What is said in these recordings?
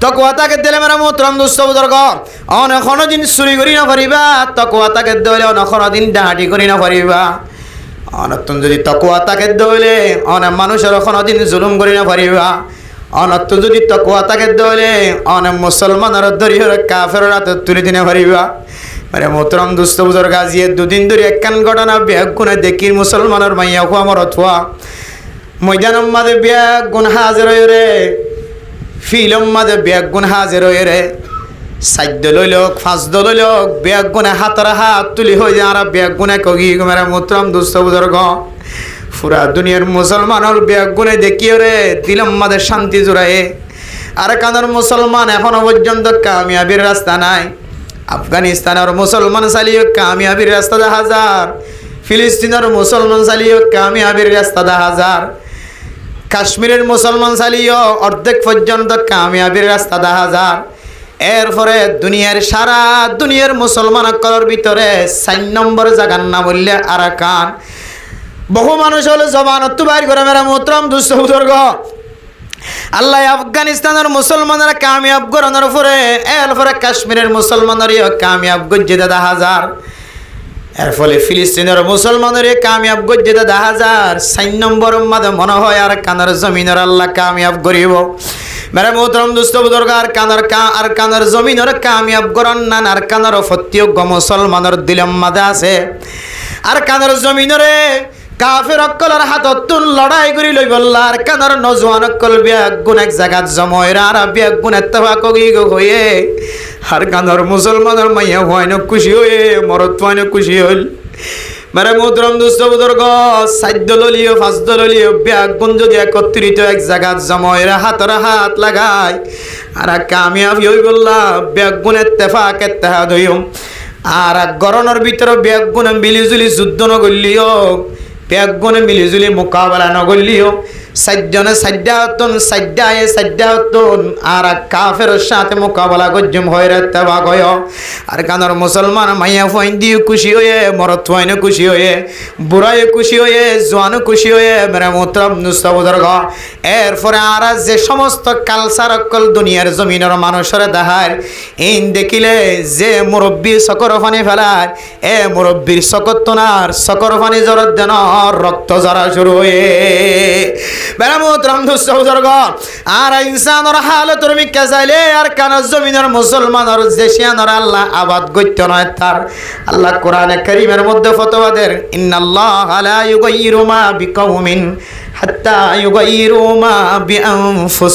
তকওয়া তাকে দিলে মেরা মোহতরম দোস্ত বুজুর্গ অনেক দিন চুরি করি না পারিবা তকওয়া তাকে দিলে অনেক দিন ডাহাটি করি না পারিবা অনতুন যদি তকওয়া তাকে দিলে অনেক মানুষের দিন জুলুম করি না পারিবা অনতুন যদি তকওয়া তাকে দিলে অনেক মুসলমানের দরিহর কাফের রাতে তুলে দিনে পারিবা মেরে মোহতরম দোস্ত বুজুর্গ আজিয়ে দুদিন ধরে একখান ঘটনা বেগ গুণে দেখি মুসলমানের মাইয়া হুয়া মরথুয়া ময়দানম মাঝে বেগ গুণ হাজির রে ফিলম মাঝে বেগ গুণ হাজির রে সাধ্য লইলক ফাঁসদ লইলক বেগ গুণে হাতের হাত তুলি হয়ে যায় আর বেগ গুণে কগি মেরা মোহতরম দোস্ত বুজুর্গ পুরা দুনিয়ার মুসলমানের বেগ গুণে দেখিও রে দিলম মাঝে শান্তি জোড়ায় আর কানের মুসলমান এখনো পর্যন্ত কামিয়াবির রাস্তা নাই আফগানিস্তানের মুসলমান চালিও কামিয়াবির রাস্তা দেখা যার ফিলিস্তিনের মুসলমান চালিও কামিয়াবির রাস্তা দেখা যার কাশ্মীরের মুসলমান চালিও অর্ধেক পর্যন্ত কামিয়াবির রাস্তা দেখা যার এরপরে দুনিয়ার সারা দুনিয়ার মুসলমান কলর ভিতরে 4 নম্বর জায়গার নাম বললে আরাকান বহু মানুষ হলো জবানত বাইর করে মেরা মোহতরম দুস্থ বুজুর্গ আল্লাহ আফগানিস্তানের মুসলমানরা কামিয়াব করানোর পরে এরপরে কাশ্মীরের মুসলমানেরও কামিয়াব গজ্জে দাদা হাজার এর ফলে ফিলিস্তিনের মুসলমানের কামিয়াব গজ্জে দাদা হাজার 4 নম্বর মাঝে মনে হয় আর কানার জমিনের আল্লাহ কামিয়াব করিব মেরে মোহতরম দুস্থ বুজুর্গ আর কানার জমিনের কামিয়াব করান না আর কানার ফত্যযোগ্য মুসলমানের দিলম মাঝে আছে আর কানার জমিনরে কাফের অক্কলের হাতত লড়াই করি লই বললার কানার নজওয়ান অক্কল বিয়াগ গুণ এক জায়গাত জময়রা আর বিয়াগ গুণ এত্তফাক হয়ে আর কানার মুসলমানের মাইয়া হয় না খুশি হয়ে মরত হয় না খুশি হইল মেরে মোহতরম দুস্থ বুজুর্গ 4 দলীয় 5 দলীয় বিয়াগ গুণ যদি একত্রিত এক জায়গাত জময়রা হাতের হাত লাগায় আর কামিয়াবি হই বললা বিয়াগ গুণ এত্তফাক এত্তেহাদ হইম আর গরনের ভিতরে বিয়াগ গুণ মিলিজুলি যুদ্ধ নগলিও বেগুনে মিলিজুলি মোকাবেলা নগলিও 4 জনে 4 হতন আর কাফের সাথে মোকাবেলা গজ্জম হয়ে রাখতে বাগয় আর কানার মুসলমান মাইয়া ফইন দিয়ে খুশি হয়ে মরত হইন খুশি হয়ে বুড়াই খুশি হয়ে জোয়ান খুশি হয়ে মেরা মোহতরম দুস্থ বুজুর্গ এরপরে আর যে সমস্ত কালচার অকল দুনিয়ার জমিনের মানুষের দেখার এই দেখিলে যে মুরব্বী সকর পানি ফেলার এ মুরব্বীর সকত্তনার সকর পানি জরত দেন রক্ত জরা শুরু হয়ে বেড়া মোহতরম দুস্থ বুজুর্গ আর ইনসানের হালতর মিক্কা চাইলে আর কানার জমিনের মুসলমানের দেশিয়ানের আল্লাহ আবাদ গত্য নয় তার আল্লাহ কোরআনে কারীমের মধ্যে ফতোয়াদের ইন্নাল্লাহা লা ইউগাইয়িরু মা বিকাউমিন হাত্তা ইউগাইয়িরু মা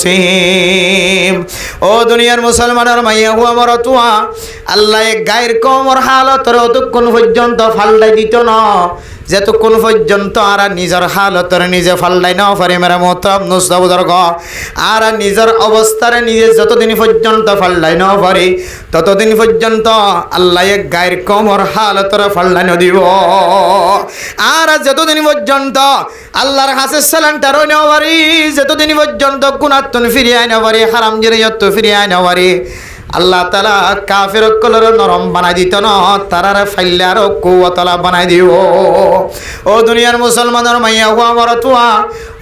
বিআনফুসিহিম ও দুনিয়ার মুসলমানের মাইয়া হুয়া মরতুয়া আল্লাহ গায়ের কমর হালতর অতক্ষণ পর্যন্ত ফালদাই দিত না যতক্ষণ পর্যন্ত আর নিজের হালতরে নিজে ফালদাই না পারে মেরা মোহতরম দুস্থ বুজুর্গ আর নিজের অবস্থারে নিজে যতদিন পর্যন্ত ফালদাই না পারে ততদিন পর্যন্ত আল্লাহ গায়ের কমর হালতরে ফালদাই না দিব আর যতদিন পর্যন্ত আল্লাহর হাসে সালানটা রই না পারি যতদিন পর্যন্ত গুনাহতন ফিরিয়ে না পারি হারাম জিরিয়ত ফিরিয়ে না পারি আল্লাহ তাআলা কাফের কলর নরম বানাই দিত না তারারে ফাইলে আর কুওয়াতলা বানাই দিব ও দুনিয়ার মুসলমানের মাইয়া হুয়া মরতুয়া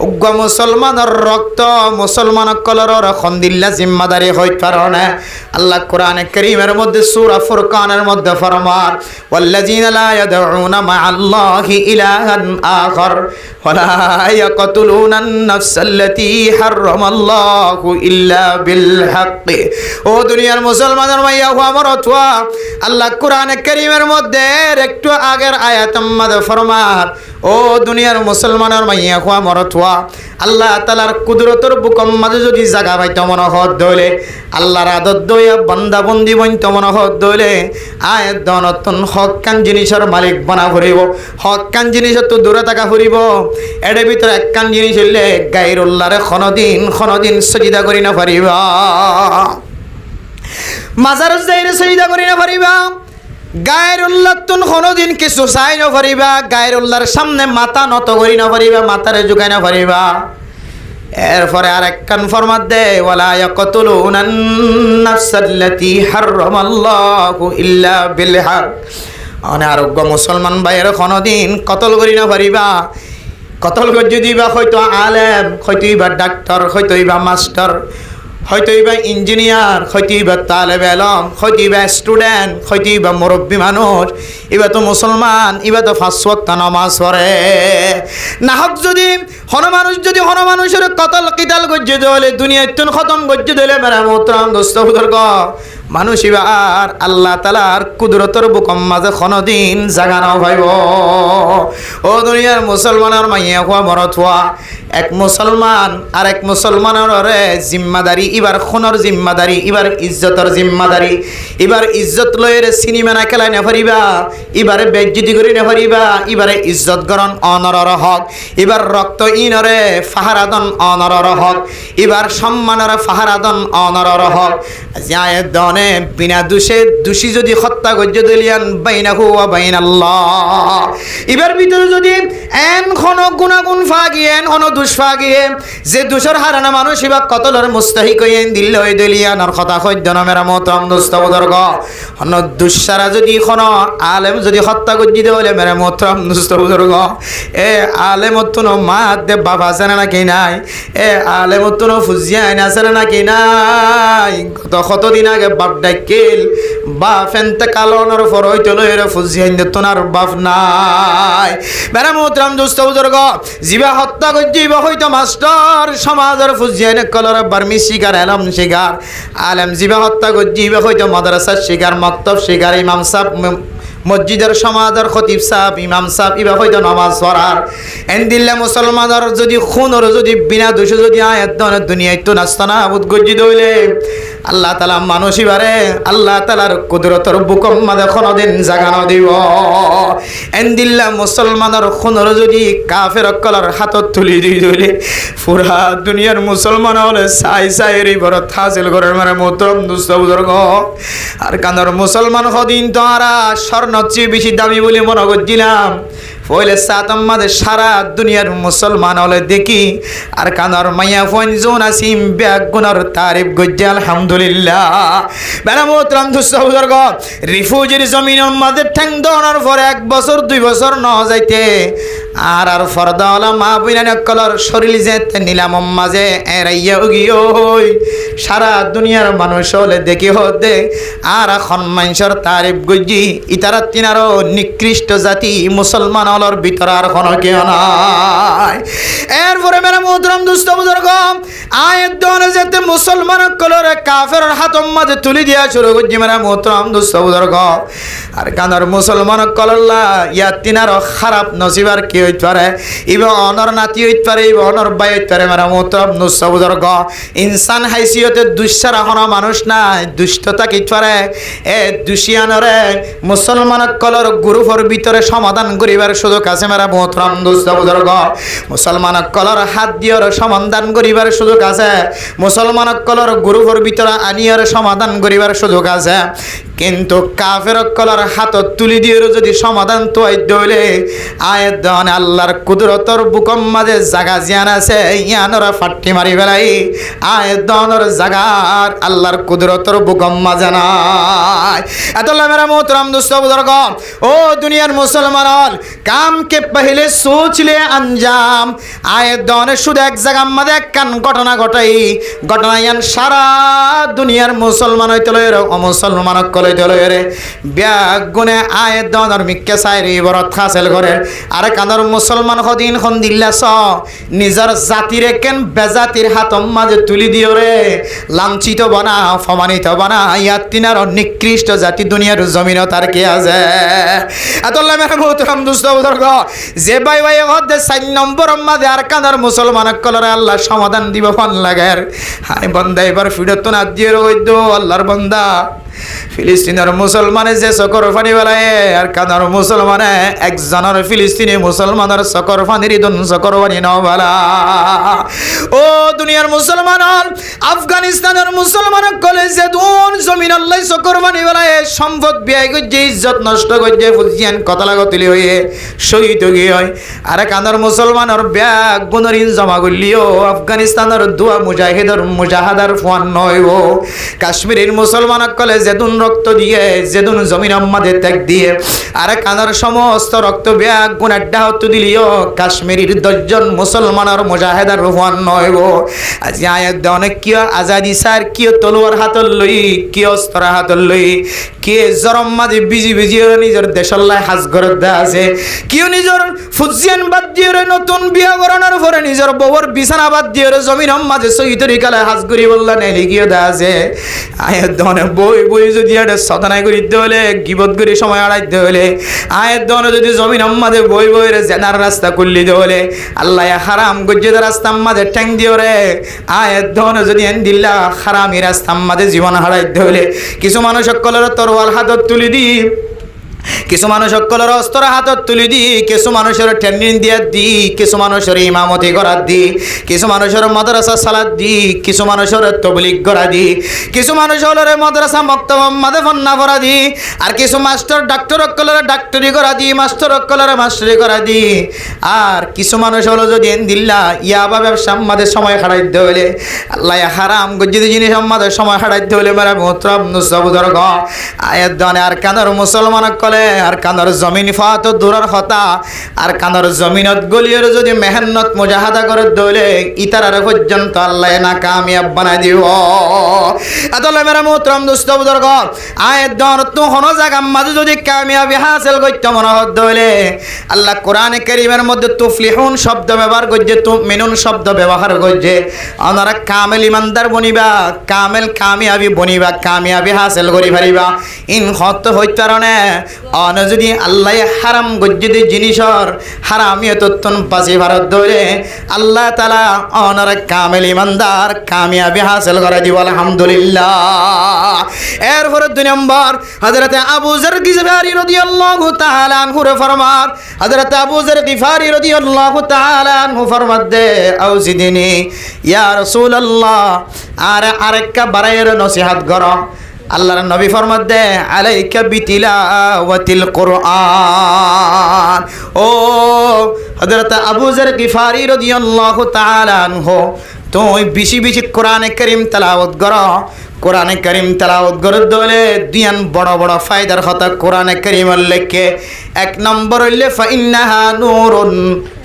উগ্র মুসলমানের রক্ত মুসলমান কলর খন্দিল্লা জিম্মাদারি হই কারণে আল্লাহ কোরআনে কারীমের মধ্যে সূরা ফুরকানের মধ্যে ফরমান ওয়াল্লাযিনা লা ইয়াদউনা মা'আল্লাহি ইলাহান আখার ওয়ালা ইয়াকতুলুনান নাফসাল্লাতী হারামাল্লাহু ইল্লা বিল হক ও দুনিয়ার মুসলমানের মাইয়া হুয়া মরতুয়া আল্লাহ কোরআনে কারীমের মধ্যে একটু আগের আয়াতের মধ্যে ফরমান ও দুনিয়ার মুসলমানের মাইয়া হুয়া মরতুয়া আল্লাহ তাআলার কুদরতের বুকম মাঝে যদি জায়গা পাইতো মনে হত দইলে আল্লাহর আদত দইয়া বান্দা বন্দি বইতো মনে হত দইলে আয়াত দনতন হক্কান জিনিসের মালিক বানা ফুরিব হক্কান জিনিস তো দূরে থাকা ফুরিব এর ভিতরে একখান জিনিস হইলে গায়রুল্লাহরে খনদিন সজিদা করি না পারিবা মাজারত যাইরে সজিদা করি না পারিবা গায়রুল্লাহ তুন কোনদিন কিছু চাই না পারিবা গায়রুল্লাহর সামনে মাথা নত করি না পারিবা মাথারে ঝুঁকাই না পারিবা এরপরে আর একখান ফরমাত দে ওয়ালা ইয়াকতুলুনান নাফসাল্লাতী হারামাল্লাহু ইল্লা বিল হক অনারোগ্য মুসলমান ভাইয়ের কোনদিন কতল করি না পারিবা কতল করে যদি বা হয়তো আলেম হয়তো বা ডাক্তার হয়তো বা মাস্টার হয়তো ইবা ইঞ্জিনিয়ার, হয়তো ইবা তালেবে ইলম, হয়তো ইবা স্টুডেন্ট, হয়তো ইবা মুরব্বী মানুষ, ইবা তো মুসলমান, ইবা তো 5 ওয়াক্ত নামাজ পড়ে। না হোক যদি হন মানুষের কতল কিতাল গজ্জে দিলে দুনিয়ায় তুন খতম গজ্জে দিলে মেরা মোহতারাম দোস্ত বুজুর্গ, মানুষ এবার আল্লাহ তাআলার কুদরতের বুকম মাঝে কোনদিন জাগা না পাইব। ও দুনিয়ার মুসলমানের মাইয়া হওয়া মরত হওয়া, এক মুসলমান আর এক মুসলমানের জিম্মাদারি, এবার খুনের জিম্মাদারি, এবার ইজ্জতের জিম্মাদারি, এবার ইজ্জত লয়ের সিনেমা না খেলায় না পারিবা, এবারে বেজ্জিতি করি না পারিবা, এবারে ইজ্জত গরণ অনরর হক, এবার রক্ত ইনরে ফাহারাদন অনরর হক, এবার সম্মানের ফাহারাদন অনরর হক। আয়াত দনে বিনা দোষী যদি হত্যা গজ্জ দিলিয়ান বাইনাহু ওয়া বাইনাল্লাহ, এবার ভিতরে যদি এন কোন গুণাগুণ ফাগিয়ে এন কোন দুষ ফাগিয়ে যে দুষের হারানা মানুষ এবার কতলর মুস্তাহিক হয়ে দিল হয়ে দিলিয়ান আর কথা সত্য নামের মোহতারাম দোস্ত বুজুর্গ, অন্য দুঃসারা যদি কোন আলেম যদি হত্যা গজ্জি দেওয়ালে মেরে মোহতারাম দোস্ত বুজুর্গ, এ আলেম অত্যন মা দে বাবা আছে নাকি নাই, এ আলেম অত্যন ফুজিয়া আইন আছে নাকি নাই, কতদিন আগে বাপ ডাকিল বাপ এনতে কালনের পর হইতে লইরে ফুজিয়াইন তোনার বাপ নাই। মেরা মোহতারাম দোস্ত বুজুর্গ, জিবা হত্যা করছি বা হয়তো মাস্টার সমাজের ফুজিয়াইন কলর বার্মি শিকার এলম শিকার আলেম, জিবা হত্যা করছি বা হয়তো মাদ্রাসার শিকার মক্তব শিকার ইমাম সাহেব মসজিদের সমাজের খতিব সাহেব ইমাম সাহেব ইবা হয়তো নামাজ পড়ার এন দিল্লা মুসলমানের যদি খুনের যদি বিনা দোষে যদি আয়াত দুনিয়ায় তো নাস্তানা আবুদ গজ্জিত হইলে আল্লাহ তাআলা মানুষ এবারে আল্লাহ তাআলার কুদরতের বুকম মাঝে কোনদিন জাগানো দিব। এন দিল্লা মুসলমানের খুনের যদি কাফের কলার হাতত তুলি দিয়ে দিলে পুরা দুনিয়ার মুসলমান হলে সাই এর বড় হাসিল করার মানে মোহতারাম দোস্ত বুজুর্গ, আর কানার মুসলমান হদিন তো আরা স্বর্ণ চেয়ে বেশি দামি বলে মনে করছিলাম, পয়লে সাতম মাঝে সারা দুনিয়ার মুসলমান হলে দেখি আর কানার মাইয়া ফোন জোন আসিম ব্যাগ গুনার তারিফ গজ্জে আলহামদুলিল্লাহ। বেলা মোহতারাম দোস্ত বুজুর্গ, রিফিউজির জমিনের মাঝে ঠ্যাং দেওয়ার পরে 1 বছর 2 বছর ন যাইতে আর ফরদাওয়ালা মা বুইনা কলর শরীর যেতে নিলাম মাঝে এরাইয়া গিয়ে সারা দুনিয়ার মানুষ হলে দেখি হতে আর এখন মানুষের তারিফ গজ্জি ইতারা তিনারও নিকৃষ্ট জাতি মুসলমান হলর ভিতর আর কোনো কেউ নাই। এরপরে মেরা মোহতারাম দোস্ত বুজুর্গ, আয়াত দনে যেতে মুসলমান কলরে কাফের হাতম মাঝে তুলি দিয়া শুরু করছি মেরা মোহতারাম দোস্ত বুজুর্গ, আর কানার মুসলমান কলল্লা ইয়া তিনারও খারাপ নসিবার কি হইতে পারে, ইবা অনর নাতি হইতে পারে, ইবা অনর বাই হইতে পারে মেরা মোহতারাম দোস্ত বুজুর্গ। ইনসান হাইসিয়তে দুঃসারা কোনো মানুষ নাই, দুষ্টতা কি পারে এ দুশিয়ানরে মুসলমান কলর গ্রুপের ভিতরে সমাধান করিবার সুযোগ আছে মেরা মোহতারাম দোস্ত বুজুর্গ। মুসলমান কলর হাত দিয়ার সমাধান করিবার সুযোগ আছে, মুসলমান কলর গ্রুপের ভিতরে আনিয়ার সমাধান করিবার সুযোগ আছে, কিন্তু কাফের কলর হাত তুলি দিয়ে যদি সমাধান তো হইলে আয়াত দনে আল্লাহর কুদরতর বুকম মাঝে জাগা জিয়ান আছে ইয়ানরা ফাট্টি মারি ফেলাই আয়াত দনের জাগার আল্লাহর কুদরতর বুকম মাঝে নাই। এতলা মেরা মোহতারাম দোস্ত বুজুর্গ, ও দুনিয়ার মুসলমান হল কাম কে পহলে সোচ লে আঞ্জাম, আয়াত দনে শুধু এক জায়গার মাঝে একখান ঘটনা ঘটাই ঘটনা ইয়ান সারা দুনিয়ার মুসলমান হইতে লইরে অমুসলমান কলইতে লইরে ব্যাগ গুনে আয়াত দনের মিক্কে সাইরি বরত হাসিল করে, আর কানার মুসলমান হদিন খন দিল্লা স নিজের জাতিরে কেন বেজাতির হাতম মাঝে তুলি দিও রে লাঞ্ছিত বনা অপমানিত বনা ইয়াত তিনার নিকৃষ্ট জাতি দুনিয়ার জমিন তার কে আছে। এতলা মেরা মোহতারাম দোস্ত বুজুর্গ, যে ভাই ভাই হদে 4 নম্বর মাঝে আর কানার মুসলমান কলরে আল্লাহ সমাধান দিব ফোন লাগে, হাই বন্দা এবার ফিরত না দিয়ে রইদ আল্লাহর বন্দা ফিলিস্তিনের মুসলমানে যে চকর ফানি বেলায় আর কানার মুসলমানে একজনের ফিলিস্তিনি মুসলমানের চকর ফানির দন চকর ফানি নবালা। ও দুনিয়ার মুসলমান আফগানিস্তানের মুসলমান কলে যে দুন জমিন আল্লাহ চকর ফানি বেলায় সম্পদ ব্যয় করছে ইজ্জত নষ্ট করছে ফুজিয়ান কথা লাগতলি হয়ে শহীদ গিয়ে হয়, আর কানার মুসলমানের ব্যাগ গুণরিন জমা করলিও আফগানিস্তানের দুয়া মুজাহিদর মুজাহাদার ফোয়ান নয়, কাশ্মীরের মুসলমান কলে যে যেদুন রক্ত দিয়ে যেদুন জমিন মাঝে ত্যাগ দিয়ে আর কানার সমস্ত রক্ত ব্যাগ গুণের ডাহত দিলিও কাশ্মীরের 10 জন মুসলমানের মুজাহিদার রুহান নয়ব আজি আয়াত অনেক কিয় আজাদি সার কিয় তলোয়ার হাতল লই কিয় অস্ত্র হাতল লই কে জরম মাঝে বিজি বিজি নিজের দেশল্লাই হাজ ঘরত দা আছে কিয় নিজের ফুজিয়ান বাদ দিয়ে নতুন বিয়া করানোর পরে নিজের বউর বিছানা বাদ দিয়ে জমিন মাঝে সই তরিকালে হাজ করি বললা নেলি কিয় দা আছে আয়াত দনে বই বই যদি এটা সদানাই করি দিতে হলে গিবত করে সময় আড়াইতে হলে আয়াত দনে যদি জমিন মাঝে বই বই রে জেনার রাস্তা করলি দে হলে আল্লাহ হারাম গজ্জেদের রাস্তা মাঝে ঠ্যাং দিও রে আয়াত দনে যদি এন দিল্লা হারামি রাস্তা মাঝে জীবন হারাইতে হলে কিছু মানুষ সকলের তরোয়াল হাতত তুলি দি কিছু মানুষ সকলের অস্ত্র হাতত তুলি দি কিছু মানুষের ট্রেনিং দিয়া দি কিছু মানুষের ইমামতি করা দি কিছু মানুষের মাদ্রাসা সালাদ দি কিছু মানুষের তবলিগ করা দি কিছু মানুষ হলো মাদ্রাসা মক্তব মাদে ফন্না করা দি আর কিছু মাস্টার ডাক্তার সকলের ডাক্তারি করা দি মাস্টার সকলের মাস্টারি করা দি আর কিছু মানুষ হলো যদি দিল্লা ইয়াবা ব্যবসা আমাদের সময় হারাইতে হলে আল্লাহ হারাম গজ্জিদি জিনিস আমাদের সময় হারাইতে হলে মেরা মোহতরম নুসবুদর গ আয়াত দানে আর কানার মুসলমান কলে আর কানার জমিন ফাত দূরের হতা আর কানার জমিনত গলিয়ের যদি মেহনত মুজাহাদা করে দলে ইতারার পর্যন্ত আল্লাহ না কামিয়াব বানাই দিব আদলে মেরা মোহতরম দোস্ত বুজুর্গ আয়াত দন তো হনো জায়গা মাঝে যদি কামিয়াবি হাসিল করতে মনে হত দলে আল্লাহ কোরআনে কারীমের মধ্যে তুফলিহুন শব্দ ব্যবহার করছে তুমিনুন শব্দ ব্যবহার করছে ওনারা কামেল ইমানদার বনিবা কামেল কামিয়াবি বনিবা কামিয়াবি হাসিল করি পারিবা ইন হত হইতে কারণে অন যদি আল্লাহ হারাম গজ্জিদি জিনিসর হারামিয়তন পাশে ভারত ধরে আল্লাহ তাআলা অনর কামেল ইমানদার কামিয়াবি হাসিল করে দিব আলহামদুলিল্লাহ এরপর 2 নম্বর হযরত আবু যর গিফারি রাদিয়াল্লাহু তাআলা আনহু ফরমান হযরত আবু যর গিফারি রাদিয়াল্লাহু তাআলা আনহু ফরমাত দে আউজিদিনি ইয়া রাসূলুল্লাহ আর আরেকটা বারায়ের নসিহত করো আল্লাহর নবী ফরমাত দে আলাইকা বিতিলাওয়াতিল কুরআন ও হযরত আবু যর গিফারি রাদিয়াল্লাহু তাআলা আনহু তুই বেশি বেশি কোরআনে কারীম তেলাওয়াত করো কোরআনে কারীম তেলাওয়াত করে দলে দিয়ান বড় বড় ফায়দার কথা কোরআনে কারীমের লেখে 1 নম্বর হইলে ফাইন্নাহা নূরুন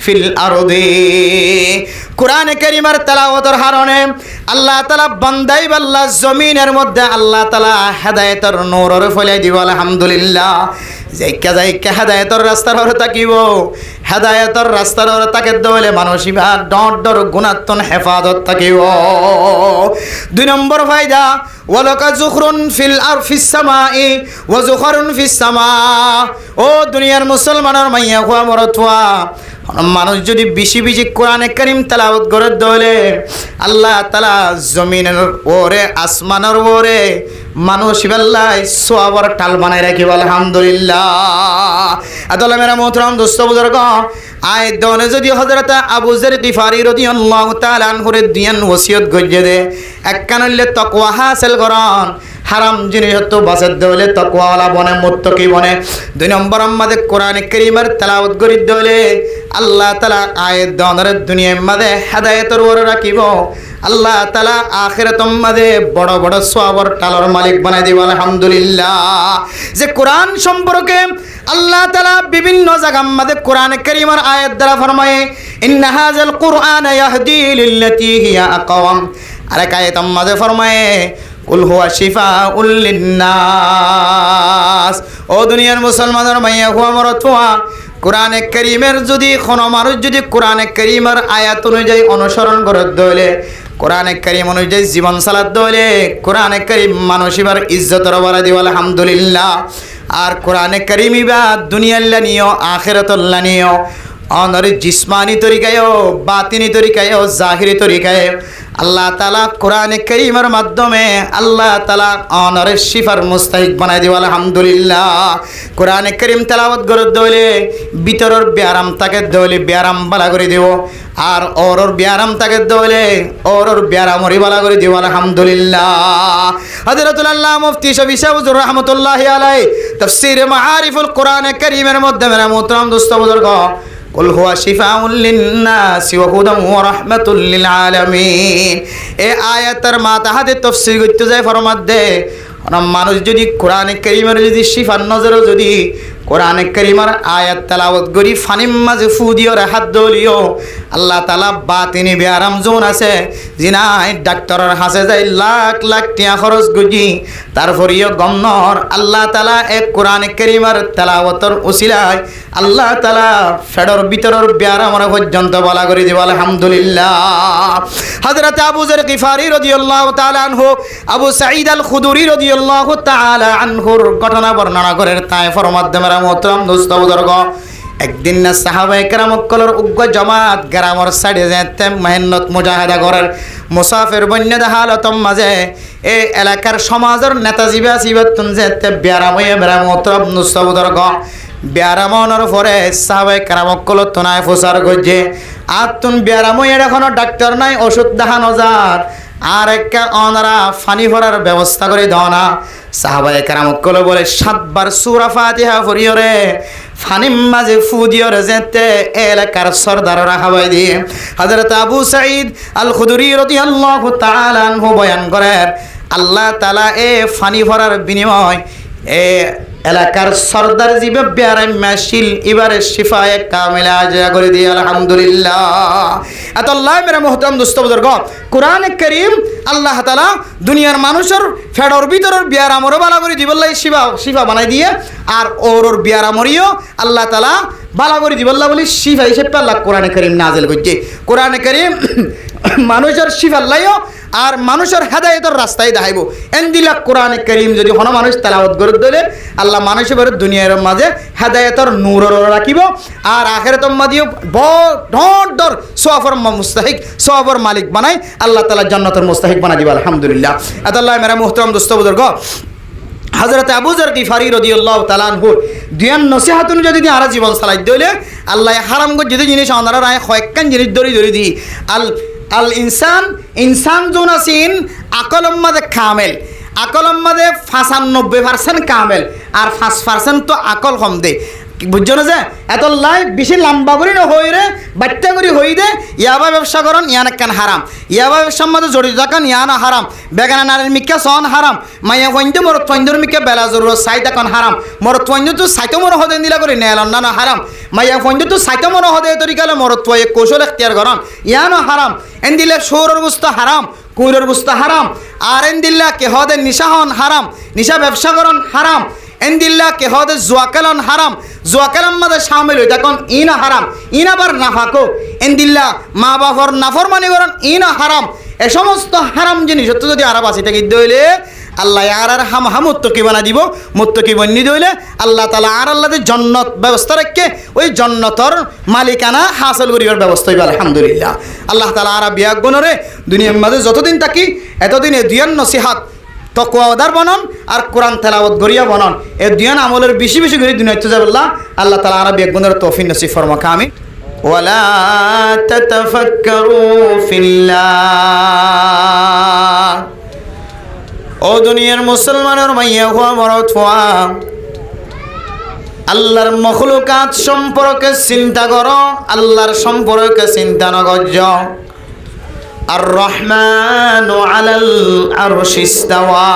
ফিল আরদি কোরআনে কারীমের তেলাওয়াতের কারণে আল্লাহ তাআলা বান্দাই বাল্লা জমিনের মধ্যে আল্লাহ তাআলা হেদায়েতের নূরের ফলাই দিব আলহামদুলিল্লাহ যাইকা হেদায়েতের রাস্তার ওরে তাকিব হেদায়েতের রাস্তার ওরে তাকে দলে মানসিবা ডর গুণাত্মন হেফাজত থাকিব 2 নম্বর ফায়দা ওয়ালাকা যুখরুন ফিল আরফিস সামাই ওয়া যুখরুন ফিস সামা ও দুনিয়ার মুসলমানের মাইয়া খোয়া মরতোয়া মানুষ যদি বেশি বেশি কোরআনে কারীম তেলাওয়াত করে দলে আল্লাহ তাআলা জমিনের ওরে আসমানের ওরে মানুষ বেল্লাই সওয়াবের টাল বানায় রাখিব আলহামদুলিল্লাহ আদলে মেরা মোহতরম দোস্ত বুজুর্গ আয়াত দনে যদি হযরত আবু যর গিফারি রাদিয়াল্লাহু তাআলা আনহুর দিয়ান ওসিয়ত গজ্জে দে এককানলে তাকওয়া হাসিল করন হারাম জিনিস তো বাসের দলে তাকওয়াওয়ালা বনে মুত্তাকি বনে 2 নম্বর আমাদের কোরআনে কারীমের তেলাওয়াত করি দলে আল্লাহ তাআলা আয়াত দনের দুনিয়ার মধ্যে হেদায়েতের ওর রাখিব আল্লাহ তাআলা আখিরাতের মধ্যে বড় বড় সওয়াবের টালর মালিক বানাই দিব আলহামদুলিল্লাহ যে কোরআন সম্পর্কে আল্লাহ তাআলা বিভিন্ন জায়গার মধ্যে কোরআনে কারীমের আয়াত দ্বারা ফরমায় ইন্না হাযাল কুরআন ইয়াহদি লিল্লাতী হিয়া আকওয়াম আরেক আয়াতের মধ্যে ফরমায় কুল হুয়া শিফাউল লিন্নাস ও দুনিয়ার মুসলমানের মাইয়া হুয়া মরতোয়া কোরআনে কারীমের যদি কোনো মানুষ যদি কোরআনে কারীমের আয়াত অনুযায়ী অনুসরণ করে দলে কোরআনে কারীম অনুযায়ী জীবন চালাত দলে কোরআনে কারীম মানুষিবার ইজ্জতের বাড়া দিব আলহামদুলিল্লাহ আর কোরআনে কারীমই বা দুনিয়ার লানিও আখিরাতুল লানিও অনর জিসমানি তরিকায়ও বাতিনি তরিকায়ও জাহিরি তরিকায় আল্লাহ তাআলা কোরআনে কারীমের মাধ্যমে আল্লাহ তাআলা অনরের শিফার মুস্তাহিক বানাই দিব আলহামদুলিল্লাহ কোরআনে কারীম তেলাওয়াত করে দলে ভিতরের ব্যারাম তাকে দলে ব্যারাম বালা করে দেব আর ওরর ব্যারাম তাকে দলে ওরর ব্যারামরি বালা করে দেব আলহামদুলিল্লাহ হযরতুল আল্লাহ মুফতি শফি শাহবুজুর রাহমাতুল্লাহি আলাইহি তাফসীর মাআরিফুল কোরআনে কারীমের মধ্যে মেরা মোহতরম দোস্ত বুজুর্গ কুল হুয়া শিফাউল লিন্নাসি ওয়া হুদাম ওয়া রাহমাতুল লিল আলামিন এই আয়াতের মাথাতে তাফসীর করতে যায় ফরমাত দে মানুষ যদি কোরআনে কারীমের যদি শিফার নজরে যদি কোরআনে কারীমের আয়াত তেলাওয়াত করি ফানিম মাঝে ফু দিও রে হাত দলিও আল্লাহ তাআলা বাতিনি বেআরাম জোন আছে জিনাই ডাক্তারের হাসে যাই লাখ লাখ টিয়া খরচ গুজি তারপরেও গমনর আল্লাহ তাআলা এক কোরআনে কারীমের তেলাওয়াতর উসিলায় আল্লাহ তাআলা ফেডর ভিতরের বেআরামর পর্যন্ত বলা করে দিব আলহামদুলিল্লাহ। হযরত আবু যর গিফারি রাদিয়াল্লাহু তাআলা আনহু আবু সাঈদ আল খুদরি রাদিয়াল্লাহু তাআলা আনহুর ঘটনা বর্ণনা করেন তায়েফের মাধ্যমে মোহতরম দোস্ত বুজুর্গ একদিন না সাহাবায়ে কেরাম কলর উগ্র জামাত গ্রামের সাইডে যেতে মেহনত মুজাহিদা করার মুসাফির বন্যদা হালতম মাঝে এই এলাকার সমাজের নেতা জিবা সিবাতুন যেতে বিয়ারাময়ে মোহতরম দোস্ত বুজুর্গ বিয়ারামনের পরে সাহাবায়ে কেরাম কল তোনায় ফুসার গজে আতুন বিয়ারাময়ে এখনো ডাক্তার নাই ওষুধ দেখানো যার আর একটা অনারা ফানি ভরার ব্যবস্থা করে দাও না সাহাবায়ে কেরাম কল বলে 7 বার সূরা ফাতিহা পড়িও রে ফানিম মাঝে ফু দিও রে যেতে এলাকার সরদাররা হাওয়াই দিয়ে হযরত আবু সাঈদ আল খুদরি রাদিয়াল্লাহু তাআলা আনহু বয়ান করেন আল্লাহ তাআলা এ ফানি ভরার বিনিময় এ এলাকার সরদার জিবে বেয়ারাম মাশিল এবারে শিফায়ে কামিলা আজা করে দিয়ে আলহামদুলিল্লাহ। আল্লাহ মেরা মুহতারাম দোস্ত বুজুর্গ কোরআনে কারীম আল্লাহ তাআলা দুনিয়ার মানুষের ফেডর ভিতরের বিয়ারামর বালা করে দিবল্লাই শিফা বানাই দিয়ে আর ওর বিয়ারামরিও আল্লাহ তাআলা বালা করে দিবল্লা বলি শিফা হিসেবে আল্লাহ কোরআনে কারীম নাজিল করছে। কোরআনে কারীম মানুষের শিফাল্লাইও আর মানুষের হেদায়েতের রাস্তায় দেখাইব এন্দিলা কোরআনে কারীম যদি কোনো মানুষ তেলাওয়াত করে দিলে আল্লাহ মানুষের দুনিয়ার মাঝে হেদায়েতের নূর রাখিব আর আখিরাতের মাঝেও বড় সওয়াবের মুস্তাহিক সওয়াবের মালিক বানাই আল্লাহ তাআলা জান্নাতের মুস্তাহিক বানাই দিব আলহামদুলিল্লাহ। আল্লাহ মেরা মুহতারাম দোস্ত বুজুর্গ হযরত আবু যর গিফারি রাদিয়াল্লাহু তাআলা আনহু দুয়ান নসিহতুন যদি আর জীবন চালাই দিলে আল্লাহ হারাম করে যদি জিনিস আনারা রায় কয়েকখান জিনিস ধরি দি আল ইনসান যোন আছেন আকলম মাঝে কামেল আকলম মাঝে 95% কামেল আর 5% তো আকল কম দে বুঝছো না যে এত লাই বেশি লম্বা করে না হই রে বাচ্চা করে হই দে ইয়াবা ব্যবসা করন ইয়ান কান হারাম ইয়াবা ব্যবসার মধ্যে জড়িত থাকেন ইয়ানা হারাম বেগানা নারীর মিক্কা সন হারাম মাইয়া ফইন্দে মোর ফইন্দর মিক্কা বেলা জরুর সাইতা কান হারাম মোর ফইন্দ তো সাইতো মোর হদে দিলা করে নেলন না হারাম মাইয়া ফইন্দ তো সাইতো মোর হদে তরিকালে মোর তোয়ে কৌশল এখতিয়ার করন ইয়ানো হারাম এন্দিলে সৌরর বস্তু হারাম কুইরর বস্তু হারাম আর এন্দিল্লা কে হদে নিশাহন হারাম নিশা ব্যবসা করন হারাম এন্দিল্লা কে হদে জুয়াকালন হারাম জুয়াকালাম মাঝে শামিল হই তখন ইনা হারাম ইনা বার নাফাকো এন্দিল্লা মা বাবার নাফরমানি করেন ইনা হারাম এ সমস্ত হারাম জিনিস যদি আরব আছে থেকে দইলে আল্লাহ আর মুত্তকি বানা দিব মুত্তকি বন্নি দইলে আল্লাহ তাআলা আর আল্লাহদের জান্নাত ব্যবস্থা রাখে ওই জান্নাতর মালিকানা হাসিল করিবার ব্যবস্থা হইবে আলহামদুলিল্লাহ। আল্লাহ তাআলা আর বিয়া গুণরে দুনিয়ার মাঝে যতদিন থাকি এতদিন এ দুয়ান নসিহত তকওয়াদার বনন আর কোরআন তেলাওয়াত গরিয়া বনন এ দুয়ান আমলের বেশি বেশি করে দুনিয়াতে যাবেল্লাহ আল্লাহ তাআলা আর বিয়া গুণের তৌফিক নসিব ফরমাক আমিন। ওয়ালা তাতাফাক্কারু ফিল্লাহ ও দুনিয়ার মুসলমানের মাইয়া হওয়া মরদ হওয়া আল্লাহর মখলুকাত সম্পর্কে চিন্তা করো আল্লাহর সম্পর্কে চিন্তা ন করজ আর রহমানু আলাল আরশি ইস্তাওয়া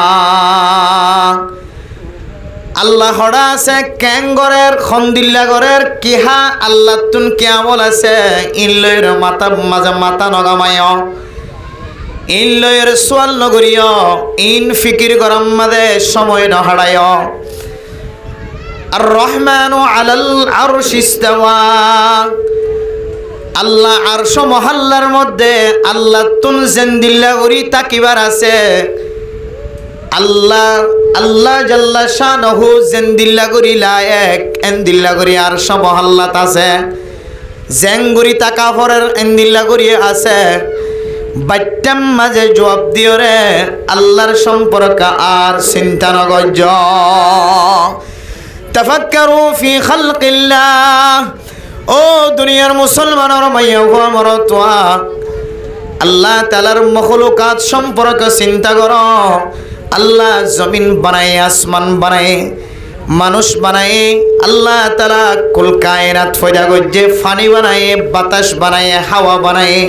আল্লাহ হড়া আছে ক্যাঙ্গরের খন্দিল্লা গরের কিহা আল্লাহ তুন কিয়া বল আছে ইল্লয়ের মাথা মাঝে মাথা নগামায় ইন লয়ের সোয়াল নগরীয় ইন ফিকির গরম মাদে সময় নহাড়ায় আর রহমানু আলাল আরশি ইস্তাওয়া আল্লাহ আরশ মহল্লার মধ্যে আল্লাহ তুন জেন্দিল্লা গরি তাকিবার আছে আল্লাহ আল্লাহ জাল্লা শানহু জেন্দিল্লা গরি লায়েক এন্দিল্লা গরি আরশ মহল্লাত আছে জেঙ্গুরি তাকাফরের এন্দিল্লা গরি আছে বাচ্চাম মাঝে জবাব দিও রে আল্লাহর সম্পর্কে আর চিন্তা নগজ তাফাক্কারু ফি খালকিল্লাহ ও দুনিয়ার মুসলমানের মাইয়া হওয়া মরতোয়া আল্লাহ তাআলার মখলুকাত সম্পর্কে চিন্তা করো আল্লাহ জমিন বানায় আসমান বানায় মানুষ বানায় আল্লাহ তাআলা কুল কায়নাত ফয়দা গজ্জে পানি বানায় বাতাস বানায় হাওয়া বানায়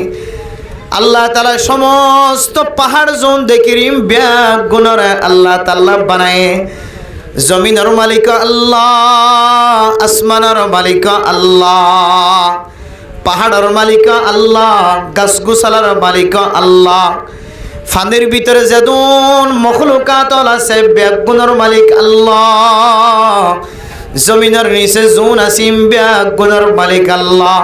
আল্লাহ তাআলা সমস্ত পাহাড় জোন দেখিরিম ব্যাগ গুণরে আল্লাহ তাআলা বানায় জমিনের মালিক আল্লাহ আসমানের মালিক আল্লাহ পাহাড়ের মালিক আল্লাহ গাছগুছালার মালিক আল্লাহ ফানের ভিতরে যেদুন মখলুকাত আছে ব্যাগুনের মালিক আল্লাহ জমিনের নিচে জুন আসিম ব্যাগুনের মালিক আল্লাহ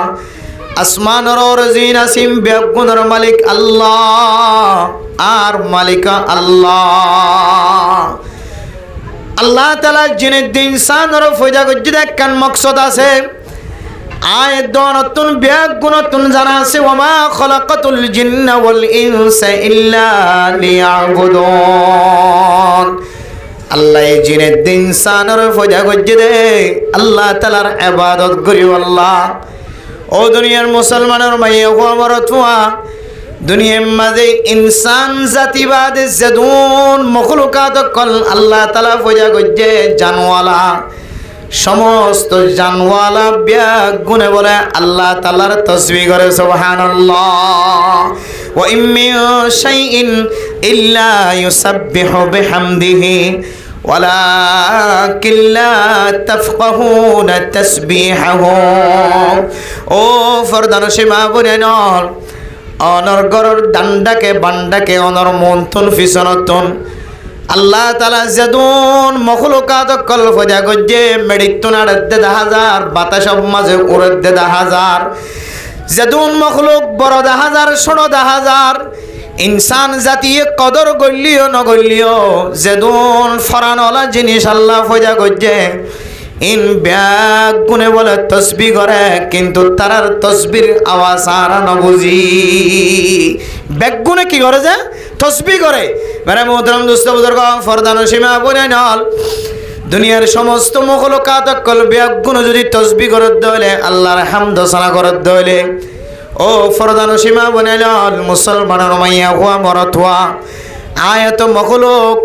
আসমানের জিন আসিম ব্যাগুনের মালিক আল্লাহ আর মালিক আল্লাহ আল্লাহ তাআলা জিনের দিন ইনসানের ফয়দা গজ্জিদ একখান মকসদ আছে আয়াত দনতুন ব্যাগুনতুন জানা আছে ওয়ামা খলাকাতুল জিন্না ওয়াল ইনসা ইল্লা লিয়াবুদুন আল্লাহ জিনের দিন ইনসানের ফয়দা গজ্জিদ আল্লাহ তাআলার ইবাদত করি আল্লাহ ও দুনিয়ার মুসলমানের মাইয়া ও মরতুয়া দুনিয়ার মাঝে ইনসান জাতিবাদ যেদুন মখলুকাত কল আল্লাহ তাআলা ফয়দা গজ্জে জানওয়ালা সমস্ত জানওয়ালা ব্যাগুনে বলে আল্লাহ তাআলার তাসবিহ করে সুবহানাল্লাহ ওয়া ইম মিন শাইইন ইল্লা ইউসাব্বিহু বিহামদিহি ওয়ালাকিন লা তাফকাহুনা তাসবিহাহু ও ফরদান সীমা বনেনল অনর গরর ডান্ডাকে বান্ডাকে অনর মন্থন ফিসনতন আল্লাহ তাআলা যেদুন মখলুকাত কল ফজা গজ্জে মেডিতুন আড়দে 10,000 বাতাস মাঝে উড়দে 10,000 যেদুন মখলুক বড় 10,000 ছোট 10,000 ইনসান জাতিয়ে কদর গল্লিও নগল্লিও যেদুন ফরানওয়ালা জিনিস আল্লাহ ফজা গজ্জে ইন ব্যাগ গুনে বলে তসবিহ করে কিন্তু তারার তসবির আওয়াজ আর নবুঝি ব্যাগ গুনে কি করে যে তসবিহ করে মেরে মোহতরম দোস্ত বুজুর্গ ফরদান সীমা বনে নল দুনিয়ার সমস্ত মখলুকাত কল ব্যাগ গুনে যদি তসবিহ করে দলে আল্লাহর হামদ সানা করে দলে ও ফরদান সীমা বনে নল মুসলমানের মাইয়া হুয়া মরতুয়া আয়াত মখলুক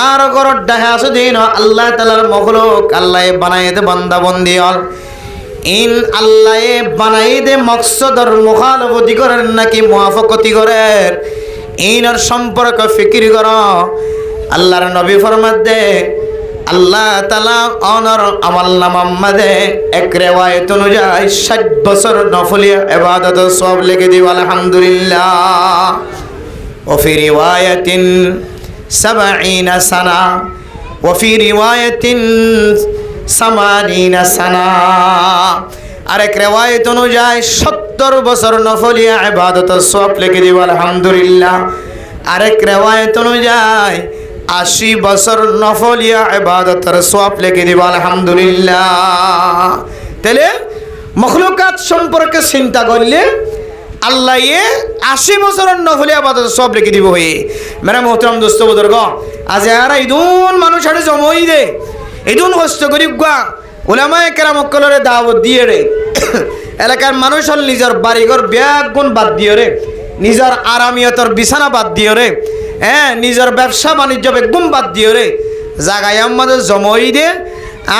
আর গরর ডাহে আছে দিন আল্লাহ তাআলার মখলুক আল্লাহ বানাই দে বান্দা বন্দি হল ইন আল্লাহ বানাই দে মকসদর মুখালফতি করেন নাকি মুআফাকতি করেন ইনর সম্পর্ক ফিকির কর আল্লাহর নবী ফরমাত দে আল্লাহ তাআলা অনর আমল নামাম্মাদে এক রিওয়ায়াত অনুযায়ী 60 বছর নফলিয়া ইবাদত সওয়াব লিখে দিব আলহামদুলিল্লাহ وفي رواية 70 سنة وفي رواية 80 سنة আরেক রিওয়ায়াত অনুযায়ী 70 বছর নফলিয়া ইবাদত সওয়াব লিখে দিব আলহামদুলিল্লাহ আরেক রিওয়ায়াত অনুযায়ী 80 বছর নফলিয়া ইবাদতের সওয়াব লিখে দিব আলহামদুলিল্লাহ তাহলে মখলুকাত সম্পর্কে চিন্তা করলে আল্লাহ 80 বছরের নফলি ইবাদত সব লিখে দিব হয়ে মেরা মোহতরম দোস্ত বুজুর্গ আজ আর ইদুন মানুষ আরে জমই দে ইদুন কষ্ট করি গা উলামায়ে কেরাম কলরে দাওয়াত দিয়ে রে এলাকার মানুষ হল নিজের বাড়িঘর ব্যাগ গুণ বাদ দিয়ে রে নিজের আরামিয়তর বিছানা বাদ দিয়ে রে হ্যাঁ নিজের ব্যবসা বাণিজ্য বেগম বাদ দিয়ে রে জাগায় আমাদের জমই দে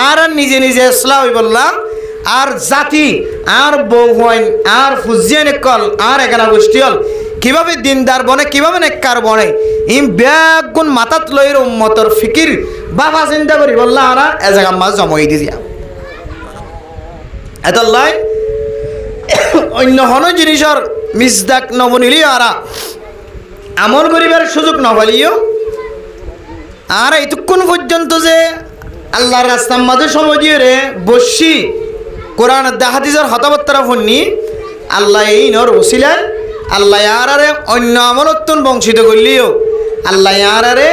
আর নিজে নিজে ইসলাম বললাম আর জাতি আর বউহইন আর ফুজিয়ান কল আর একানা গোষ্ঠী হল কিভাবে দিনদার বনে কিভাবে নেককার বনে ইম ব্যাগ গুণ মাথাত লইর উম্মতর ফিকির বাবা চিন্তা করি বললা আরা এ জায়গা মাছ জমই দি দিয়া এত লাই অন্য হন জিনিসর মিসদাক নবনিলিও আরা আমল করিবার সুযোগ নবলিও আর এইটুকুন পর্যন্ত যে আল্লাহর রাস্তার মাঝে সময় দিয়ে রে বসি কোরআন হাদিসের হতাবত্তারা ফোননি আল্লাহ এই নর ওসিলা আল্লাহ আরে অন্য আমলত্তন বংশিত করলিও আল্লাহ আরে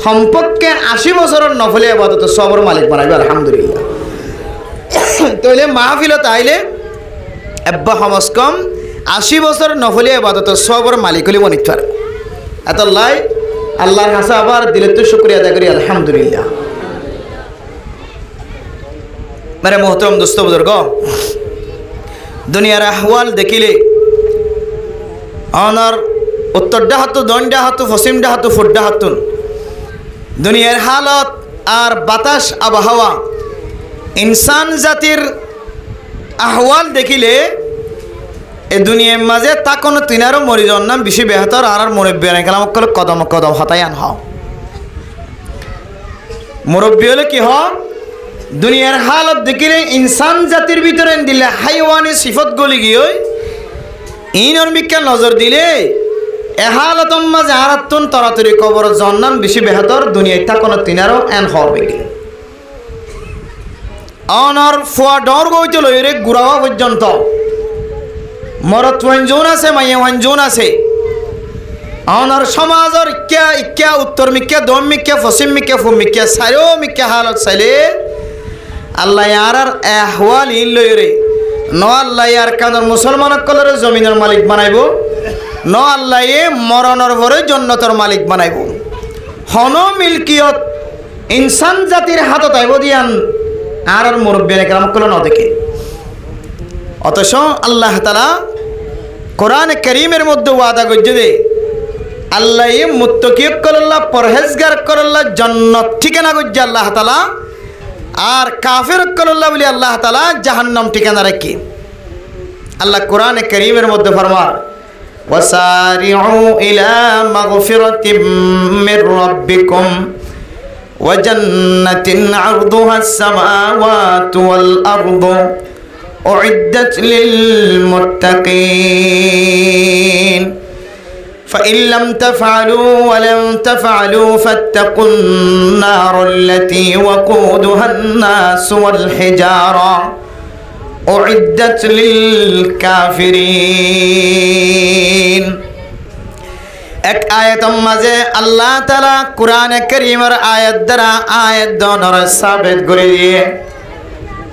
সম্পর্কে 80 বছরের নফলে আবাদত সবর মালিক বানাইবে আলহামদুলিল্লাহ তাইলে মাহফিলত আইলে এব্বা কমস কম 80 বছর নফলে আবাদত সবর মালিক হলি মনিত পারে এত লাই আল্লাহর কাছে আবার দিলের তো শুকরিয়া আদায় করি আলহামদুলিল্লাহ मेरे मोहतरम दोस्तों बुजुर्गो दुनियार अहवाल देखिले अनर उत्तर डाहातु दन डाहातु पश्चिम डाहातु फुट डाहातुन दुनियार हालत और बातास आबहावा इंसान जातिर अहवाल देखिले এ দুনিয়ার মাঝে তা কোনো তিনারও মরিজন নাম বেশি বেহতর আর মুরব্বী অনেক কালাম কদম কদম হতাই আন হও মুরব্বী হলে কি হ দুনিয়ার হালত দেখিলে ইনসান জাতির ভিতরে দিলে হাইওয়ানি সিফত গলি গিয়ে ইনর মিক্কা নজর দিলে এ হালতম মাঝে আরাত্তুন তরাতরি কবর জন্নান বেশি বেহতর দুনিয়ায় তা কোনো তিনারও এন হবে গিয়ে অনর ফুয়া ডর গইতে লইরে গুড়াওয়া পর্যন্ত মরত ওয়ানজন আছে মাইয়া ওয়ানজন আছে অনর সমাজের ইক্কা ইক্কা উত্তর মিক্কা দম মিক্কা পশ্চিম মিক্কা ফুম মিক্কা সায়ো মিক্কা হালত চাইলে আল্লাহ আর এহওয়াল ইন লইরে ন আল্লাহ আর কাদের মুসলমান কলর জমিনের মালিক বানাইব ন আল্লাহ মরণর পরে জন্নতর মালিক বানাইব হন মিলকিয়ত ইনসান জাতির হাতত আইব দিয়ান আর মুরব্বী কেরাম কল ন দেখে অথচ আল্লাহ তাআলা কোরআন কারীমের মধ্যে ওয়াদা করছে যে আল্লাহ মুত্তাকিক করল্লাহ পরহেজগার করল্লাহ জান্নাত ঠিকানা করছে আল্লাহ তাআলা আর কাফির করল্লাহ বলি আল্লাহ তাআলা জাহান্নাম ঠিকানা রাখে আল্লাহ কোরআন কারীমের মধ্যে ফরমান ওয়াসারিউ ইলা মাগফিরাতিম মির রাব্বিকুম ওয়া জান্নাতিন আরদুহাস সামাওয়াতু ওয়াল আরদু উইদ্দাত লিল মুত্তাকিন فإن لم تفعلوا ولم تفعلوا فاتقوا النار التي وقودها الناس والحجارة أعدت للكافرين এক আয়াতের মাঝে আল্লাহ তাআলা কোরআনে কারীমের আয়াত দ্বারা আয়াত দনর সাবিত করে দিয়ে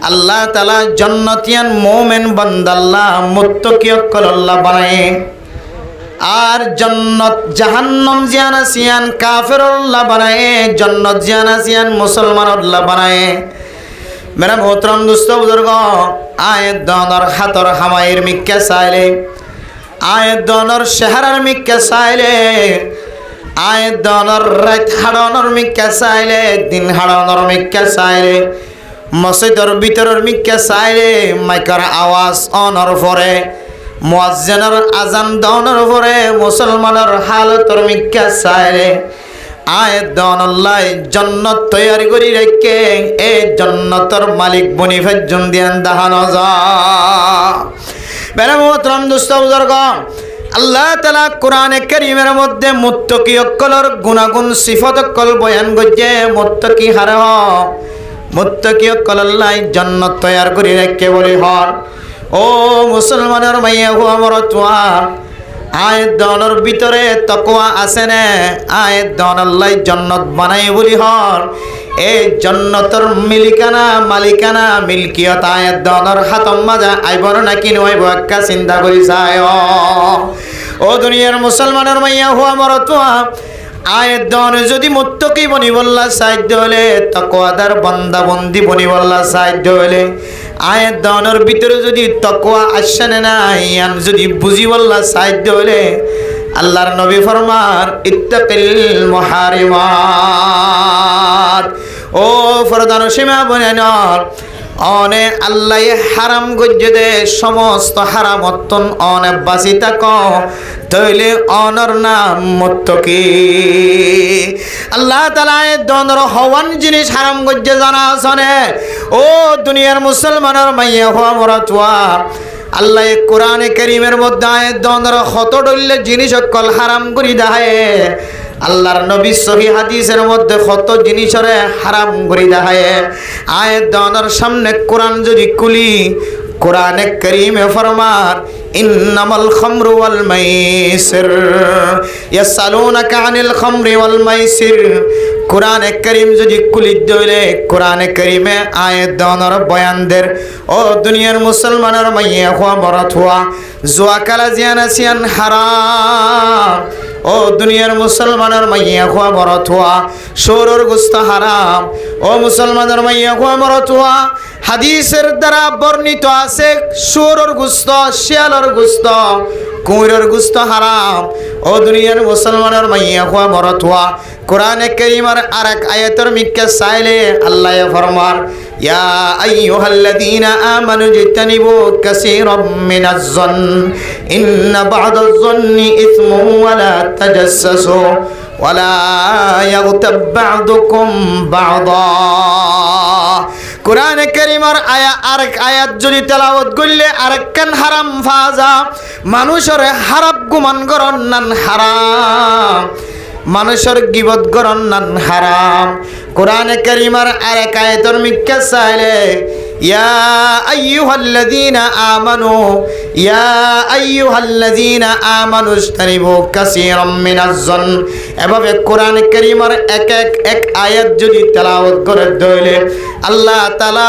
আল্লাহ তাআলা জান্নাতিয়ান মুমিন বান্দাল্লাহ মুত্তাকিয়্লাহ বানায় আর জান্নাত জাহান্নাম জিয়ানা সিয়ান কাফিরুল্লাহ বানায় জান্নাত জিয়ানা সিয়ান মুসলমানুল্লাহ বানায় মেরা মোহতরম দোস্ত বুজুর্গ আয়াত দনর হাতর হামায়ের মিক্কা চাইলে আয়াত দনর শহরের মিক্কা চাইলে আয়াত দনর রাত হাড়নর মিক্কা চাইলে দিন হাড়নর মিক্কা চাইলে মসজিদের ভিতরের মিক্কা চাইলে মাইকার আওয়াজ অনর পরে মুয়াজ্জিনের আজান দাওনের পরে মুসলমানের হালতর মিক্কা চাইলে আয়াত দনল্লাই জান্নাত তৈরি করি রেখে এই জান্নাতের মালিক বনি ফেজন দিয়ান দাহানো যা মেরা মোহতরম দোস্ত বুজুর্গ আল্লাহ তাআলা কোরআনে কারীমের মধ্যে মুত্তাকিয়্কলর গুণাগুণ সিফাতকল বয়ান করছে মুত্তাকি হার মুত্তাকিয়্কল্লাহ জান্নাত তৈরি করি রেখে বলি হর ও মুসলমানের মাইয়া হো আমার তোয়া আয়াত দনের ভিতরে তাকওয়া আছে না আয়াত দন আল্লাহ জান্নাত বানাই বলি হর এই জান্নাতের মালিকানা মিলকিয়ত আয়াত দনের হাতম মাজা আইবর নাকি নইব একটা চিন্তা করি যায় ও দুনিয়ার মুসলমানের মাইয়া হো আমার তোয়া আয়াত দন যদি মুত্তাকি বনি বল্লা সাহায্য হলে তাকওয়াদার বান্দা বন্দি বনি বল্লা সাহায্য হলে আয়াত দনের ভিতরে যদি তাকওয়া আসে না ইয়ান যদি বুঝি বল্লা সাহায্য হলে আল্লাহর নবী ফরমান ইত্তাকিল মুহারিমাত ও ফরদান সীমা বনেনর অনে আল্লাহ হারাম গজ্জে দে সমস্ত হারামতন অনে বাসি তাক তৈলে অনর নাম মুত্তাকি আল্লাহ তাআলা দনর হওয়ান জিনিস হারাম গজ্জে জানা আসনে ও দুনিয়ার মুসলমানের মাইয়া হওয়া মরাতুয়া আল্লাহ কোরআনে কারীমের মধ্যে দনর কত ডলে জিনিস সকল হারাম করি দেয় আল্লাহর নবী সহিহ হাদিসের মধ্যে কত জিনিসরে হারাম করে দেখায় আয়াত দনের সামনে কোরআন যদি খুলি কোরআনে কারীমে ফরমান ইন্নামাল খামরু ওয়াল মাইসির ইয়াসালুনাকা আনিল খামরি ওয়াল মাইসির কোরআনে কারীম যদি খুলি দইলে কোরআনে কারীমে আয়াত দনের বয়ানদের ও দুনিয়ার মুসলমানের মাইয়া হওয়া বরাত হওয়া জুয়া কালা জিয়ানা সিয়ান হারাম ও দুনিয়ার মুসলমানের মাইয়া হওয়া বরাত হওয়া সৌরর গোস্ত হারাম ও মুসলমানের মাইয়া হওয়া বরাত হওয়া হাদিসের দ্বারা বর্ণিত আছে সৌরর গোস্ত শিয়ালর গোস্ত কুমিরের গোস্ত হারাম ও দুনিয়ার মুসলমানের মাইয়া হওয়া বরাত হওয়া কোরআনে কারীমের আরেক আয়াতের মিক্কা চাইলে আল্লাহ ফরমান ইয়া আইয়ুহাল্লাযীনা আমানু জিতানিবু কাসীরাম মিনাজ জন ইন্না বা'দাজ জন্নি ইসমুন ওয়া লা তাজাসসু ওয়া লা ইয়াগতাব বা'দুকুম বা'দা। কোরআনে কারীমের আরেক আয়াত যদি তেলাওয়াত করলে আরেকখান হারাম ফাজা মানুষের হারাম গুমান করন নান হারাম, মানুষের গিবত করন নান হারাম। কোরআনে কারীমের আরেক আয়াতের মিক্কা চাইলে ইয়া আইয়ুহাল্লাযীনা আমানু ইজতানিবু কাসীরাম মিনাজ জন। এভাবে কোরআনে কারীমের এক আয়াত যদি তেলাওয়াত করে দইলে আল্লাহ তাআলা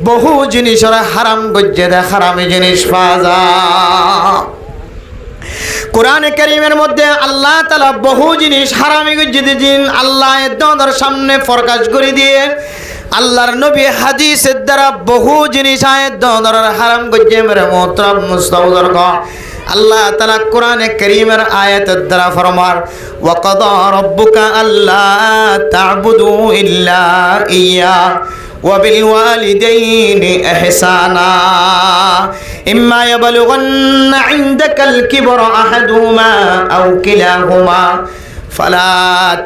বহু জিনিসের হারাম গজ্জে দে, হারামি জিনিস ফাজা। কোরআনে কারীমের মধ্যে আল্লাহ তাআলা বহু জিনিস হারামি গজ্জে দিন আল্লাহ তোমাদের সামনে প্রকাশ করে দিয়ে আল্লাহর নবী হাদিসের দ্বারা বহু জিনিস আয়াত দরার হারাম গজ্জে মেরে মোহতারাম মুস্তাউদার ক আল্লাহ তাআলা কোরআনে কারীমের আয়াতের দ্বারা ফরমান ওয়া কাদা রাব্বুকা আল্লা তা'বুদু ইল্লা ইয়্যা ওয়া বিল ওয়ালিদাইনি ইহসানা ইম্মা ইয়াবলুগান্না ইনদাকাল কিবরা আহাদুহুমা আও কিলাহুমা ফালা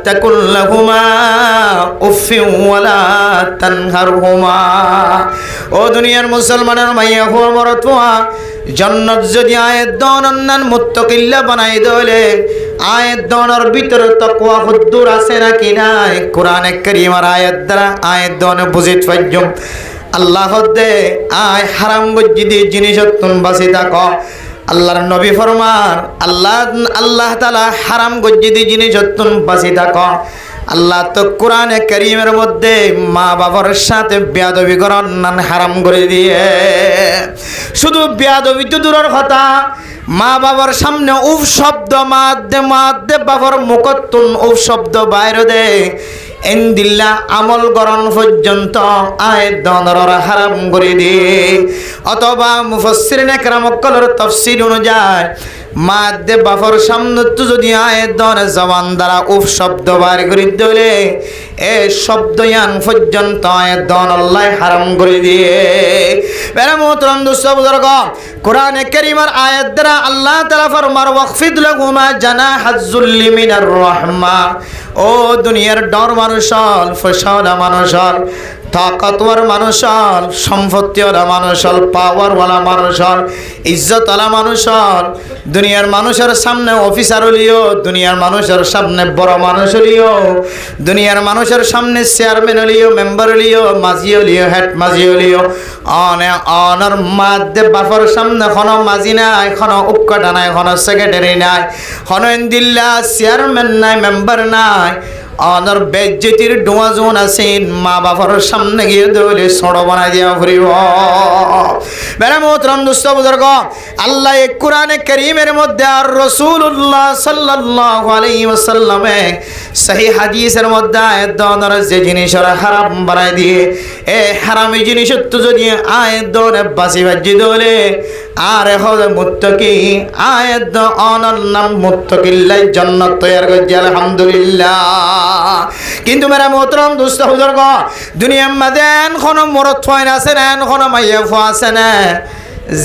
তাকুল লাহুমা উফিন ওয়ালা তানহারহুমা। ও দুনিয়ার মুসলমানের মাইয়া হো মরতুয়া জান্নাত যদি আয়াত দন অন্যান মুত্তাকিল্লা বানাই দলে আয়াত দনের ভিতরে তাকওয়া হুদ্দুর আছে নাকি নাই কোরআনে কারীমের আয়াত দ্বারা আয়াত দনে বুঝিত পাইজম। আল্লাহ দে আয় হারাম গজ্জিদি জিনিসতুন বাসি থাক। আল্লাহর নবী ফরমান আল্লাহ তাআলা হারাম গজ্জিদি জিনিসতুন বাসি থাক। আল্লাহ তো কোরআনে কারীমের মধ্যে মা বাবার সাথে বেয়াদবি করার নান হারাম করে দিয়ে, শুধু বেয়াদবি তো দূরের কথা, মা বাবার সামনে উফ শব্দ মাদ্দে বাবার মুখতুন উফ শব্দ বাইরে দে এন্দিল্লা আমল গরণ পর্যন্ত আয়াত দনর হারাম করে দিয়ে। অথবা মুফাসসিরিনে কেরামকলের তাফসীর অনুযায়ী মাদ্দে বাফর সামনে তো যদি আয়াত দনে জবান দ্বারা উফ শব্দ বাইর করে দিলে এ শব্দ ইয়ান পর্যন্ত আয়াত দন আল্লাহ হারাম করে দিয়ে। বেরা মোহতারাম দোস্ত বুজুর্গ, কোরআনে কারীমের আয়াত দ্বারা আল্লাহ তাআলা ফরমান ওয়াখফিদ লাহুমা জানাহাজ যুল্লি মিনার রাহমা। ও দুনিয়ার ডর মানুষল, ফসলা মানুষল, তাকতওয়ার মানুষল, সম্পত্তিওয়ালা মানুষল, পাওয়ারওয়ালা মানুষল, ইজ্জতওয়ালা মানুষল, দুনিয়ার মানুষের সামনে অফিসার হলিও, দুনিয়ার মানুষের সামনে বড় মানুষ হলিও, দুনিয়ার মানুষের সামনে চেয়ারম্যান হলিও, মেম্বার হলিও, মাঝি হলিও, হেড মাঝি হলিও, অনর মাদ্দে বাফর সামনে কোনো মাঝি নাই, কোনো উপকাটা নাই, কোনো সেক্রেটারি নাই, কোনো ইন্দিল্লা চেয়ারম্যান নাই, মেম্বার নাই, অনর বেজ্জতির ডোয়াজুন আছেন, মা বাবার সামনে গিয়ে দলে সড় বানাই দিয়া ফুরিব। বেরা মোহতারাম দোস্ত বুজুর্গ, আল্লাহ কোরআনে কারীমের মধ্যে আর রাসূলুল্লাহ সাল্লাল্লাহু আলাইহি ওয়াসাল্লামে সহিহ হাদিসের মধ্যে আয়াত দনের যে জিনিসের হারাম বানাই দিয়ে এ হারামি জিনিস তো যদি আয়াত দনে বাসি বাজি দলে আর হবে মুত্তাকি আয়াত অনর নাম মুত্তাকিল্লাহ জান্নাত তৈয়ার করছে আলহামদুলিল্লাহ। কিন্তু মেরা মোহতারাম দোস্ত বুজুর্গ, দুনিয়ার মধ্যে কোনো মরদ হয় না আছে না, কোনো মাইয়া ফুয়া আছে না,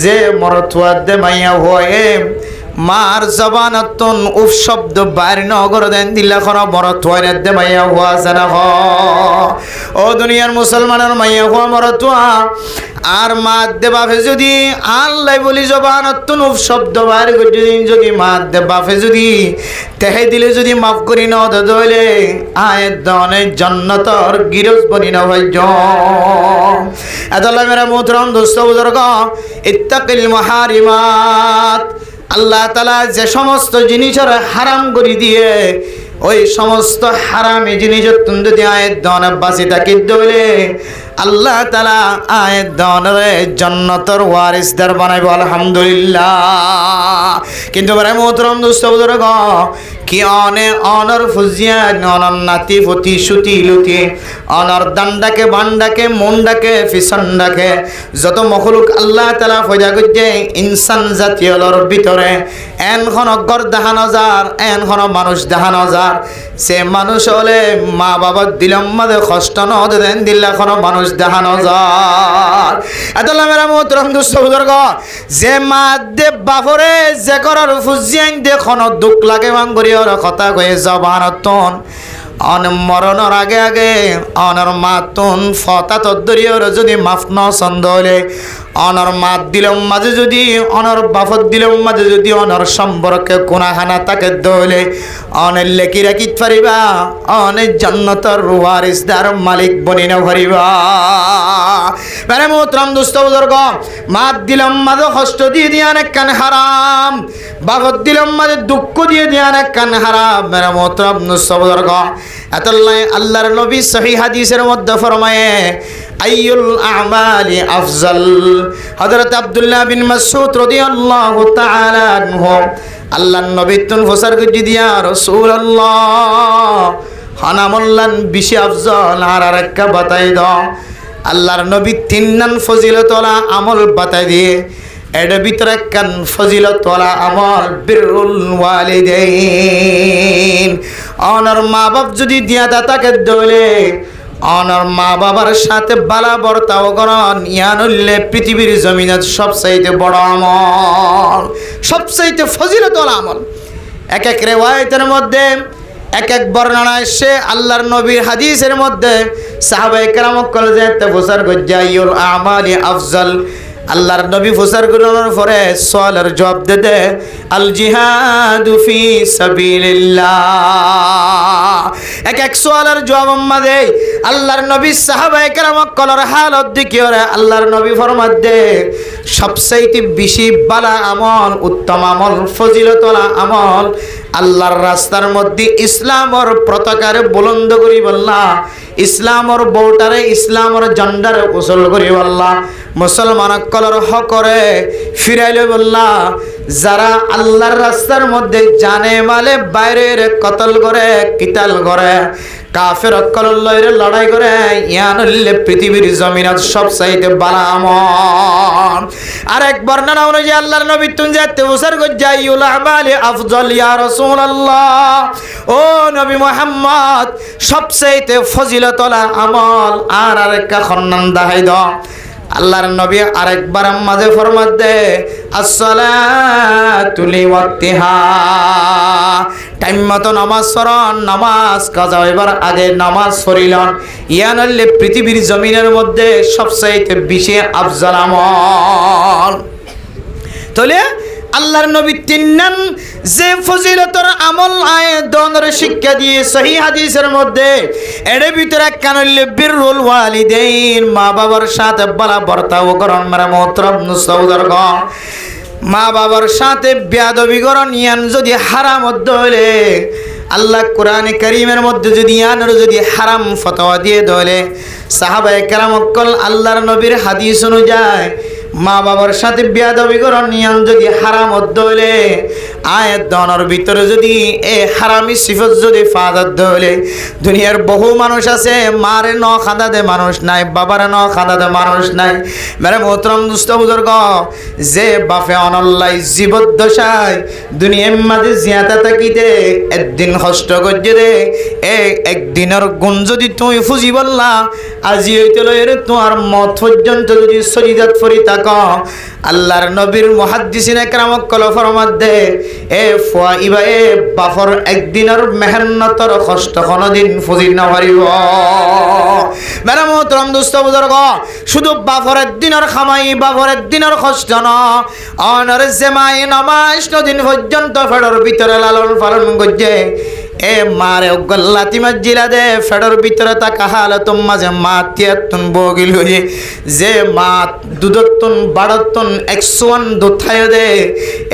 যে মরদ ফুয়ার দে মাইয়া হয় মার জবানতন উফ শব্দ বাইর নগর দেন দিল্লা কোনো মরদ হয় না দে মাইয়া ফুয়া আছে না। ও দুনিয়ার মুসলমানের মাইয়া ফুয়া মরদ ফুয়া আর মা দে বাপে যদি আল্লাহ বলি জবানতন উফ শব্দ বাইর যদি মা দে বাপে যদি তেহে দিলে যদি মাফ করি না দলে আয়াত দনে জান্নাতর গিরজ বনি না ভাই আদাল্লাহ মেরা মোহতারাম দোস্ত বুজুর্গ, ইত্তাকিল মুহারিমাত। আল্লাহ তাআলা যে সমস্ত জিনিসের হারাম করে দিয়ে ওই সমস্ত হারামি জিনিসের যদি আয়াত দনে বাঁচি থাকি দলে আল্লাহ তাআলা আয়াত দনে জান্নাতের ওয়ারিসদার বানাইব আলহামদুলিল্লাহ। কিন্তু মেরা মোহতারাম দোস্ত বুজুর্গ, কি অনর ফুজিয়া অনর নাতি ফতি সুতি লুতি অনর দান্ডাকে বান্ডাকে মন্ডাকে ফিসন্ডাকে যত মখলুক আল্লাহ তাআলা ফয়দা করছে ইনসান জাতীয়র ভিতরে এন খন গর দেখানো যার, এন খন মানুষ দেখানো যার, যাবার সে মানুষ হলে মা বাবার দিলাম মাঝে কষ্ট নদেন দিল্লা কোনো মানুষ দেখানো যায় এত মেরা মোহতরম দুস্থ বুজুর্গ যে মা দে বাপরে যে করার ফুজিয়াইন দে কোনো দুঃখ লাগে বাঙ্গরি ওর কথা কয়ে জবানতন অন মরণের আগে আগে অনর মাতুন ফতা তদ্দরিয়র যদি মাফ ন ছন্দ হলে অনর মাত দিলম মাঝে যদি অনর বাফত দিলম মাঝে যদি অনর সম্পর্কে কোনাখানা তাকে দলে অনের লেখি রাখিত পারিবা অনেক জান্নাতের ওয়ারিসদার মালিক বনি না পারিবা মানে মোহতরম দুস্থ বুজুর্গ মাত দিলম মাঝে কষ্ট দিয়ে দিয়ে অনেক কান হারাম বাফত দিলম মাঝে দুঃখ দিয়ে দিয়ে অনেক কান হারাম মানে মোহতরম দুস্থ বুজুর্গ এতলাই আল্লাহর নবী সহিহ হাদিসের মধ্যে ফরমায়ে আইয়ুল আমালি আফজাল হযরত আব্দুল্লাহ বিন মাসউদ রাদিয়াল্লাহু তাআলা আনহু আল্লাহর নবী তুন ফসর গজি দিয়া রাসূলুল্লাহ হানামুল্লান বিশি আফজাল আর আরেকটা বাতাই দাও আল্লাহর নবী তিননান ফজিলতওয়ালা আমল বাতাই দিয়ে এর ভিতরে কান ফজিলতওয়ালা আমল বিরুল ওয়ালিদাইন অনর মা বাপ যদি দিয়া দাতাকে দলে অনর মা বাবার সাথে বালা বর্তাও করন ইয়ানুল্লে পৃথিবীর জমিনত সবচাইতে বড় আমল সবচাইতে ফজিলতওয়ালা আমল এক এক রিওয়ায়াতের মধ্যে এক এক বর্ণনা এসে আল্লাহর নবীর হাদিসের মধ্যে সাহাবায়ে কেরাম কলেজে তফসির গজ্জাইউল আমালি আফজাল আল্লাহর নবী ফুসার করার পরে সওয়ালের জবাব দে আল জিহাদু ফি সাবিলিল্লাহ এক এক সওয়ালের জবাব মাঝে আল্লাহর নবী সাহাবায়ে কেরাম কলর হালত দেখিওরে আল্লাহর নবী ফরমাত দে সবচাইতে বেশি বালা আমল উত্তম আমল ফজিলতওয়ালা আমল আল্লাহর রাস্তার মধ্যে ইসলামর পতাকারে বুলন্দ করি বললা ইসলামর বউটারে ইসলামর ঝান্ডারে উসল করি বললা মুসলমান কলর হকরে ফিরাইলে বললা যারা আল্লাহর রাস্তার মধ্যে জানে মালে বাইরের কতল করে কিতাল করে কাফের অকলর লইরে লড়াই করে ইয়ানুল্লে পৃথিবীর জমিনত সবচাইতে বালা আমল আরেক বর্ণনা অনুযায়ী আল্লাহর নবী তুন যাতে উসার গজ্জাইউল আমালি আফজাল ইয়া রাসূলুল্লাহ ও নবী মুহাম্মদ সবচাইতে ফজিলতওয়ালা আমল আর আরেকটা খন্নান দাহাই দাও আল্লাহর নবী আরেকবার মাঝে ফরমাত দে আসসালাতু লিওয়াক্তিহা টাইম মতো নামাজ পড়ন নামাজ কাজা হইবার আগে নামাজ পড়িলন ইয়ানাল্লে পৃথিবীর জমিনের মধ্যে সবচাইতে বেশি আফজাল আমল তাহলে আল্লাহর নবী তিননান যে ফজিলতর আমল আয়াতর শিক্ষা দিয়ে সহিহ হাদিসের মধ্যে এর ভিতরে কানলে বিরুল ওয়ালিদাইন মা বাবার সাথে ভালো বর্তাও করন মেরা মোহতরম মুসতাউদারগ মা বাবার সাথে বেয়াদবি করন ইয়ান যদি হারাম হলে আল্লাহ কোরআনে কারীমের মধ্যে যদি ইয়ানের যদি হারাম ফতোয়া দিয়ে দলে সাহাবায়ে কেরাম কল আল্লাহর নবীর হাদিস অনুযায়ী মা বাবার সাথে বেয়াদবি করন ইয়ান যদি হারাম হলে আয়াত দনের ভিতরে যদি এ হারামি সিফত যদি ফাদাত দলে দুনিয়ার বহু মানুষ আছে মারে ন খাদা দে মানুষ নাই বাবারে ন খাদা দে মানুষ নাই মেরে মোহতরম দুস্থ বুজুর্গ যে বাপে অনল্লাই জীবদ্দশায় দুনিয়ার মাঝে জিয়াতা থাকিতে একদিন কষ্ট করছে দে একদিনের গুণ যদি তুমি ফুজি বললা আজি হইতে লইরে তোমার মত পর্যন্ত যদি সজিদাত ফরি থাক আল্লাহর নবীর মুহাদ্দিসিনে কেরাম কল ফরমাত দে এ ফুয়াইবা এ বাফর একদিনের মেহনতর কষ্ট কোনদিন ফুজি না পারিব মেরা মোহতরম দুস্থ বুজুর্গ শুধু বাফরের দিনের খামাই বাফরের দিনের কষ্ট না অনর জেমাই নামাজ দিন পর্যন্ত ফেডর ভিতরে লালন পালন করছে এ মারে গল্লাতি মজ্জিলা দে ফেডর ভিতরে তাকা হালত মাঝে মাতিয়াতুন বগিল হয়ে যে মা দুধতুন বাড়তুন 101 দুথায় দে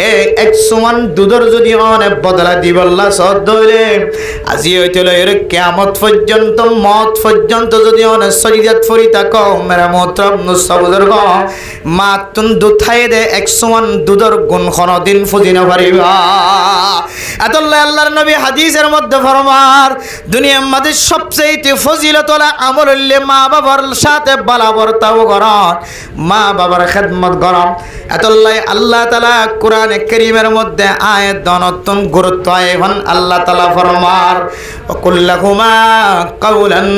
এ 101 দুধর যদি অনেক বদলা দিবল্লা সদ হইলে আজি হইতে এর কিয়ামত পর্যন্ত মত পর্যন্ত যদি অনেক সজিদাত ফরি তাকো মেরা মোহতরম মুসতাবুজুর্গ মাতুন দুথায় দে 101 দুধর গুণ কোনদিন ফুজি না পারিবা আতাল্লাহ আল্লাহর নবী হাদিসের মধ্যে ফরমার দুনিয়ার মধ্যে সবচেয়ে ফজিলতওয়ালা আমল হইলে মা বাবার সাথে বালাবর্তাও করন, মা বাবার খেদমত করন। এতলাই আল্লাহ তাআলা কোরআনে কারীমের মধ্যে আয়াত দনতন গুরুত্ব এখন আল্লাহ তাআলা ফরমার কুল্লাহুমা কাওলান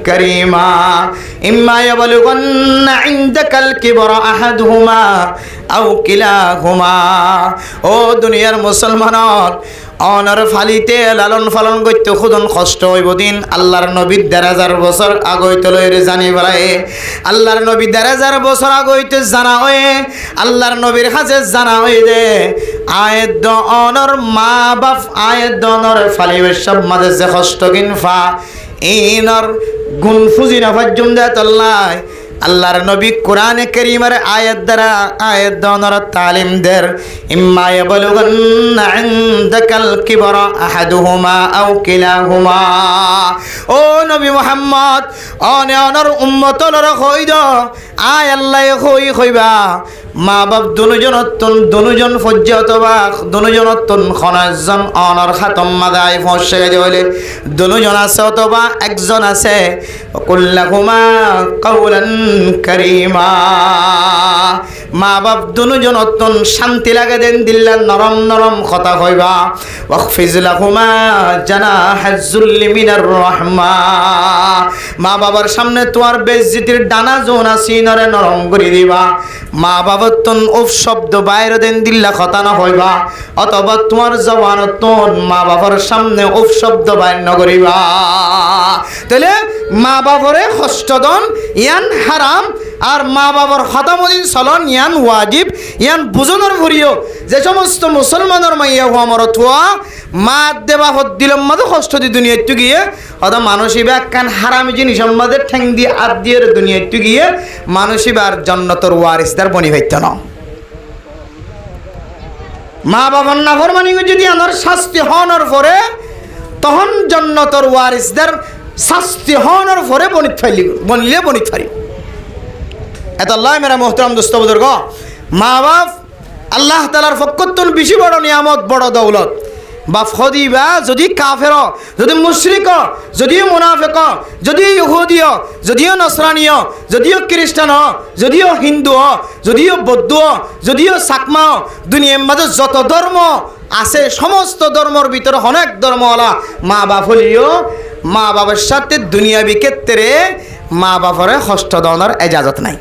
কারীমা ইম্মা ইয়াবলুগান্না ইনদাকাল কিবরা আহাদুহুমা আও কিলাহুমা। ও দুনিয়ার মুসলমান অনর ফালিতে লালন পালন করতে খুদন কষ্ট হইব দিন আল্লাহর নবী ১,৫০০ বছর আগইতে লইরে জানি বেলায় আল্লাহর নবী ১,৫০০ বছর আগইতে জানা হয়ে আল্লাহর নবীর কাছে জানা হই দে আয়েদ অনর মা বাপ আয়েদ অনর ফালিবে সব মাঝে যে কষ্ট কিনফা ইনর গুণ ফুজি না ফাজুম দে তল্লাই আল্লাহর নবী কোরআনে কারীমের আয়াত দ্বারা আয়াত দনর তালিম দের ইম্মা ইয়াবলুগান্না ইনদাকাল কিবরা আহাদুহুমা আও কিলাহুমা। ও নবী মুহাম্মদ অনর উম্মতর কইদ আয় আল্লাহ কইবা মা বাপ দুজন ফজ্জত বা দুজনতন খনাজন অনর খাতম মাদায় ফসে গেলে দুজন আছে অথবা একজন আছে কুল্লাহুমা কাওলান কারীমা। মা বাপ দুজনতন শান্তি লাগে দেন দিল্লা নরম নরম কথা কইবা ওয়াকফিজ লাহুমা জানাহাজ যুল্লি মিনার রাহমা। মা বাবার সামনে তোমার বেইজ্জতির ডানা জোন আসিনরে নরম করে দিবা। মা বাবাতন উফ শব্দ বাইরে দেন দিল্লা কথা না হইবা অথবা তোমার জবানতন মা বাবার সামনে উফ শব্দ বাইর ন করিবা। তাহলে মা বাবারে কষ্ট দন ইয়ান হারাম আর মা বাবার হতামদিন চলন ইয়ান ওয়াজিব ইয়ান বুঝনের ভরিও। যে সমস্ত মুসলমানের মাইয়া হওয়া মরথুয়া মা দেবা হত দিলাম মাঝে কষ্ট দি দুনিয়াতে গিয়ে হয়তো মানসিবা কান হারাম জিনিস আমাদের ঠ্যাং দিয়ে আদ দিয়ে দুনিয়াতে গিয়ে মানসিবার জন্নতর ওয়ারিসদার বনি হইত না। মা বাবার নাফরমানি যদি আমার শাস্তি হওয়ার পরে তখন জন্নতর ওয়ারিসদার শাস্তি হওয়ার পরে বনিলে বনিত ফারি। এত আল্লাহ মেরা মোহতরম দোস্ত বুজুর্গ মা বাপ আল্লাহ তাআলার ফকতুল বেশি বড় নিয়ামত বড় দৌলত। বাপ হদিবা যদি কাফের যদি মুশরিক যদিও মুনাফিক যদিও ইহুদিও যদিও নসরানিও যদিও খ্রিস্টান যদিও হিন্দু যদিও বৌদ্ধ যদিও চাকমা দুনিয়ার মাঝে যত ধর্ম আছে সমস্ত ধর্মর ভিতরে অনেক ধর্মওয়ালা মা বাপ হলিও মা বাবার সাথে দুনিয়াবি ক্ষেত্রে মা বাপরে কষ্ট দেওয়ার এজাজত নাই।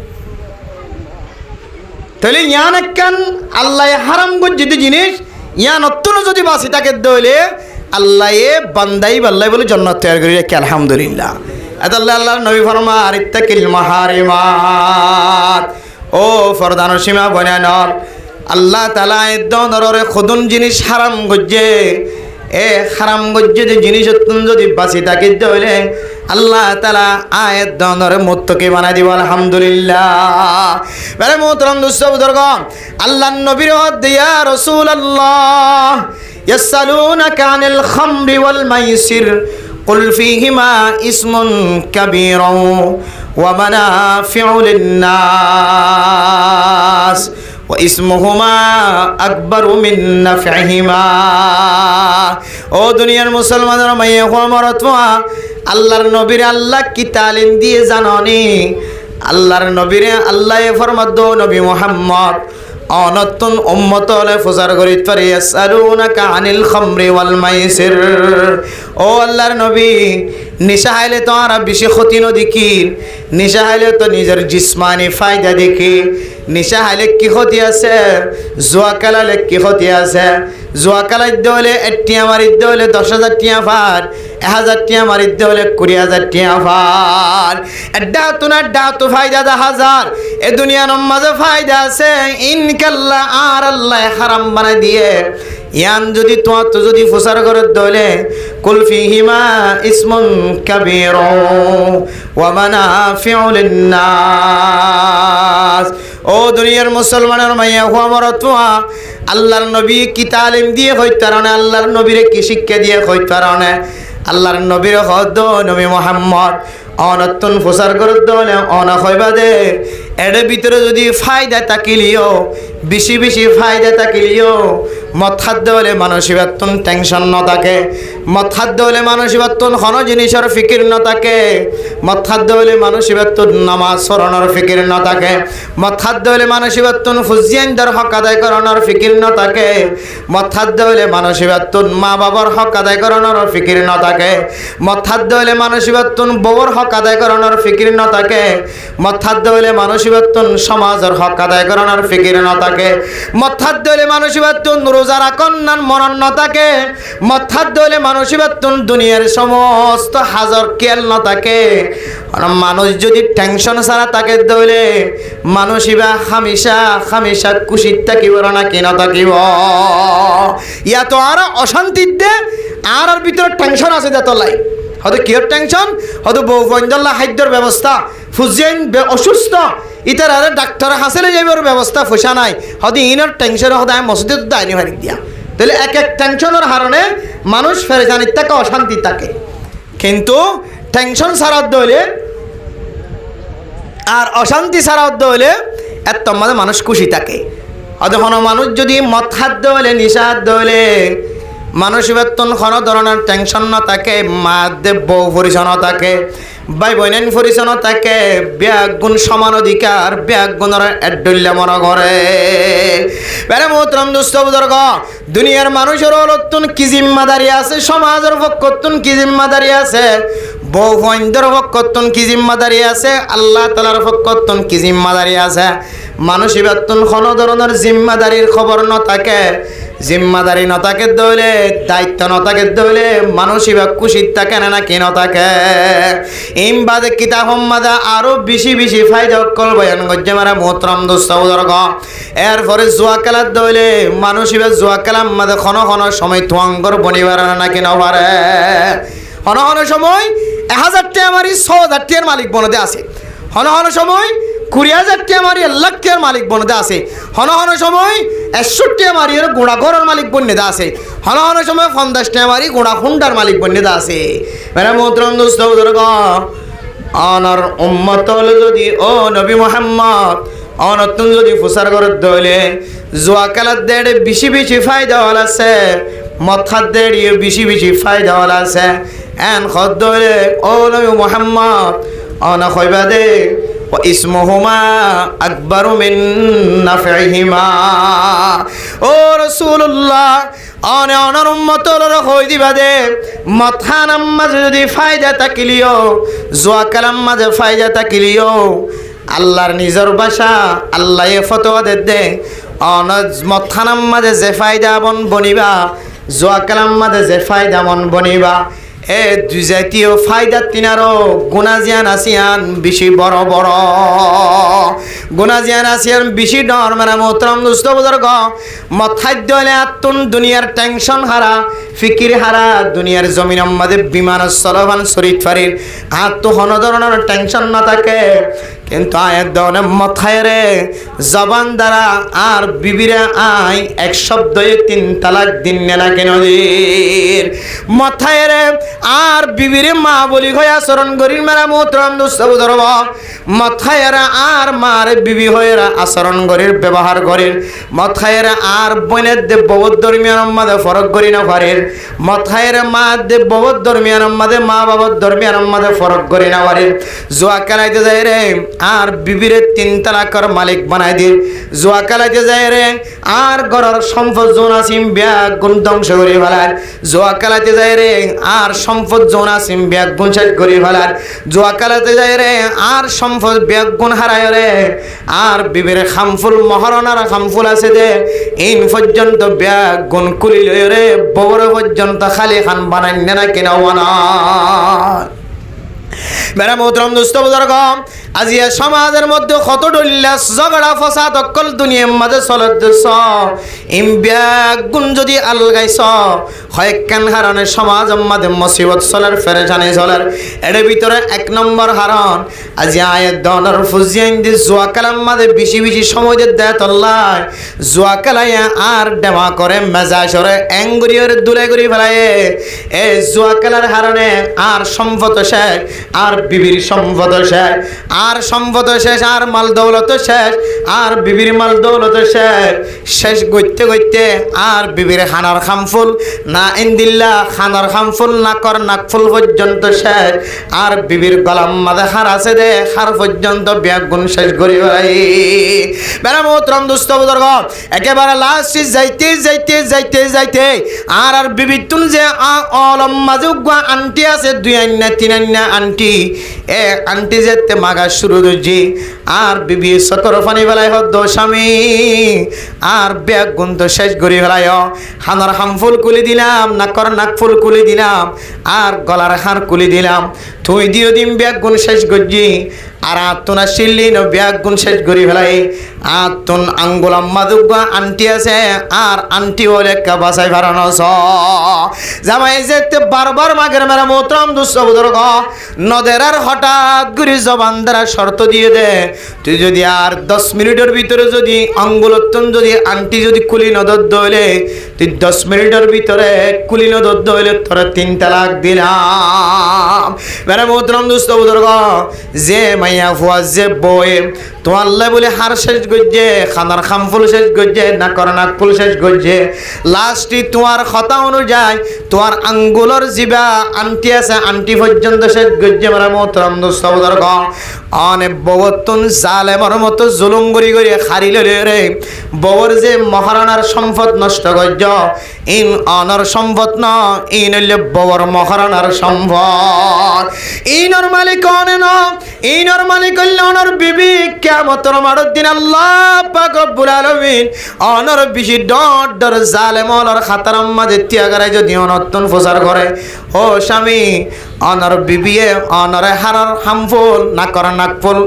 তাহলে ইয়ান একখান আল্লাহ হারাম যদি জিনিস ইয়ান অত্যন্ত যদি বাঁচি তাকে দইলে আল্লাহ বান্দাই বাল্লাই বলে জন্নত তৈরি করে রেখে আলহামদুলিল্লাহ। এত আল্লাহ আল্লাহ নবী ফরমা আরিত্তাকিল মাহারিমাত। ও ফরদানোর সীমা বনানর আল্লাহ তাআলা দনরে খুদুন জিনিস হারাম গজ্জে এ হারাম গজ্জে যে জিনিস অত্যন্ত যদি বাঁচি তাকে দইলে আল্লাহ তাআলা আয়াত দনরে মুত্তাকি বানাই দিব আলহামদুলিল্লাহ। বেরে মোহতরম দোস্ত বুজুর্গ আল্লাহর নবীর দিয়া রাসূলুল্লাহ ইয়াসালুনাকা আনিল খামরি ওয়াল মাইসির কুল ফীহিমা ইসমুন কাবীরুন ওয়া মানাফিউ লিন-নাস ওয়া ইসমুহুমা আকবারু মিন নাফইহিমা। ও দুনিয়ার মুসলমানের মাইয়া হওয়া মরতওয়া আল্লাহর নবীরে আল্লাহ কি তালিম দিয়ে জাননি। আল্লাহর নবীরে আল্লাহ ফরমাদ নবী মুহাম্মদ অনতুন উম্মত হলে ফুজার করি পারি ইয়াসালুনাকা আনিল খামরি ওয়াল মাইসির। ও আল্লাহর নবী নিশা হাইলে তো আর বেশি ক্ষতি ন দেখি নিশা হাইলে তো নিজের জিসমানি ফায়দা দেখি নিশা হাইলে কি ক্ষতি আছে জুয়া খেলালে কি ক্ষতি আছে। জুয়া খেলাইতে হলে টিয়া মারিতে হলে 10,000 টিয়া ফার 1,000 টিয়া মারিতে হলে 20,000 টিয়া ফার এডা তো ফায়দা 10,000 এ দুনিয়ার মাঝে ফায়দা আছে ইনকাল্লাহ আর আল্লাহ হারাম বানাই দিয়ে ইয়ান যদি তোমার তো যদি ফুসার করে দলে কুল ফীহিমা ইসমুন কাবীরুন ওয়া মানাফিউ লিন-নাস। ও দুনিয়ার মুসলমানের মাইয়া হওয়া মরতওয়া আল্লাহর নবী কি তালিম দিয়ে হইতারনে আল্লাহর নবীরে কি শিক্ষা দিয়ে হইতারনে আল্লাহর নবীর হদ নবী মুহাম্মদ অনতুন প্রচার করতে হলে অনা হইবা দে এর ভিতরে যদি ফায়দা থাকিলিও বেশি বেশি ফায়দা থাকিলিও মদ খাদ্য হলে মানসিকতন টেনশন ন থাকে, মদ খাদ্য হলে মানসিকতন কোনো জিনিসের ফিকির ন থাকে, মদ খাদ্য হলে মানসিকতন নামাজ স্মরণের ফিকির ন থাকে, মদ খাদ্য হলে মানসিকতন ফুজিয়ানদের হক আদায় করানোর ফিকির ন থাকে, মদ খাদ্য হলে মানসিকতন মা বাবার হক আদায় করানোর ফিকির ন থাকে, মদ খাদ্য হলে মানসিকতন বউর হক আদায় করানোর ফিকির ন থাকে, মদ খাদ্য হলে মানসিকতন সমাজের হক আদায় করানোর ফিকির ন থাকে, মদ খাদ্য হলে মানসিকতন রোজারা কন্যান মরণ ন থাকে, মদ খাদ্য হলে মানসিকতন দুনিয়ার সমস্ত হাজার কেল ন থাকে। মানুষ যদি টেনশন ছাড়া থাকে দলে মানসিবা হামেশা হামেশা খুশির থাকিব না কেন থাকিব। ইয়া তো আর অশান্তির দে আর ভিতরে টেনশন আছে দেতলাই, হয়তো কিহর টেনশন, হয়তো বউ বন্ধল্লা খাদ্যর ব্যবস্থা, ফুজিয়ান অসুস্থ ইতার আরে ডাক্তার হাসিলে যাইবার ব্যবস্থা পয়সা নাই, হয়তো ইনার টেনশন হয়তো আমি মসজিদে দায়নি ভারি দিয়া। তাহলে এক এক টেনশনের কারণে মানুষ ফেরেশানির থাকে অশান্তি থাকে। কিন্তু টেনশন ছাড়ার দলে আর অশান্তি ছাড়ার দলে এত মানে মানুষ খুশি থাকে। হয়তো কোনো মানুষ যদি মদ খাদ্য হলে নিশা খাদ্য হলে মানসিক কোনো ধরনের টেনশন না থাকে, মা দেব বউ পরিচয় থাকে, ভাই বোনেন পরিচয় থাকে, ব্যাগ গুণ সমান অধিকার ব্যাগ গুণের এড্ডল্যা মনে করে। বেড়ে মোহতরম দুস্থ বুজুর্গ, দুনিয়ার মানুষের নতুন কি জিম্মাদারি আছে, সমাজের পক্ষতুন কি জিম্মাদারি আছে, বউ বন্ধের পক্ষতুন কি জিম্মাদারি আছে, আল্লাহ তালার পক্ষতুন কি জিম্মাদারি আছে। মানুষের কোনো ধরনের জিম্মাদারির খবর ন থাকে, জিম্মাদারি ন থাকে দলে দায়িত্ব ন থাকে দলে মানুষই বা খুশির থাকে না কি ন থাকে। ইম বাদে কিতাব মাদা আরো বেশি বেশি ফায়দা অকল বয়ান গজ্জে মারা মোহতরম দোস্ত বুজুর্গ। এরপরে জুয়া খেলার দলে মানুষই বা জুয়া খেলার মাদে কোনো সময় তুয়াঙ্গর বনিবার না কি নপারে, কোনো সময় 1000 টাকা মারি 6000 টাকার মালিক বনদে আছে, কোনো সময় 20,000 টাকা মারি 1 লাখ টাকার মালিক বনদে আছে, কোনো সময় 100 টাকা মারি গোড়া ঘরের মালিক বন্যদা আছে, কোনো সময় 50 টাকা মারি গোড়া হুন্ডার মালিক বন্যদা আছে। মেরা মোহতরম দোস্ত বুজুর্গ, আনার উম্মত হলে যদি ও নবী মুহাম্মদ অনতুন যদি প্রচার করার দলে জুয়া খেলার দেড়ে বেশি বেশি ফায়দা হল আছে, মদ খাদ্যের বেশি বেশি ফায়দা হল আছে। এন খদ দলে ও নবী মুহাম্মদ অনা কইবা দে ইসমুহুমা আকবারু মিন নাফিহিমা। ও রাসূলুল্লাহ অনার উম্মতর কই দিবা দে মদ খানার মাঝে যদি ফায়দা থাকিলিও, জুয়া খেলার মাঝে ফায়দা থাকিলিও, আল্লাহর নিজের ভাষা আল্লাহ ফতোয়া দে মদ খানার মাঝে যে ফায়দা মন বনিবা, জুয়া খেলার মাঝে যে ফায়দা মন বনিবা, এ দুই জাতীয় ফায়দা তিনারও গুণাজিয়ান আসিয়ান বেশি বড় বড়, গুণাজিয়ান আসিয়ান বেশি ডর। মানে মোহতরম দুস্থ বুজুর্গ, মদ খাদ্য হলে আত্মন দুনিয়ার টেনশন হারা ফিকির হারা, দুনিয়ার জমিনের মধ্যে বিমান চলবান শরীর ফারির আর তো কোনো ধরনের টেনশন না থাকে। কিন্তু আয়ের দনে মদ খায় রে জবান দ্বারা আর বিবিরে আই 1 শব্দে 3 তালাক দিন না কেন দির মদ খায় রে আর বিবিরে মা বলি হয়ে আচরণ করির। মেরা মোহতরম দুস্থ বুজুর্গ, মদ খায় রে আর মার বিবি হয়ে আচরণ করির ব্যবহার করির, মদ খায় রে আর বোনের দেব বহুত ধর্মীয় মাঝে ফরক করি না পারির, মদ খায় রে মা দেব বহুত ধর্মীয় মাঝে মা বাবার ধর্মীয় মাঝে ফরক করি না পারির। জুয়া খেলাইতে যায় রে আর বিবিরে 3 তালাকের মালিক বানাই দিন, জুয়া খেলাইতে যায় রে আর ঘরের সম্পদ জোন আসিম ব্যাগ গুণ ধ্বংস করে ফেলার, জুয়া খেলাইতে যায় রে আর সম্পদ জোন আসিম ব্যাগ গুণ শেষ করে ফেলার, জুয়া খেলাইতে যায় রে আর সম্পদ ব্যাগ গুণ হারায় রে আর বিবির খামফুল মহারণার খামফুল আছে দে ইন পর্যন্ত ব্যাগ গুণ কুলি লয় রে বড় পর্যন্ত খালি খান বানাই না কিনা বানা। মেরা মোহতরম দোস্ত বুজুর্গ, আজিয়া সমাজের মধ্যে কত ডল্লা ঝগড়া ফসাদ অকল দুনিয়ার মাঝে চলতেছ ইম ব্যাগুণ যদি আলগাইছ হয়কান হারণে সমাজের মাঝে মুসিবত চলার ফেরেশানি চলার এর ভিতরে এক নম্বর হারণ আজি আয়াত দনের ফুজিয়ান দি জুয়া কালাম মাঝে বেশি বেশি সময় দেয় তল্লাই জুয়া কালাইয়া আর দেওয়া করে মেজাজরে অ্যাঙ্গুরিয়র দুলে গুড়ি ফেলায় এ জুয়া কালার হারণে আর সম্পদ শেষ আর বিবির সম্পদ শেষ আর সম্পদ শেষ আর মাল দৌলত শেষ আর বিবির মাল দৌলত শেষ শেষ গইতে গইতে আর বিবির খানার খামফুল না ইন্দিল্লা খানার খামফুল না কর নাকফুল পর্যন্ত শেষ আর বিবির গলাম মাঝে হার আছে দে হার পর্যন্ত ব্যাগুণ শেষ করি ভাই বেড়া মোহতরম দুস্থ বুজুর্গ একেবারে লাস্ট যাইতে যাইতে যাইতে যাইতে আর আর বিবির তুন যে অলম মাজুগা আন্টি আছে দুই আন্না তিন আন্না আন্টি এ আন্টি যেতে মাগা শুরু দুজি আর বিবি সতর ফানি বেলায় হদ্দ স্বামী আর ব্যাগ গুন্ত শেষ করি ফেলায় হানার হামফুল কুলি দিলাম নাকর নাকফুল কুলি দিলাম আর গলার হার কুলি দিলাম তুই দিও দিম ব্যাগ গুণ শেষ করছি আর আত্মনা শিল্লি ন ব্যাগ গুণ শেষ করি ফেলাই আত্মন আঙ্গুলাম মাদুগা আন্টি আছে আর আন্টি ওলে বাসাই ফারানো জামাই যেতে বারবার মাগের মেরা মোহতরম দুস্থ বুজুর্গ নদের আর হঠাৎ করে জবান দ্বারা শর্ত দিয়ে দে তুই যদি আর 10 মিনিটের ভিতরে যদি আঙ্গুলত্তন যদি আন্টি যদি কুলি নদর দইলে তুই 10 মিনিটের ভিতরে কুলি নদর দইলে তোর 3 তালাক দিলাম মেরা মোহতরম দুস্থ বুজুর্গ যে মাইয়া ফুয়া যে বয়ে তো আল্লাহ বলে হার শেষ গজ্জে খানার খামফুল শেষ গজ্জে নাকর নাকফুল শেষ গজ্জে লাস্টে তোমার কথা অনুযায়ী তোমার আঙ্গুলর জিবা আন্টি আছে আন্টি পর্যন্ত শেষ গজ্জে মেরা মোহতরম দোস্ত বুজুর্গ অনেক ববতুন জালেমর মতো জুলুম করি করি খারিল রে ববর যে মহারানার সম্পদ নষ্ট গজ্জ ইন অনর সম্পদ ন ইন হইলে ববর মহারানার সম্পদ ইনর মালিক অনেন ইনর মালিক হইলে অনর বিবি কিয়ামতের মাঠের দিন আল্লাহ পাক রব্বুল আলামিন অনর বেশি ডর ডর জালেমর খাতারাম মাঝে ত্যাগারে যদি অনর্তন প্রচার করে ও স্বামী অনর বিবিয়ে অনরে হারার হামফুল নাকর নাকফুল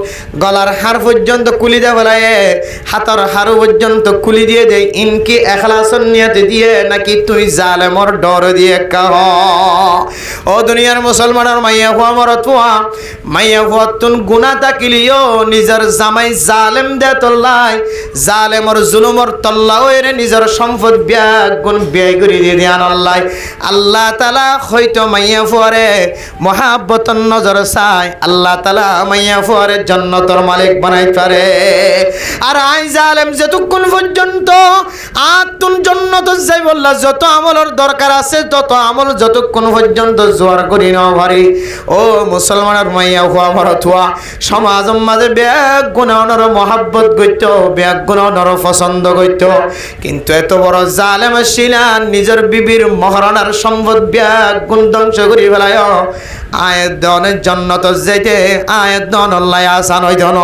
গলার হার পর্যন্ত কুলি দে বলায় হাতর হার পর্যন্ত কুলি দিয়ে দে ইনকি এখলাসন নিয়তে দিয়ে নাকি তুই জালেমর ডর দিয়ে কহ ও দুনিয়ার মুসলমানের মাইয়া হুয়া মরতুয়া মাইয়া হুয়া তুন গুনাহ তাকিলিও নিজের জামাই জালেম দে তল্লাই জালেমর জুলুমর তল্লা ওরে নিজের সম্পদ ব্যাগ গুণ ব্যয় করে দিয়ে দেন আল্লাহ আল্লাহ তাআলা হয়তো মাইয়া ফুয়ারে মহাব্বতন নজর চাই আল্লাহ তাআলা মাইয়া ফুয়ারে জান্নাতের মালিক বানাই পারে আর আই জালেম যতক্ষণ পর্যন্ত আতুন জান্নাত যাই বললা যত আমলের দরকার আছে তত আমল যতক্ষণ পর্যন্ত জোয়ার করি না পারি ও মুসলমানের মাইয়া ফুয়া মরতুয়া সমাজের মাঝে ব্যাগ গুণানোর মহাব্বত গইত ব্যাগ গুণানোর পছন্দ গইত কিন্তু এত বড় জালেম ছিলা নিজের বিবির মহারানার সম্পদ ব্যাগ গুণ ধ্বংস করি ফেলায় আয়ের দনের জন্নত যেতে আয়ের দন আল্লাহ আসান হইত ন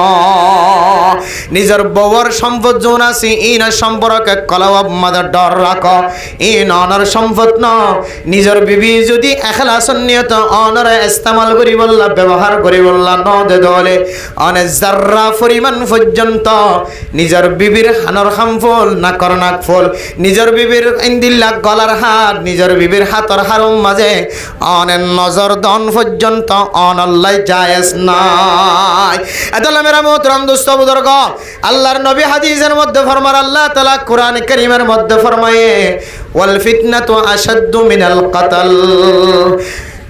নিজের বউর সম্পদ যৌন আছে ইন সম্পর্কে কলব মাদের ডর রাখ ইন অনর সম্পদ ন নিজের বিবি যদি এখলাসন নিয়ত অনরে ইস্তেমাল করি বললা ব্যবহার করি বললা ন দে দলে অনে জাররা পরিমাণ পর্যন্ত নিজের বিবির হানর খামফুল নাকর নাকফুল নিজের বিবির ইন্দিল্লা গলার হাত নিজের বিবির হাতর হারম মাঝে অনের নজর দন পর্যন্ত অনল্লাই জায়েজ নাই এতলা মেরা মোহতরম দোস্ত বুজুর্গ আল্লাহর নবী হাদিসের মধ্যে ফরমান আল্লাহ তাআলা কোরআন কারীমের মধ্যে ফরমায়ে ওয়াল ফিতনাতু আশাদ্দু মিনাল কতল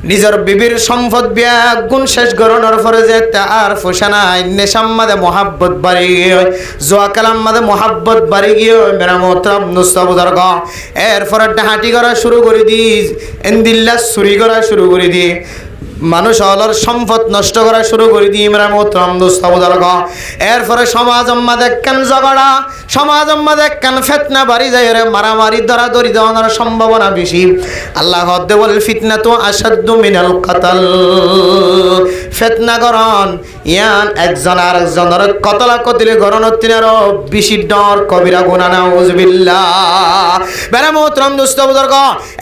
নিজের বিবির সম্পদ ব্যাগ গুণ শেষ গরণের পরে যে তার ফুসানাই নেশাম মাদে মোহাব্বত বাড়ি গিয়ে জোয়া কালাম মাদে মোহাব্বত বাড়ি গিয়ে মেরা মোহতরম দোস্ত বুজুর্গ এরপরে ডাহাটি করা শুরু করে দি ইন্দিল্লা চুরি করা শুরু করে দি মানুষ অলর সম্পদ নষ্ট করা শুরু করে দিই মেরা মোহতরম দোস্ত বুজুর্গ এরপরে সমাজ মাঝে কেন ঝগড়া সমাজ মাঝে কেন ফিতনা বাড়ি যায় রে মারামারি দরাদরি দেওয়ার সম্ভাবনা বেশি আল্লাহ হদ্দে বল ফিতনা তো আসাদ্দু মিনাল কতল ফিতনা গরণ ইয়ান একজন আর একজনের কতলা কতিলে গরণ তিনারও বেশি ডর কবিরা গুনাহ নাউজুবিল্লাহ মেরা মোহতরম দোস্ত বুজুর্গ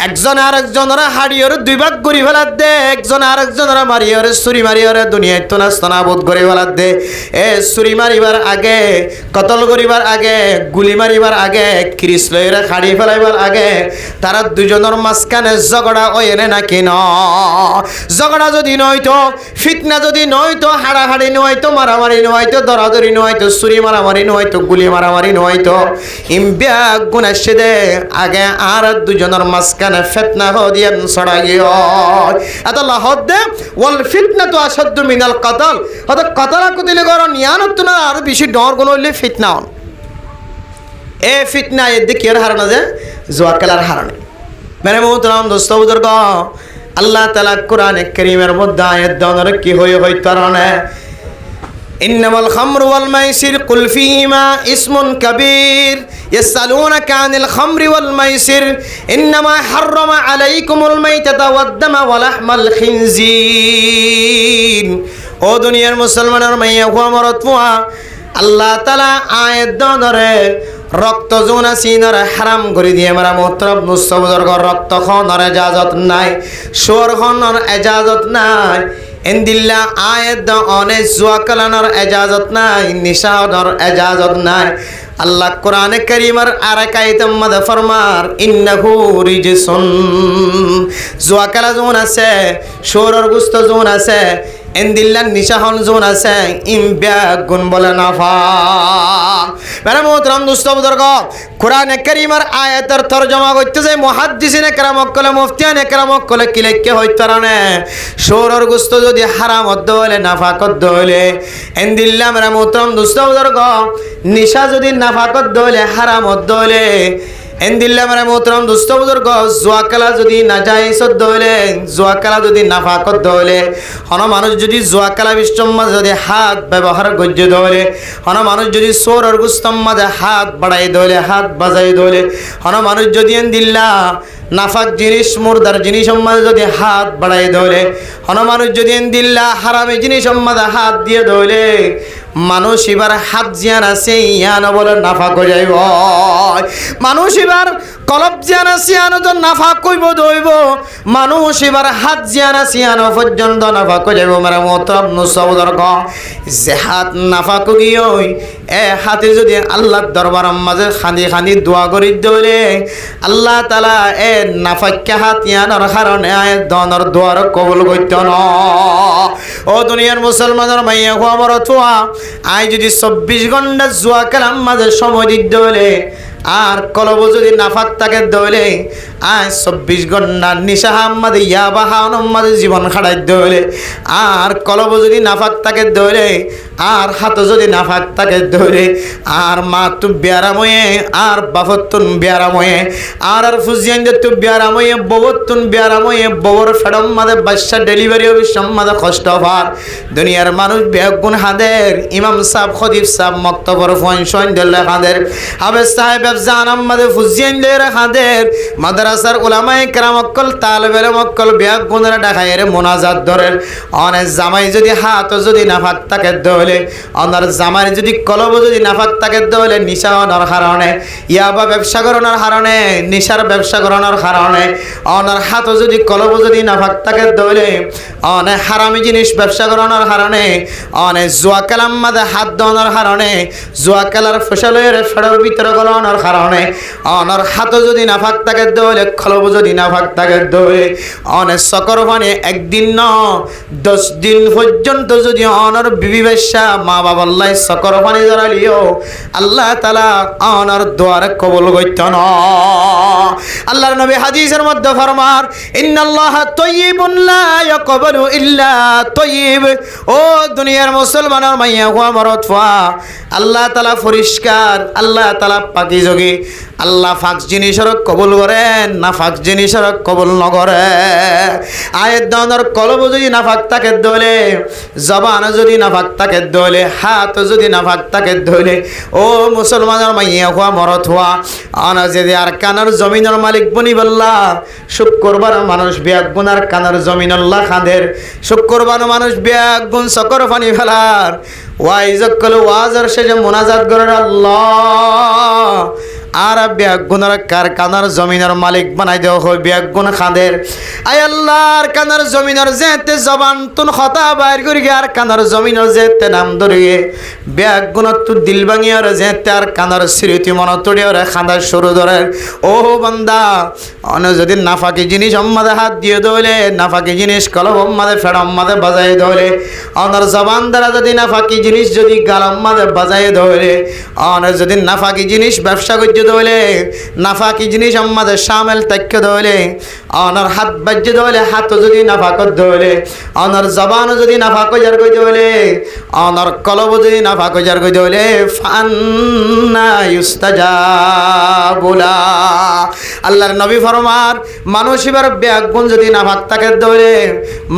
একজন আর একজনের হাড়িয়র দুই ভাগ করে ফেলা দে একজন আর আরেকজনের মারিয়রে ছুরি মারিয়রে দুনিয়ায় তো নাস্তানা বোধ করে বলার দে এ ছুরি মারিবার আগে কতল করিবার আগে গুলি মারিবার আগে ক্রিস লইরে খাড়ি ফেলাইবার আগে তারা দুজনের মাঝখানে ঝগড়া ওয়েনে নাকি ন ঝগড়া যদি নয়তো ফিতনা যদি নয়তো হাড়াহাড়ি নয়তো মারামারি নয়তো দরাদরি নয়তো ছুরি মারামারি নয়তো গুলি মারামারি নয়তো ইম্বিয়া গুনাশে দে আগে আর দুজনের মাঝখানে ফিতনা হদিয়ান ছড়াইও এত লাহদ দে ওয়াল ফিতনা তো আসাদ্দ মিনাল কাতাল হয়তো কাতালা কুতিলে গর নিয়ানত না আর বেশি ডর গুণ হইলে ফিতনা এ ফিতনা এর দিকে এর হারানো যে জুয়া খেলার হারানে মেরে মোহতরাম দোস্ত বুজুর্গ আল্লাহ তাআলা কোরআনে কারীমের মধ্যে আয়াত দানের কি হই কারণে ইন্নামাল খামরু ওয়াল মাইসির কুল ফীহিমা ইসমুন কাবীর ইয়াসআলুনাকা আনিল খামরি ওয়াল মাইসির ইন্নামা হাররামা আলাইকুমুল মাইতাতা ওয়াদ দামা ওয়া লাহমাল খিনজির ও দুনিয়ার মুসলমানের মাইয়া হুয়া মরতুয়া আল্লাহ তাআলা আয়াত দানরে রক্ত জোনা সিনর হারাম করে দিয়ে মারা মোহতরম মুস্তবদর্গ রক্ত খনর এজাজত নাই সোর খনর এজাজত নাই ইন্দিল্লা আয়াত অনে জুয়া কালানোর এজাজত নাই নিশানোর এজাজত নাই আল্লাহ কোরআনে কারীমের আরেক আয়াতের মধ্যে ফরমার ইন্নাহু রিজসুন জুয়া কালা জোন আছে সোরর গুস্ত জোন আছে ইন্দিল্লা নিশাহন জোন আছে ইমবিয়া গুণ বলে নাফা মেরে মোহতরম দোস্ত বুজুর্গ কোরআনে কারীমের আয়াতের তরজমা করতেছে মুহাদ্দিসিনে কেরামক কলে মুফতিয়ানে কেরামক কলে কি লেখকে হইতারানে সোরর গুস্ত যদি হারাম হদ্দ হলে নাফাকত হলে ইন্দিল্লা মেরে মোহতরম দোস্ত বুজুর্গ নিশা যদি নাফাকত হলে হারাম হদ্দ হলে এন্দিল্লা মানে মোহতরম দোস্ত বুজুর্গ জুয়া খেলা যদি নাজায়েজ হলে জুয়া খেলা যদি নাফাকত হলে হন মানুষ যদি জুয়া খেলা বিশ্বম মাঝে যদি হাত ব্যবহার গজ্য ধরে হন মানুষ যদি সোরর গুস্তম মাঝে হাত বাড়াই ধরে হাত বাজাই ধরে হন মানুষ যদি এন্দিল্লা নাফাক জিনিস মুর্দার জিনিস মাঝে যদি হাত বাড়াই ধরে হন মানুষ যদি এন্দিল্লা হারামি জিনিস মাঝে হাত দিয়ে ধরে মানুষ এবার হাত জিয়ান আছে ইয়ান বলে নাফা করে যাইব মানুষ এবার কলব জিয়ান আছে ইয়ান তো নাফা কইব দইব মানুষ এবার হাত জিয়ান আছে ইয়ান পর্যন্ত নাফা করে যাইব মেরা মোহতরম নুসবদর্গ যে হাত নাফা করিয়ই এ হাতে যদি আল্লাহর দরবারের মাঝে খানি খানি দোয়া করি দইলে আল্লাহ তাআলা এ নাফাক্কা হাত ইয়ানোর কারণে আয়াত দনের দোয়ার কবুল করত ন ও দুনিয়ার মুসলমানের মাইয়া হো আমার তোয়া আই যদি 24 ঘন্টা জুয়া খেলার মাঝে সময় দিতে হলে আর কলব যদি নাফাক থাকে দইলে আয় 24 ঘন্টা নিশা হাম্মাদে ইয়াবা হাওন মাঝে জীবন খাড়াই দইলে আর কলব যদি নাফাক থাকে দইলে আর হাত যদি নাফাক থাকে দইলে আর মা তু বিয়ারাময়ে আর বাফতুন বিয়ারাময়ে আর ফুজিয়ান যে তু বিয়ারাময়ে ববতুন বিয়ারাময়ে ববর ফেডম মাঝে বাচ্চা ডেলিভারি হবে সম্মাদে কষ্ট ভার দুনিয়ার মানুষ বেগুন হাদের ইমাম সাহেব খতিব সাহেব মক্তবর ফয়ন দেলে হাদের হবে সাহেব জানাম মাঝে ফুজিয়ান দেরে হাদের মাদ্রাসার উলামায়ে কেরাম অকল তালেবের মক্কল বেগুনের ডাকায়ের মোনাজাত ধরেন অনে জামাই যদি হাত যদি নাফাক থাকে দলে অনার জামাই যদি কলব যদি নাফাক থাকে দলে নিশা অনার কারণে ইয়াবা ব্যবসা করানোর কারণে নিশার ব্যবসা করানোর কারণে অনার হাত যদি কলব যদি নাফাক থাকে দলে অনে হারামি জিনিস ব্যবসা করানোর কারণে অনে জুয়া কালাম মাঝে হাত দেওয়ানোর কারণে জুয়া কালার ফসলের ফেডর ভিতরে গলানোর কারণে অনার হাত যদি নাফাক থাকে দলে কলব যদি নাফাক থাকে দলে অনে সকর পানি একদিন ন 10 দিন পর্যন্ত যদি অনর বিবি বেশা মা বাবাল্লাই সকর পানি ধরালিও আল্লাহ তাআলা অনর দোয়ার কবুল করত না আল্লাহর নবী হাদিসের মধ্যে ফরমান ইন্নাল্লাহা তাইয়্যিবুন লা ইয়াকবালু ইল্লা তাইয়্যিব ও দুনিয়ার মুসলমানের মাইয়া হুয়া মরতফা আল্লাহ তাআলা পরিষ্কার আল্লাহ তাআলা পাকিজগি আল্লাহ ফাক জিনিসের কবুল করেন না ফাক জিনিসের কবুল নকরে আয়ের দনের কলব যদি নাফাক থাকে দলে জবান যদি নাফাক থাকে দলে হাত যদি নাফাক থাকে দলে ও মুসলমানের মাইয়া হুয়া মরত হওয়া আনা যদি আর কানার জমিনের মালিক বনি বল্লা শুক্রবার মানুষ ব্যাগ গুনার কানার জমিন আল্লাহ খাঁদের শুক্রবার মানুষ ব্যাগ গুন সকর পানি ফেলার ওয়াইজকল ওয়াজর শেষে মোনাজাত করেন আল্লাহ আর বেগুনের কারখানার জমিনের মালিক বানাই দেওয়া হয় বেগুন খাদের আয় আল্লাহর কানার জমিনের যেতে জবান তুন কথা বাইর করি আর কানার জমিনের যেতে নাম ধরিয়ে বেগুনের তু দিল ভাঙিয়ে যেতে আর কানার স্মৃতি মনে তড়িয়ে খাঁদার সরু ধরে ও বান্দা অন্য যদি নাফাকি জিনিস আমাদের হাত দিয়ে দৌলে নাফাকি জিনিস কলব আমাদের ফের আমাদের বাজাই দৌলে অনার জবান দ্বারা যদি নাফাকি জিনিস যদি গাল আমাদের বাজাই দৌলে অনার যদি নাফাকি জিনিস ব্যবসা করতে দৌলে নাফাকি জিনিস আমাদের সামেল তাক্য দৌলে অনার হাত বাজ্যে দৌলে হাত যদি নাফাকত দৌলে অনার জবানও যদি নাফাক যার কই দৌলে অনার কলব যদি নাফাক যার কই দৌলে ফান্না ইউস্তাজাবুলা আল্লাহর নবী ফরমার মানুষ এবার বেগুন যদি নাফাক থাকে দৌলে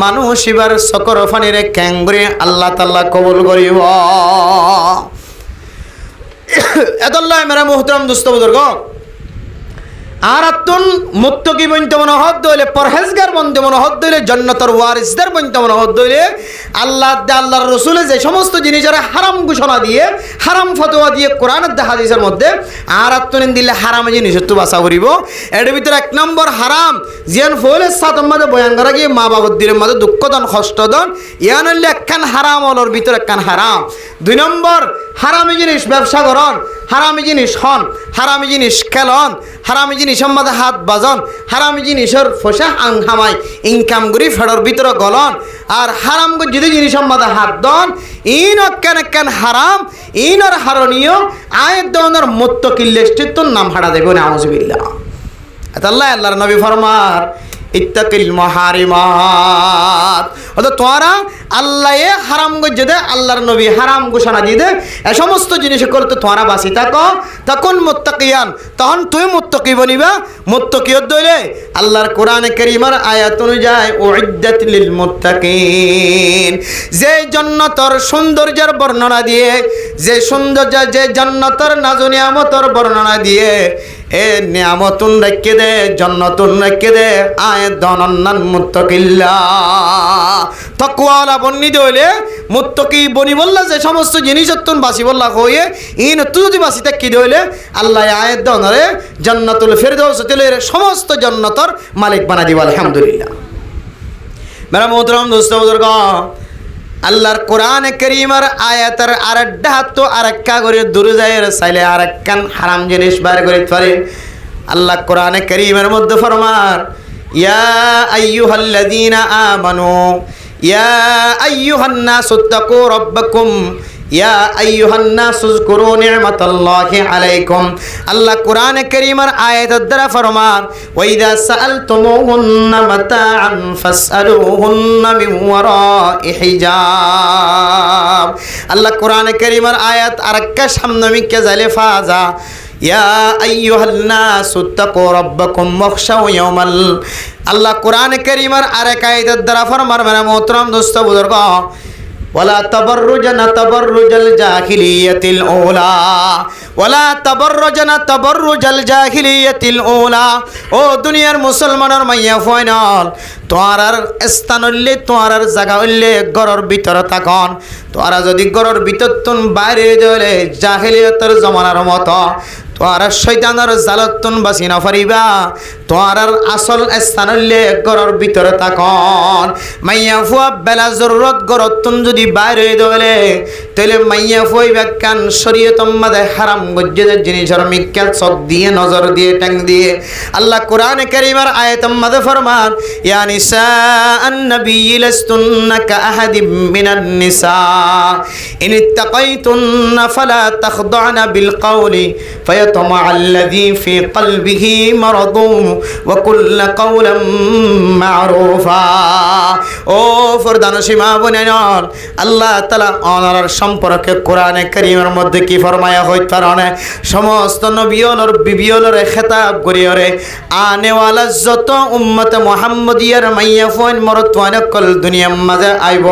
মানুষ এবার সকর ফানিরে ক্যাঙ্গুরি আল্লাহ তাআলা কবুল করিব এদল্লাহ মেরা মুহতারাম দোস্ত বুজুর্গ আর আতুন মুত্তাকি বনতে মনে হদ দইলে পরহেজগার বনতে মনে হদ দইলে জান্নাতের ওয়ারিসদার বনতে মনে হদ দইলে আল্লাহর রাসূলের যে সমস্ত জিনিসের হারাম ঘোষণা দিয়ে হারাম ফতোয়া দিয়ে কোরআনের হাদিসের মধ্যে আর আতুন দিলে হারাম জিনিস তো বাসা করিব এর ভিতরে এক নম্বর হারাম জিয়ান ফলের সাথে মধ্যে বয়ান করা গিয়ে মা বাবার দিলের মধ্যে দুঃখ দান কষ্ট দান ইয়ান হলে একখান হারাম হলোর ভিতরে একখান হারাম দুই নম্বর হারামি জিনিস ব্যবসা করন হারামি জিনিস হন হারামি জিনিস খেলন হারামি জিনিস আমাদের হাত বাজন হারামি জিনিসের ফসা আংহামাই ইনকাম করি ফেডর ভিতরে গলন আর হারাম যদি জিনিস আমাদের হাত দন ইন কেন হারাম ইনর হারণীয় আয়ের দনের মুত্তাকিল লিস্টের নাম হারা দেবেন আউযুবিল্লাহ আল্লাহর নবী ফরমার ইত্তাকিল মাহারিমাত অর্থাৎ তোরা আল্লাহ হারাম গজে দে আল্লাহর নবী হারাম ঘোষণা দিয়ে দে এ সমস্ত জিনিস করতে তোরা বাসি থাকো তখন মুত্তাকিয়ান তখন তুই মুত্তাকি বনিবা মুত্তাকিয়ত দইলে আল্লাহর কোরআনে কারীমের আয়াত অনুযায়ী উইদ্দাত লিল মুত্তাকিন যে জান্নাতের সৌন্দর্যের বর্ণনা দিয়ে যে সৌন্দর্য যে জান্নাতের নাজু নিয়ামতের বর্ণনা দিয়ে এ নিয়ামতুন রেখে দে জান্নাতুন রেখে দে আয়াত দনন্নান মুত্তাকিল্লা তাকওয়ালা বন্নি দইলে মুত্তাকি বনি বললা যে সমস্ত জিনিস তুন বাসি বললা কইয়ে ইন তুই যদি বাসি থাকি দইলে আল্লাহ আয়াত দনরে জান্নাতুল ফিরদাউস তেলের সমস্ত জান্নাতের মালিক বানা দিবা আলহামদুলিল্লাহ মেরা মোহতরম দোস্ত বুজুর্গ আল্লাহর কোরআনে কারীমের আয়াতের আরেকটা তো আরেকটা করে দূরে যায় চাইলে আরেকখান হারাম জিনিস বার করে পারে আল্লাহ কোরআনে কারীমের মধ্যে ফরমার ইয়া আইয়ুহাল্লাযীনা আমানু ইয়া আইয়ুহান নাসু তাকু রাব্বাকুম ইয়া আইয়ুহান নাসু যকুরু নি'মাতাল্লাহি আলাইকুম আল্লাহ কোরআনে কারীমের আয়াতের দ্বারা ফরমান ওয়া ইযা সাআলতুমুহুন্না মাতাআন ফাসআলুহুন্না মিন ওয়ারাই হিজাব আল্লাহ কোরআনে কারীমের আয়াত আরেকটা সামনে মিকে যাইলে ফাজা ইয়া আইয়ুহান নাসু তাকু রাব্বাকুম ওয়াখশাউ ইয়াওমাল আল্লাহ কোরআনে কারীমের আরেক আয়াতের দ্বারা ফরমান মেরা মোহতরম দোস্ত বুজুর্গ ولا تبرجن تبرج الجاهلية الأولى ولا تبرجن تبرج الجاهلية الأولى ও দুনিয়ার মুসলমানের মাইয়া ফাইনাল তোয়ারার স্থান হইলে তোয়ারার জায়গা হইলে ঘরের ভিতরে থাকন তোরা যদি ঘরের ভিতর তুন বাইরে যাইলে জাহিলিয়তের জমানার মতো তোরা শয়তানের জালতুন বাঁচি না পারিবা তোরার আসল স্থান হইলে ঘরের ভিতরে থাকন মাইয়া ফুয়া বেলা জরুরত ঘরত তুন যদি বাইরে দলে তাহলে মাইয়া ফুই ব্যাখ্যান শরীয়ত মাদে হারাম গজ্জেদের জিনিসের মিক্কা চোখ দিয়ে নজর দিয়ে ট্যাং দিয়ে আল্লাহ কোরআনে কারীমের আয়াত মাদে ফরমান ইয়া নিসা আন-নবী লাস্তুন্না কাআহাদিম মিনান নিসা ইন ইত্তাকাইতুন্না ফালা তাখদা'না বিল কওলি فيطمع الذي في قلبه مرض وكل قولا معروفا ও ফরদান সীমা বনেন আল্লাহ তাআলা ওনার সম্পর্কে কোরআনে কারীমের মধ্যে কি ফরমায়া হইত পারে সমস্ত নবিয়র বিবিয়র খেতাব করিয়রে আনে ওয়ালা যত উম্মত মুহাম্মদিয়ার মাইয়া ফোন মরতওয়ান কল দুনিয়ার মাঝে আইব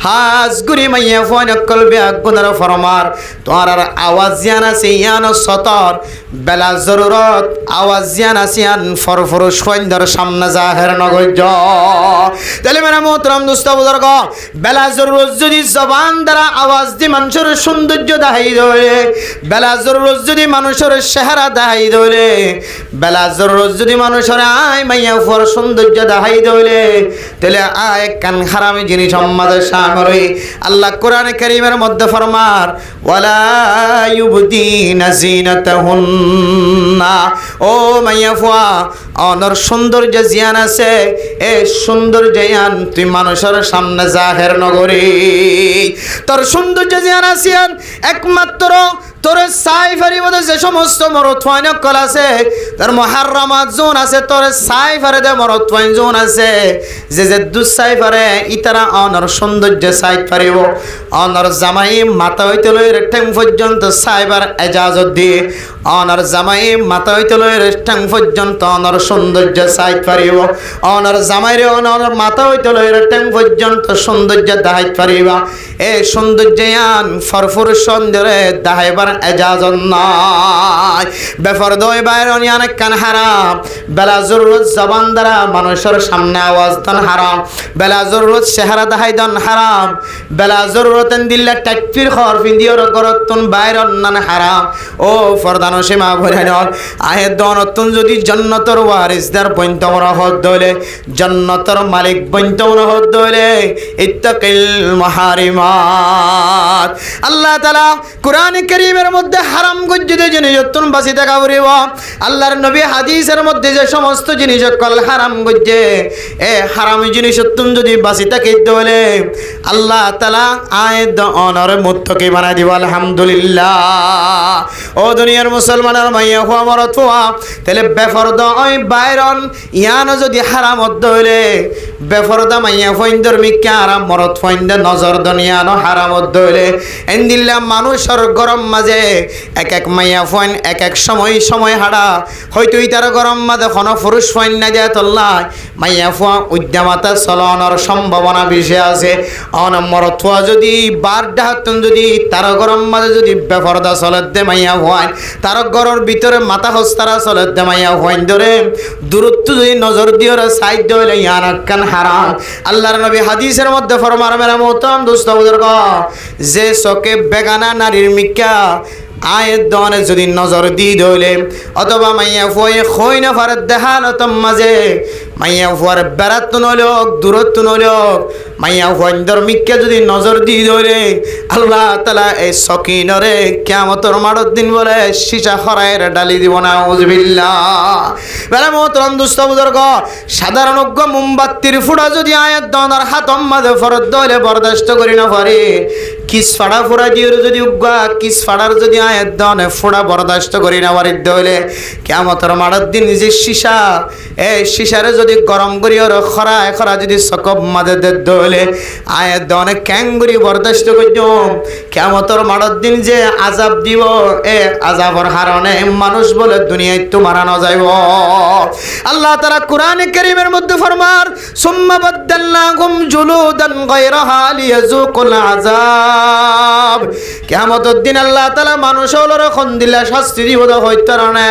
হাজ গুরি মাইয়া ফোন কল বিয়া গুনার ফরমার তোর আওয়াজ জানা সিয়ান সত নর বেলা জরুরত আওয়াজ জিয়ান আসিয়ান ফরফরুস সৈন্দর সামনে জাহের নগজ তাহলে মেরা মোহতরম দোস্ত বুজুর্গ বেলা জরুরত যদি জবান দ্বারা আওয়াজ দি মানুষের সৌন্দর্য দেখাই ধরে বেলা জরুরত যদি মানুষের চেহারা দেখাই ধরে বেলা জরুরত যদি মানুষের আয় মাইয়া ফুয়ার সৌন্দর্য দেখাই ধরে তাহলে আয় কান হারামি জিনিস আমাদের সামনে আল্লাহ কোরআনে কারীমের মধ্যে ফরমার ওয়ালা ইউবদিনা জিনাতাহুন্না ও মাইয়া ফুয়া অনর সৌন্দর্য জিয়ান আছে এ সৌন্দর্য জিয়ান তুই মানুষের সামনে জাহের নগরী তোর সৌন্দর্য জিয়ান আসিয়ান একমাত্র তোর সাইফারি মধ্যে যে সমস্ত মরত্বাইন কল আছে তোর মুহাররামাত জোন আছে তোর সাইফারে দে মরত্বাইন জোন আছে যে যে দুসাইফারে ইতারা অনর সৌন্দর্য সাইফ পারিব অনর জামাই মাথা হইতে লই রেঠ্যাং পর্যন্ত সাইবার এজাজত দিয়ে অনর জামাই মাথা হইতে লই রেঠ্যাং পর্যন্ত অনর সৌন্দর্য সাইফ পারিব অনর জামাইরে অনর মাথা হইতে লই রেঠ্যাং পর্যন্ত সৌন্দর্য দাহাইত পারিবা এ সৌন্দর্যান ফরফুর সৌন্দর্যে দাহাইবার এজাজত নাই বেফরদয় বাইর অনিয়ান কান হারাম বেলা জরুরত জবান দ্বারা মানুষের সামনে আওয়াজ দান হারাম বেলা জরুরত চেহারা দাহাই দান হারাম বেলা জরুরত দিল্লা টাকফির খর ফিন্দিওর গরতুন বাইর অন্যান হারাম ও ফরদান সীমা ভরে নল আহে দনতুন যদি জান্নাতের ওয়ারিসদার বইন্তমর হদ দলে জান্নাতের মালিক বইন্তমর হদ দলে ইত্তাকিল মাহারিমাত আল্লাহ তাআলা কোরআনে কারীমের মধ্যে হারাম গজ্জিত জিনিস যতন বাসি থাকা পড়িব আল্লাহর নবী হাদিসের মধ্যে যে সমস্ত জিনিস কল হারাম গজ্জে এ হারাম জিনিস যতন যদি বাসি থাকে দলে আল্লাহ তাআলা আয়াত অনর মুত্তাকি বানাই দিব আলহামদুলিল্লাহ ও দুনিয়ার মুসলমানের মাইয়া হওয়া মরত হওয়া তাহলে বেফরদা ওই বাইরন ইয়ানো যদি হারাম দলে বেফরদা মাইয়া ফইন্দর মিক্কা হারাম মরত ফইন্দ নজর দুনিয়ানো হারাম দলে এন্দিল্লা মানুষের গরম মাঝে এক এক মাইয়া ফইন এক এক সময় হাড়া হয়তো ইতার গরম মাঝে কোনো পুরুষ ফইন না দেয় তোল্লায় মাইয়া ফুয়া উদ্যমাতা চলনের সম্ভাবনা বেশি আছে অনমরত হওয়া যদি বার ডাহাতন যদি তার গরম মাঝে যদি বেফরদা চলত দে মাইয়া হওয়ান তার ঘরের ভিতরে মাথা হস্তারা চলত দে মাইয়া হওয়ান ধরে দূরত্ব যদি নজর দিয়ে সাইড দিলে ইয়ান কান হারাম আল্লাহর নবী হাদিসের মধ্যে ফরমার মেরা মোহতারাম দোস্ত বুজুর্গ যে চকে বেগানা নারীর মিক্কা আয়ের দনে যদি নজর দি ধইলে অথবা মাইয়া ফুয়ে খই না ফারে দেহালত মাঝে মাইয়া ফুয়ার বেড়াত নলোক দূরত্ব নলোক মাইয়া ফুয়ার মিক্কা যদি নজর দি ধইলে আল্লাহ তাআলা এই সকিনরে কিয়ামতের মাঠের দিন বলে সীসা খরায়ের ডালি দিব না আউযুবিল্লাহ বেলা মোহতরম দোস্ত বুজুর্গ সাধারণ মোমবাতির ফুড়া যদি আয়ের দনার হাতম মাঝে ফরদ দইলে বরদাস্ত করি না পারে কিস ফাড়া ফুড়া দিয়ে যদি উগা কিস ফাড়ার যদি আয়ের দনে ফুড়া বরদাস্ত করি না পারি দইলে কিয়ামতের মাঠের দিন যে সীসা এই সীসারে যদি গরম করি ওর খরা যদি সকব মাঝে দইলে আয়ের দনে ক্যাঙ্গুরি বরদাস্ত করতাম কিয়ামতের মাঠের দিন যে আযাব দিব এ আযাবর কারণে মানুষ বলে দুনিয়ায় তো মারানো যাইব আল্লাহ তাআলা কোরআনে কারীমের মধ্যে ফরমার সুম্মা বাদদালনাহুম জুলুদান গায়রাহা লিয়াযুকুল আযাব কিয়ামতের দিন আল্লাহ তাআলা মানুষের খন্দিলা শাস্তি দিব হইতো না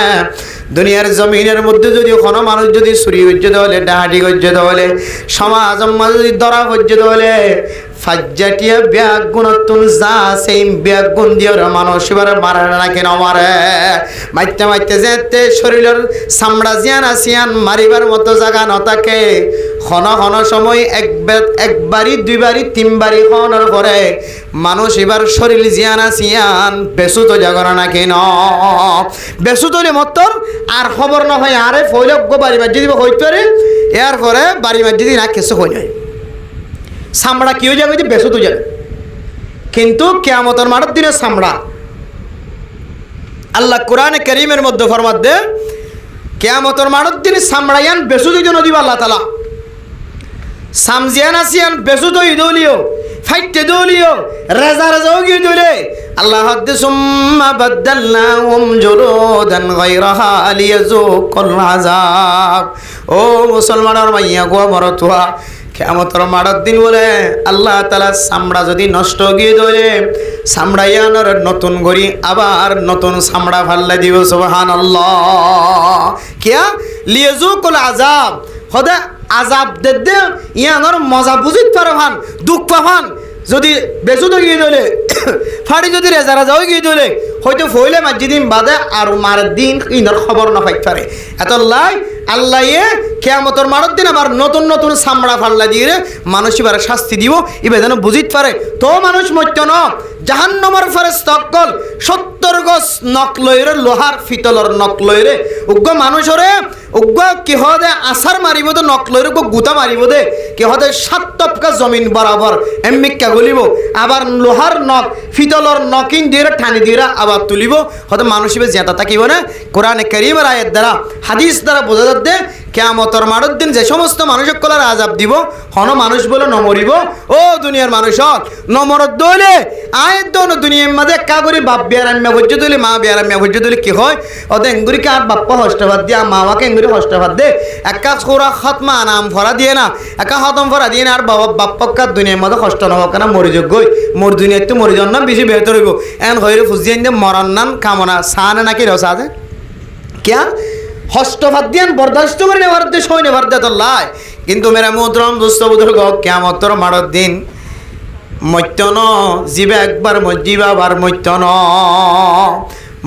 দুনিয়ার জমিনের মধ্যে যদি কোনো মানুষ যদি চুরি হইতে হলে ডাহাটি করতে হলে সমাজ যদি ধরা করতে হলে ফাজ্জাটিয়া ব্যাগ গুণতুন যা সেই ব্যাগ গুণ দিয়ে মানুষ এবার মারে না কেন মারে মাইতে যেতে শরীরের চামড়া জিয়ান আসিয়ান মারিবার মতো জায়গা নথাকে ক্ষণ সময় একবারই দুইবারই তিনবারই খনের পরে মানুষ এবার শরীর জিয়ান আসিয়ান বেসুত জাগর না কেন বেসুত হলে মতর আর খবর না হয় আরে ফৈলজ্ঞ বাড়ি মাঝে দিব হইতে এর পরে বাড়ি মাঝে দিন আর কিছু হয়ে যায় চামড়া কি হয়ে যাবে যে বেসুত যাবে কিন্তু কিয়ামতের মাঠের দিনে চামড়া আল্লাহ কোরআনে কারীমের মধ্যে ফরমাত দে কিয়ামতের মাঠের দিনে চামড়ায়ান বেসুত জন্য দিব আল্লাহ তাআলা সামজিয়ান আসিয়ান বেসুত দলিও ফাইটে দলিও রেজা গিয়ে দলে আল্লাহ হাদ্দে সুম্মা বাদদালনাহুম জুলুদান গায়রাহা লিয়াযুকুল আযাব ও মুসলমানের মাইয়া গো মরতুয়া কিয়ামতের মাঠের দিন বলে আল্লাহ তাআলা চামড়া যদি নষ্ট গিয়ে দলে চামড়াইয়ানোর নতুন গড়ি আবার নতুন চামড়া ফাল্লা দিব সুবহানাল্লাহ কিয়া লিয়াজুকুল আযাব হদে আযাব দে ইয়ানোর মজা বুঝিত পারবান দুঃখ পাবান যদি বেচু তো গিয়ে দিলে ফাড়ি যদি রেজা রাজা হয়ে গিয়ে দিলে হয়তো ফইলে মাঝদিন বাদে আর মার দিন ইনার খবর না পাইতে পারে এত লাই আল্লাহ কেয়ামতের মারত দিন আবার নতুন নতুন চামড়া ফাল্লা দিয়ে মানুষ এবার শাস্তি দিব এবার যেন বুঝিতে পারে তো মানুষ মত্য ন জাহান্নামের ফেরেশতা সকল 70 গজ নখ লইরে লোহার ফিতলর নখ লইরে উগ্র মানুষরে উগ্র কি হদে আসার মারিব তো নখ লইরে গুতা মারিব দে কি হদে 7 টপকা জমিন বরাবর এমমিকা গলিব আবার লোহার নখ ফিতলর নকিন দিয়ে ঠানি দিয়ে আবার তুলিব হয়তো মানুষ এবার জেতা থাকিব না কোরআনে কারীমের আয়াত দ্বারা হাদিস দ্বারা বোঝা যাচ্ছে কিয়ামতের মারত দিন যে সমস্ত মানুষের কলার আযাব দিব হন মানুষ বলে নমরিব ও দুনিয়ার মানুষ নমরত দইলে আয়াত দন দুনিয়ার মাঝে একা করে বাপ বিয়ার আম্মা ভজ্য দইলে মা বিয়ার আম্মা ভজ্য দইলে কি হয় ওদের এঙ্গুরি কে আর বাপ্পা হস্তবাদ দিয়া মামাকে এঙ্গুরি হস্তবাদ দে একা সোরা খতমা নাম ফরা দিয়ে না একা খতম ফরা দিয়ে না আর বাবা বাপ্পাকা দুনিয়ার মাঝে কষ্ট নহক না মরি যোগ্যই মোর দুনিয়ার তো মরি জন না বেশি বেহতর হইব এন হইরে ফুজিয়ে দিয়ে মরণ নান কামনা সানে নাকি রসা আছে কিয়া হস্তবাদ দিয়ান বরদাস্ত করে নেবার দেশ হয় নেবার দে তো লাই কিন্তু মেরা মোহতরম দোস্ত বুজুর্গ কিয়ামতের মারত দিন মত্য ন জীবে একবার মজিবা আবার মত্য ন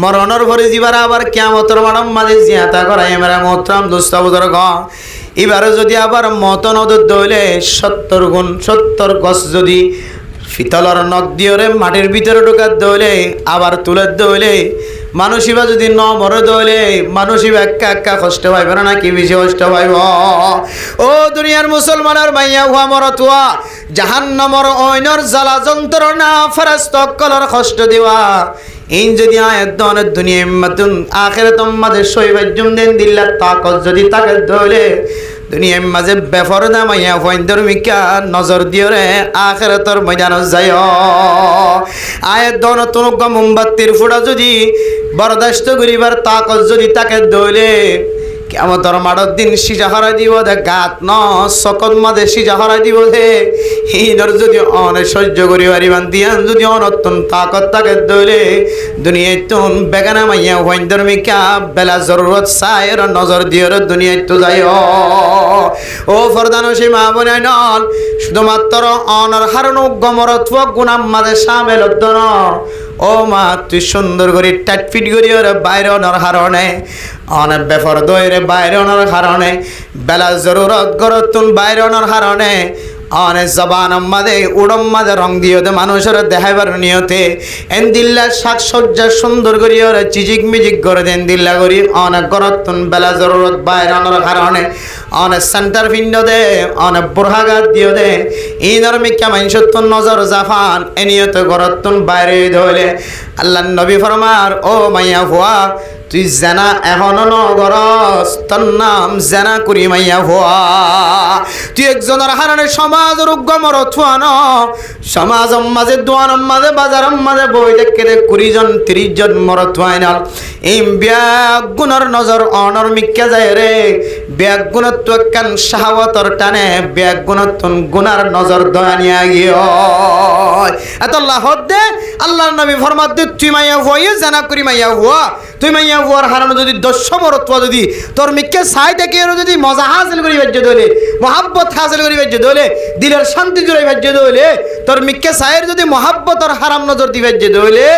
মরণের পরে জীবার আবার কিয়ামতের মারম মাঝে জিয়াতা করাই মেরা মোহতরম দোস্ত বুজুর্গ এবারে যদি আবার মত নদর দইলে 70 গুণ 70 গজ যদি ফিতলর নখ দিয়ে মাটির ভিতরে ঢোকার দইলে আবার তুলের দইলে মানুষিবা যদি ন মরে দইলে মানুষিবা একা একা কষ্ট পাইবে না কি বেশি কষ্ট পাইব ও দুনিয়ার মুসলমানের মাইয়া হুয়া মরতুয়া জাহান্নামর অইনর জ্বালা যন্ত্রণা ফেরেশতা কলর কষ্ট দিবা ইন যদি আয়াত দনের দুনিয়া মাতুন আখিরাতম মাঝে সইবাজুম দেন দিল্লা তাকত যদি তাকে দইলে দুনিয়ার মাঝে বেফরদা মাইয়া ফয়ন্দর মিকা নজর দিও রে আখিরাতর ময়দান যায় আয়াত দন তুনক মোমবাতির ফুড়া যদি বরদাস্ত করিবার তাকত যদি তাকে দইলে কিয়ামতের মারত দিন সিজা হারাই দিব দে গাত ন সকল মাঝে সিজা হারাই দিব দে হিনর যদি অনে সহ্য করি পারিবান দিয়ান যদি অনতন তাকত তাকে দইলে দুনিয়ায় তুন বেগানা মাইয়া হইন্দর মিকা বেলা জরুরত সায়ের নজর দিয়র দুনিয়ায় তো যায় ও ফরদানসী মা বোনাই নল শুধুমাত্র অনর হারণ গমরত্ব গুণাম মাঝে সামেল দন ও মা তুই সুন্দর করে টাটফিট করি ওরে বাইরে অনর হারণে অনেক বেফর দইরে বাইরে অনর হারণে বেলা জরুরত গরতুন বাইরে অনর হারণে অনেক জবান মাদে উড়ম মাদে রং দিয়ে মানুষের দেখাইবার নিয়তে এন দিল্লা সাজসজ্জা সুন্দর করি ওরা চিজিক মিজিক করে দেন দিল্লা করি অনেক গরতুন বেলা জরুরত বাইরে অনর কারণে অনেক সেন্টার পিণ্ড দে অনেক বুড়হাগাত দিয়ে দে ইনর মিকা মাইনসত্তর নজর জাফান এ নিয়ত গরতুন বাইরে ধইলে আল্লাহ নবী ফরমার ও মাইয়া ভুয়া তুই জেনা এখনো নগরস তোর নাম জেনা করি মাইয়া ভুয়া তুই একজনের হারণে সমাজের উগ্গমর থুয়ান সমাজ মাঝে দোয়ান মাঝে বাজার মাঝে বই দেখে 20 জন 30 জন মর থুয়াইনাল এই ব্যাগ গুণর নজর অনর মিক্কা যায় রে ব্যাগ গুণত্ব কান শাহাওয়াতর টানে ব্যাগ গুণত্বন গুনার নজর দয়ানিয়া গিয়ে এত আল্লাহ দে আল্লাহর নবী ফরমাত দে তুই মাইয়া ভুয়া জেনা করি মাইয়া ভুয়া তুই মাইয়া ভুয়ার হারানো যদি 10 মরত্ব যদি তোর মিক্কে সাই থেকে যদি মজা হাসিল করি বাজ্য দলে মহাব্বত হাসিল করি বাজ্য দলে দিলের শান্তি জুড়াই বাজ্য দলে তোর মিক্কে সাইয়ের যদি মহাব্বত আর হারাম নজর দি বাজ্য দলে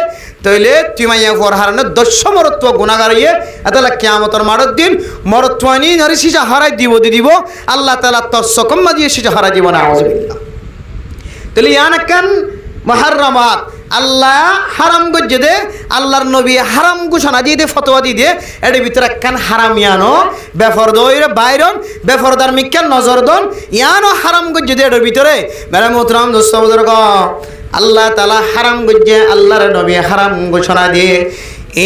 তাইলে তুই মাইয়া ভুয়ার হারানো 10 মরত্ব গুনাহগার ইয়ে এতলা কিয়ামতের মারত দিন মরত্ব নি নারী সিজা হারাই দিব আল্লাহ তাআলা তোর সকম্মা দিয়ে সিজা হারাই দিব না আউযুবিল্লাহ তাহলে ইয়ানাকান মুহাররামাত আল্লাহ হারাম গজ্জে দে আল্লাহর নবী হারাম ঘোষণা দিয়ে দে ফতোয়া দিয়ে দে এর ভিতরে একখান হারাম ইয়ানো বেফরদইরে বাইরন বেফরদার মিক্কান নজর দন ইয়ানো হারাম গজ্জে দে এর ভিতরে মেরা মোহতরম দোস্ত বুজুর্গ আল্লাহ তাআলা হারাম গজ্জে আল্লাহর নবী হারাম ঘোষণা দিয়ে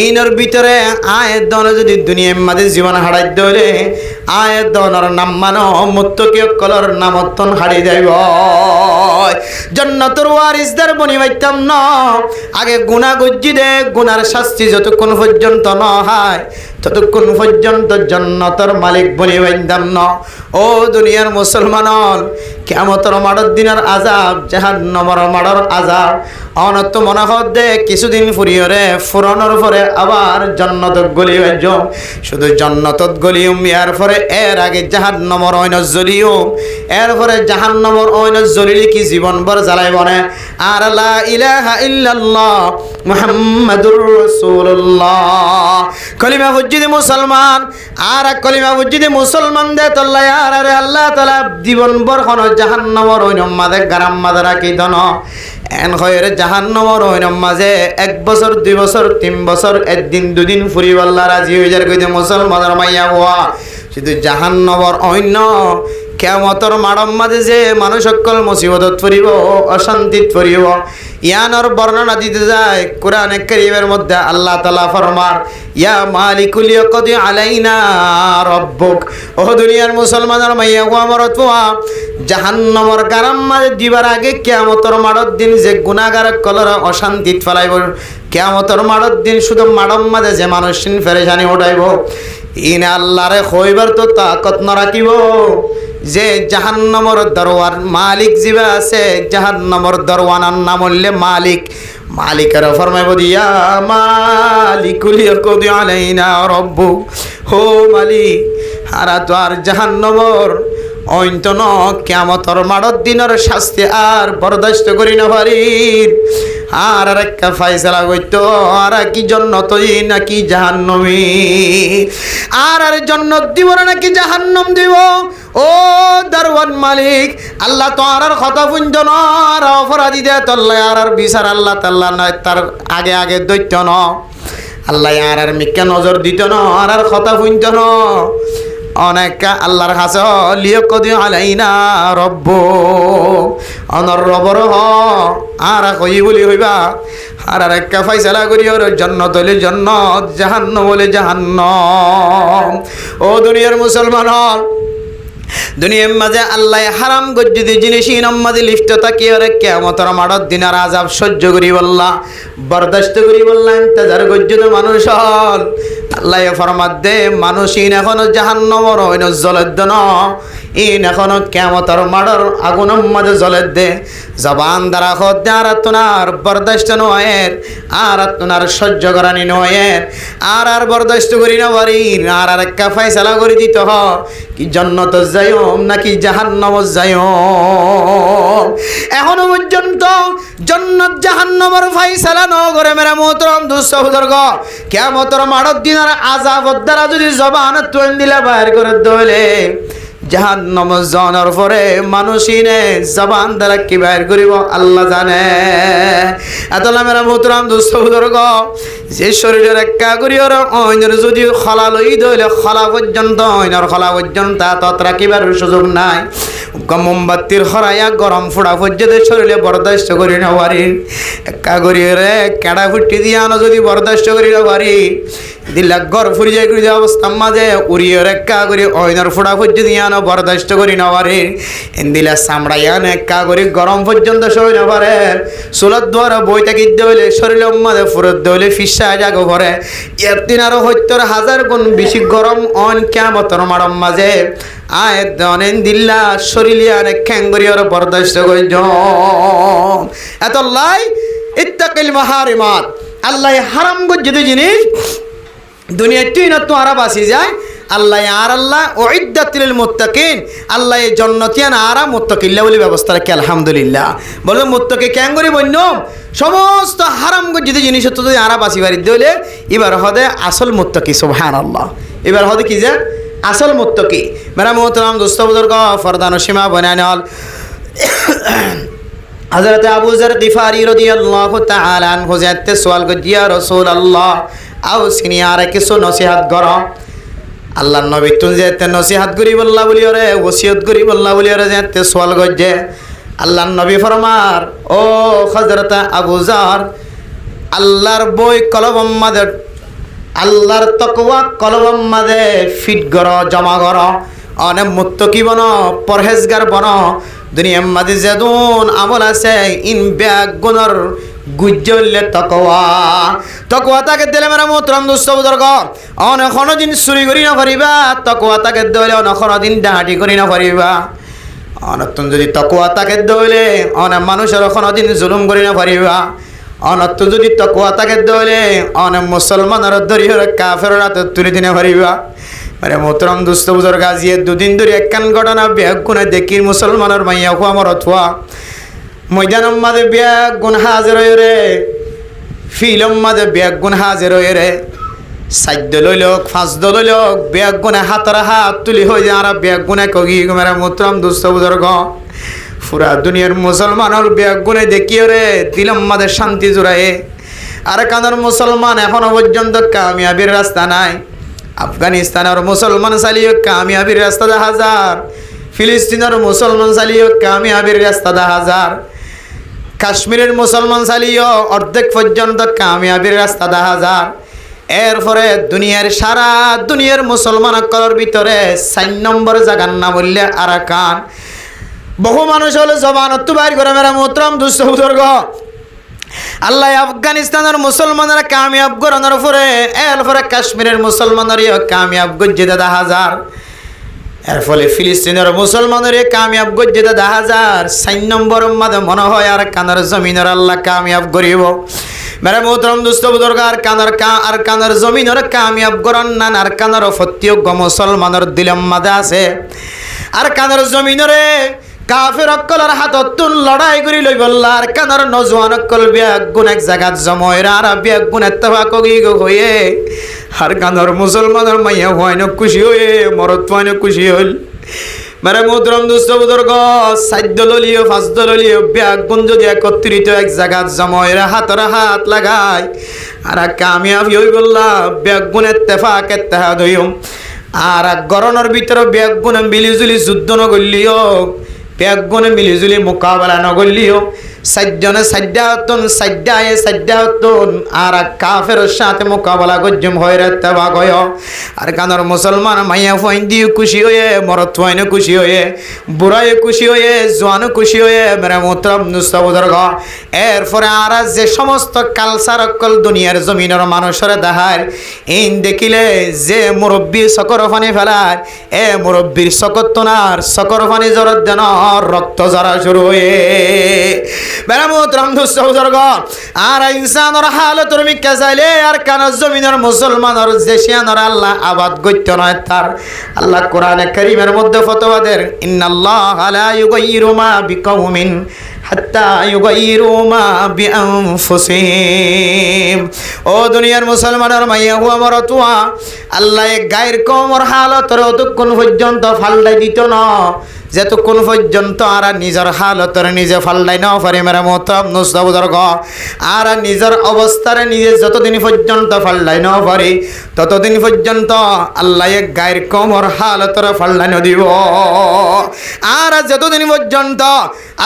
এইনর ভিতরে আয়ের দন যদি দুনিয়ার মাঝে জীবন হারাই দলে আয়ের দনের নাম মানো মুত্তকিয় কলর নামতন হারিয়ে যাইব জান্নাতুর ওয়ারিসদের বনি বাইতাম না আগে গুনাহ গজ্জি দে গুনার শাস্তি যতক্ষণ পর্যন্ত ন হয় ততক্ষণ পর্যন্ত জান্নাতের মালিক বনি বাইতাম না ও দুনিয়ার মুসলমান কিয়ামতের মাড়র দিনের আযাব জাহান্নামের মাড়র আযাব অনত মনে হদে কিছুদিন ফুরিয়রে ফুরানোর পরে আবার জান্নাতত গলি হইজ শুধু জান্নাতত গলিউম ইয়ার পরে এর আগে জাহান্নামের অইন জ্বলিউম এর পরে জাহান্নামের অইন জ্বলিলে কি জীবন ভর জ্বালাই বনে আর লা ইলাহা ইল্লাল্লাহ মুহাম্মাদুর রাসূলুল্লাহ কলিমা হুজ্জিদি মুসলমান আর কলিমা হুজ্জিদি মুসলমান দে তল্লা আর আল্লাহ তাআলা জীবন ভর কোন জাহান্নামের অইন মাঝে গারাম মাঝে রাখি দন এন খয়ের জাহান্নামের অইন মাঝে 1 বছর 2 বছর 3 বছর একদিন দুদিন ফুরিব আল্লাহ রাজি হয়ে যার কইতে মুসলমানের মাইয়া হওয়া শুধু জাহান্নামের অইন কিয়ামতের মাড়র মাঝে যে মানুষ সকল মুসিবতত পড়িব অশান্তিত পড়িব ইয়ানোর বর্ণনা দিতে যায় কোরআনে কারীমের মধ্যে আল্লাহ তাআলা ফরমান ইয়া মালিকুল ইয়াকদি আলাইনা রাব্বুক ও দুনিয়ার মুসলমানের মাইয়া গো আমার তোয়া জাহান্নামের গারাম মাঝে দিবার আগে কিয়ামতের মাড়র দিন যে গুনাহগার কলর অশান্তিত ফেলাইব কিয়ামতের মাড়র দিন শুধু মাড়র মাঝে যে মানুষিন পেরেশানি উঠাইব ইনা আল্লাহরে কইবার তো তাকত না রাখিব যে জাহান্নামের দরওয়ার মালিক জিবা আছে জাহান্নামের দরওয়ানার নাম হইলে মালিক মালিকের ফরমাইব দিয়া মালিকুল ইয়াকদি আলাইনা রাব্বুক হো মালিক হারা তো আর জাহান্নামের অন্তন কিয়ামতের মাড়র দিনের শাস্তি আর বরদাস্ত করি না পারি আর একটা ফয়সালা কইতো আর কি জান্নাতই নাকি জাহান্নামী আর জান্নাত দিব নাকি জাহান্নাম দিব ও দরওয়ান মালিক আল্লাহ তো আর কথা শুনতো না আর অপরাধী দে তল্লা আর বিচার আল্লাহ তাআলা না তার আগে আগে দৈত্য ন আল্লাহ আর মিক্কা নজর দিত না আর কথা শুনতো না অনেক আল্লাহর কাছে লিয়াকদি আলাইনা রব্বু অনর রবর হ আর কই বলি হইবা আর একটা ফয়সালা করি ওর জান্নাত হইলে জান্নাত জাহান্নাম হইলে জাহান্নাম ও দুনিয়ার মুসলমান দুনিয়ার মাঝে আল্লাহ হারাম গজ্জিদি জিনিস ইনাম্মাদি লিপ্ত থাকি ওরে কিয়ামতের মাড়র দিনের আযাব সহ্য করি বললা বরদাস্ত করি বললা ইন্তজার গজ্জিদ মানুষ হল আল্লাহ ফরমাত দে মানুষ ইন এখনো জাহান্নামের হইন জ্বলেদ ন ইন এখনো কিয়ামতের মাড়র আগুনের মাঝে জ্বলেদ দে জবান দ্বারা খদ আর তোনার বরদাস্ত নয়ের আর তোনার সহ্য করানি নয়ের আর বরদাস্ত করি না পারি আর একটা ফয়সালা করে দিতে হ কি জান্নাত যাইম নাকি জাহান্নাম যাইম এখনো পর্যন্ত জান্নাত জাহান্নামের ফয়সালা ন করে মেরা মোহতরম দোস্ত বুজুর্গ কিয়ামতের মাড়র দিনের আযাবের দ্বারা যদি জবান তুল দিলে বাইর করে দইলে জাহান্নাম জানার পরে মানুষিনে জবান দ্বারা কি বাইর করিব আল্লাহ জানে এতলা মেরা মোহতরম দোস্ত বুজুর্গ যে শরীরের একা করি ওর অইনের যদি খলা লই দইলে খলা পর্যন্ত অইনের খলা পর্যন্ত তত রাখিবার সুযোগ নাই মোমবাতির হরাইয়া গরম ফোড়া পর্যন্ত শরীরে বরদাস্ত করি না পারি একা করি রে কেডা ফুটি দিয়া যদি বরদাস্ত করি না পারি দিল্লা গর ফুরি যাই করি অবস্থা মাঝে উড়িয়ে একা করি অইনের ফোড়া পর্যন্ত দিয়া বরদাস্ত করি না পারি দিলা চামড়াইয়ান একা করি গরম পর্যন্ত সই না পারে চুলার দ্বারা বইটা গিদ্দে হইলে শরীরের মাঝে ফুরত হইলে ফিসা জাগো ভরে এর দিন আরো ৭০,০০০ গুণ বেশি গরম অন কিয়ামতের মাড়র মাঝে আয় দনেন দিল্লা শরীলিয়ান খ্যাঙ্গরি আর বরদাস্ত করি এত লাই ইত্তাকিল মাহারিমাত আল্লাহ হারাম গজ্জিত জিনিস দুনিয়ার তুই না তো আরা বাসি যায় আল্লাহ আর আল্লাহ উইদ্দাতিল মুত্তাকিন আল্লাহ জান্নাতিয়ান আরা মুত্তাকিল্লা বলে ব্যবস্থা রাখে আলহামদুলিল্লাহ বলে মুত্তাকি ক্যাঙ্গরি বন্য সমস্ত হারাম গজ্জিত জিনিস তো যদি আরা বাসি বাড়ি দিলে এবার হদে আসল মুত্তাকি সুবহানাল্লাহ এবার হদে কি যে আসল মুত্তাকি মেরা মোহতরম দোস্ত বুজুর্গ ফরদান সীমা বনানল হযরত আবু যর গিফারি রাদিয়াল্লাহু তাআলা আনহু যাতে সওয়াল করিয়া রাসূলুল্লাহ আও সিনিয়ারে কিছু নসিহত করো আল্লাহর নবী তুই যাতে নসিহত করি বললা বলি ওরে ওসিয়ত করি বললা বলি ওরে যাতে সওয়াল গজ্জে আল্লাহর নবী ফরমার ও হযরত আবু যর আল্লাহর বই কলম মাদে আল্লাহর তাকওয়া কলম মাদে ফিট করো জমা করো অনেক মুত্তাকি বনো পরহেজগার বনো দুনিয়ার মাঝে যেদুন আমল আছে ইন ব্যাগ গুণর গুজ্জলে তকওয়া তাকে দিলে মেরা মোহতরম দোস্ত বুজুর্গ অনেক দিন চুরি করি না পারিবা তকওয়া তাকে দিলে অনেক দিন ডাহাটি করি না পারিবা অনতুন যদি তকওয়া তাকে দইলে অনেক মানুষের কোনোদিন জুলুম করি না পারিবা অনতুন যদি তকওয়া তাকে দইলে অনেক মুসলমানের দরিহর কাফের রাতে তুলে দিনে পারিবা মানে মোহতরম দুস্থ বুজুর্গ আজিয়ে দুদিন ধরে একখান ঘটনা ব্যাগ গুণে দেখি মুসলমানের মাইয়া হো আমার অথবা ময়দানম মাঝে ব্যাগ গুণ হাজির হয়ে রে ফিলম মাঝে ব্যাগ গুণ হাজির হয়ে রে সাধ্য লইলক ফাঁসদ লইলক ব্যাগ গুণে হাতের হাত তুলি হয়ে যায় আর ব্যাগ গুণে কগি মেরা মোহতরম দুস্থ বুজুর্গ পুরা দুনিয়ার মুসলমানের ব্যাগ গুণে দেখিও রে দিলম মাঝে শান্তি জোড়ায় আর কানার মুসলমান এখনো পর্যন্ত কামিয়াবির রাস্তা নাই আফগানিস্তানের মুসলমান চালিও কামিয়াবির রাস্তা দেখা যার ফিলিস্তিনের মুসলমান চালিও কামিয়াবির রাস্তা দেখা যার কাশ্মীরের মুসলমান চালিও অর্ধেক পর্যন্ত কামিয়াবির রাস্তা দেখা যার এরপরে দুনিয়ার সারা দুনিয়ার মুসলমান কলর ভিতরে 4 নম্বর জায়গার নাম বললে আরাকান বহু মানুষ হলো জবানত বাইর করে মেরা মোহতরম দুস্থ বুজুর্গ আল্লাহ আফগানিস্তানের মুসলমানরা কামিয়াব করানোর পরে এরপরে কাশ্মীরের মুসলমানেরও কামিয়াব গজ্জে দেখা হাজার এর ফলে ফিলিস্তিনের মুসলমানেরও কামিয়াব গজ্জে দেখা হাজার 4 নম্বর মাঝে মনে হয় আর কানার জমিনের আল্লাহ কামিয়াব করিব মেরা মোহতরম দুস্থ বুজুর্গ আর কানার জমিনের কামিয়াব করান না আর কানার ফত্যযোগ্য মুসলমানের দিলম মাঝে আছে আর কানার জমিনরে কাফের অকলের হাতত লড়াই করি লই বললার কানার নজওয়ান অকল ব্যাগ গুণ এক জায়গাত জময়রা আর ব্যাগ গুণ এত্তফাক হয়ে আর কানার মুসলমানের মাইয়া হয় না খুশি হয়ে মরত হয় না খুশি হইল মেরে মোহতরম দুস্থ বুজুর্গ 4 দলীয় 5 দলীয় ব্যাগ গুণ যদি একত্রিত এক জায়গাত জময়রা হাতের হাত লাগায় আর কামিয়াবি হই বললা ব্যাগ গুণ এত্তফাক এত্তেহাদ হইম আর গরনের ভিতরে ব্যাগ গুণ মিলিজুলি যুদ্ধ নগলিও ব্যাগ গুণে মিলিজুলি মোকাবেলা নগলিও 4 জনে 4 হতন আর কাফের সাথে মোকাবেলা গজ্জম হয়ে রাখতে বাগয় আর কানার মুসলমান মাইয়া ফইন দিয়ে খুশি হয়ে মরত ফইনে খুশি হয়ে বুড়ায় খুশি হয়ে জোয়ানও খুশি হয়ে মেরা মোহতরম দুস্থ বুজুর্গ এরপরে আর যে সমস্ত কালচার অকল দুনিয়ার জমিনের মানুষের দেখায় ইন দেখিলে যে মুরব্বী সকর ফানি ফেলায় মুরব্বীর সকর তোনার সকর ফানি জরত দেন রক্ত জরা শুরু হয়ে বেরামত রামদুস্থ বুজুর্গ আর ইনসানের হালতর মিক্কা চাইলে আর কানার জমিনের মুসলমানের দেশিয়ানের আল্লাহ আবাদ গত্য নয় তার আল্লাহ কোরআনে কারীমের মধ্যে ফতোয়া দেন ইন্নাল্লাহা লা ইউগাইয়িরু মা বিকাউমিন হাত্তা ইউগাইয়িরু মা বিআনফুসিহিম ও দুনিয়ার মুসলমানের মাইয়া হুয়া মরতুয়া আল্লাহ গায়ের কমর হালতর অতক্ষণ পর্যন্ত ফাল্লাই দিত না যতক্ষণ পর্যন্ত আর নিজের হালতরে নিজে ফাল্লাই না পারে মেরা মোহতরম দুস্থ বুজুর্গ আর নিজের অবস্থারে নিজে যতদিন পর্যন্ত ফাল্লাই না পারে ততদিন পর্যন্ত আল্লাহ গায়ের কমর হালতরে ফাল্লাই না দিব আর যতদিন পর্যন্ত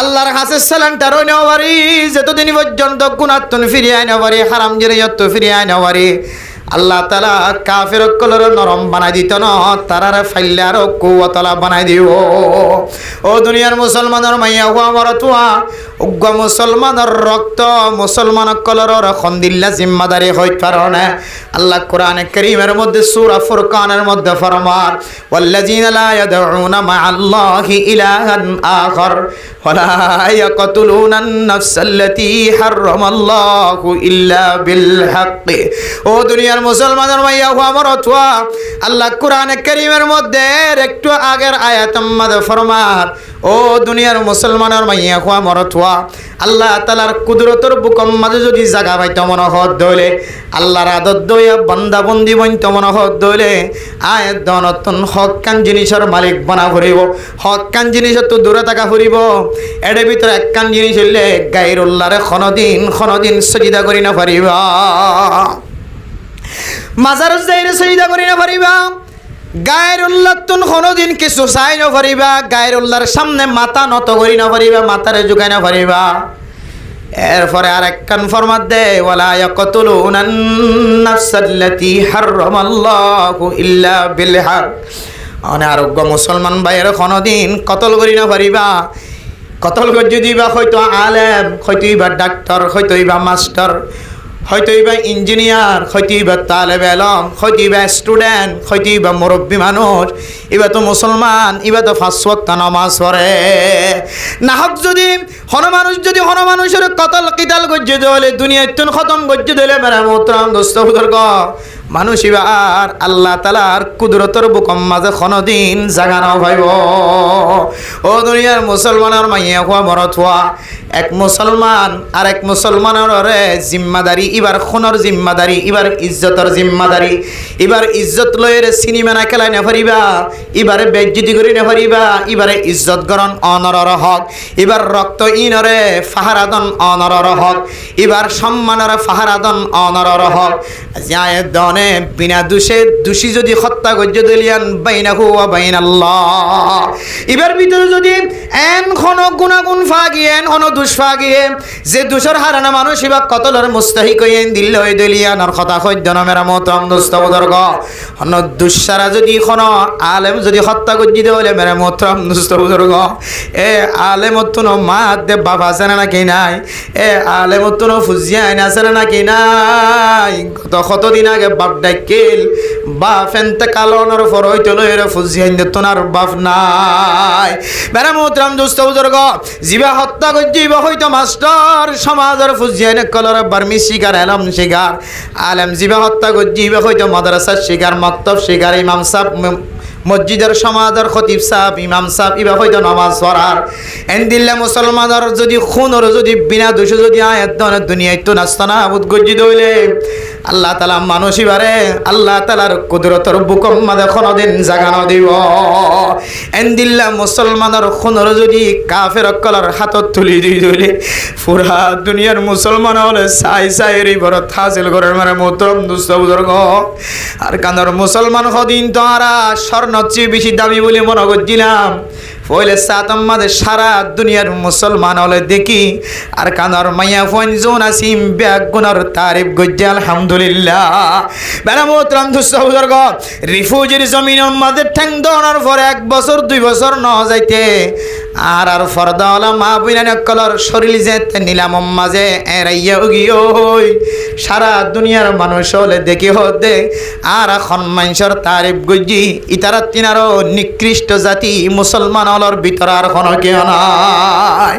আল্লাহর হাসে সালানটার না পারি যতদিন পর্যন্ত গুনাহতন ফিরিয়ে না পারি হারাম জিনিসত ফিরিয়ে না পারি আল্লাহ তাআলা কাফের কলর নরম বানাই দিত না তারার ফাইলার কুওয়াতলা বানাই দিব ও দুনিয়ার মুসলমানের মাইয়া হুয়া মরতুয়া উগ্র মুসলমানের রক্ত মুসলমান কলর খন্দিল্লা জিম্মাদারি হইত পারনে আল্লাহ কোরআনে কারীমের মধ্যে সূরা ফুরকানের মধ্যে ফরমান ওয়াল্লাযিনা লা ইয়াদউনা মা'আল্লাহি ইলাহান আখার ওয়ালা ইয়াকতুলুনান নাফসাল্লাতী হারামাল্লাহু ইল্লা বিল হক ও দুনিয়ার মুসলমানের মাইয়া হুয়া মরতুয়া আল্লাহ কোরআনে কারীমের মধ্যে একটু আগের আয়াত মধ্যে ফরমান ও দুনিয়ার মুসলমানের মাইয়া হুয়া মরতুয়া আল্লাহ তাআলার কুদরতের বুকম মাঝে যদি জায়গা পাইতো মনে হত দইলে আল্লাহর আদত দইয়া বান্দা বন্দি বইতো মনে হত দইলে আয়াত দনতন হক্কান জিনিসের মালিক বানা ফুরিব হক্কান জিনিস তো দূরে থাকা ফুরিব এর ভিতরে একখান জিনিস হইলে গায়রুল্লাহরে খনদিন সজিদা করি না পারিবা মাজার যাইরে সজিদা করি না পারিবা গায়রুল্লাহ তুন কোনদিন কিছু চাই না পারিবা গায়রুল্লাহর সামনে মাথা নত করি না পারিবা মাথারে ঝুঁকাই না পারিবা এরপরে আর একখান ফরমাত দে ওয়ালা ইয়াকতুলুনান নাফসাল্লাতী হারামাল্লাহু ইল্লা বিল হক অনে আরোগ্য মুসলমান ভাইয়ের কোনদিন কতল করি না পারিবা কতল করে যদি বা হয়তো আলেম হয়তো ইবা ডাক্তার হয়তো ইবা মাস্টার হয়তো ইবা ইঞ্জিনিয়ার, হয়তো ইবা তালেব এলম, হয়তো ইবা স্টুডেন্ট, হয়তো ইবা মুরব্বী মানুষ, ইবা তো মুসলমান, ইবা তো 5 ওয়াক্ত নামাজ পড়ে। না হোক যদি হন মানুষের কতল কিতাল গজ্জে দিলে দুনিয়ায় তুন খতম গজ্জে দিলে মেরা মোহতরম দোস্ত বুজুর্গ, মানুষ এবার আল্লাহ তালার কুদরতর বুকম মাঝে কোনদিন জাগানো ভাইব। ও দুনিয়ার মুসলমানের মাইয়া হওয়া মরত হওয়া, এক মুসলমান আর এক মুসলমানের জিম্মাদারি, এবার খুনের জিম্মাদারি, এবার ইজ্জতের জিম্মাদারি। এবার ইজ্জত লয়ের সিনেমা না খেলায় না পারিবা, এবারে বেজ্জিতি করি না পারিবা, এবারে ইজ্জত গরণ অনরর হক, এবার রক্ত ইনরে ফাহারাদন অনরর হক, এবার সম্মানের ফাহারাদন অনরর হক। আয়াত দনে বিনা দোষী যদি হত্যা গজ্জ দিলিয়ান বাইনাহু ওয়া বাইনাল্লাহ, এবার ভিতরে যদি এন কোন গুণাগুণ ফাগিয়ে এন কোন দুষ ফাগিয়ে যে দোষের হারানা মানুষ এবার কতলের মুস্তাহিক হইয়েন দিল হয়ে দিলিয়ানোর কথা সদ্য নামের মতম দোস্ত বুজুর্গ, অন্য দুঃসারা যদি কোন আলেম যদি হত্যা গজ্জি দিয়ে হলে মেরে মতম দোস্ত বুজুর্গ, এ আলেম অতুন মা দে বাবা আছে নাকি নাই, এ আলেম অতুন ফুজিয়া আইন আছে নাকি নাই। কতদিন আগে বাপ ডাইকেল বাপ এনতে কালনের পর হইতে লইরে ফুজিয়াইন তোনার বাপ নাই। বেড়া মোহতরাম দোস্ত বুজুর্গ, জিবা হত্যা করছি বা হয়তো মাস্টার সমাজের ফুজিয়াইন কলর বার্মি শিকার এলম শিকার, আলেম জিবা হত্যা করছি বা হয়তো মাদ্রাসার শিকার, মক্তব শিকার, ইমাম সাহেব মসজিদের সমাজের খতিব সাহেব, ইমাম সাহেব ইবা হয়তো নামাজ পড়ার। এন দিল্লা মুসলমানের যদি খুনের যদি বিনা দোষে যদি আয়াত দুনিয়ায় তো নাস্তানা বুধ গজ্জিত হইলে আল্লাহ তালা মানুষ এবারে আল্লাহ তালার কুদরতর বুকম মাঝে কোনদিন জাগানো দিব। এন দিল্লা মুসলমানের খুনের যদি কাফের কলার হাতত তুলি দিলে পুরা দুনিয়ার মুসলমান হলে চাই বরত হাসিল করার মানে মোহতরম দুস্থ বুজুর্গ। আর কানার মুসলমান সদিন তো আরা স্বর্ণর চেয়ে বেশি দামি বলে মনে করছিলাম, পয়লে সাতম মাঝে সারা দুনিয়ার মুসলমান হলে দেখি আর কানার মাইয়া ফোন জোন আসিম ব্যাগ গুনার তারিফ গজ্জে আলহামদুলিল্লাহ। বেড়া মোহতরম দুস্থ বুজুর্গ, রিফিউজির জমিনের মাঝে ঠ্যাং দেওয়ার পরে 1 বছর 2 বছর ন যাইতে আর ফরদাওয়ালা মা বুইনা কলর শরীর যেতে নিলাম মাঝে এরাইয়া গিয়ে সারা দুনিয়ার মানুষ হলে দেখি হতে আর এখন মানুষের তারিফ গজ্জি ইতারা তিনারও নিকৃষ্ট জাতি মুসলমান হলর ভিতর আর কোনো কেউ নাই।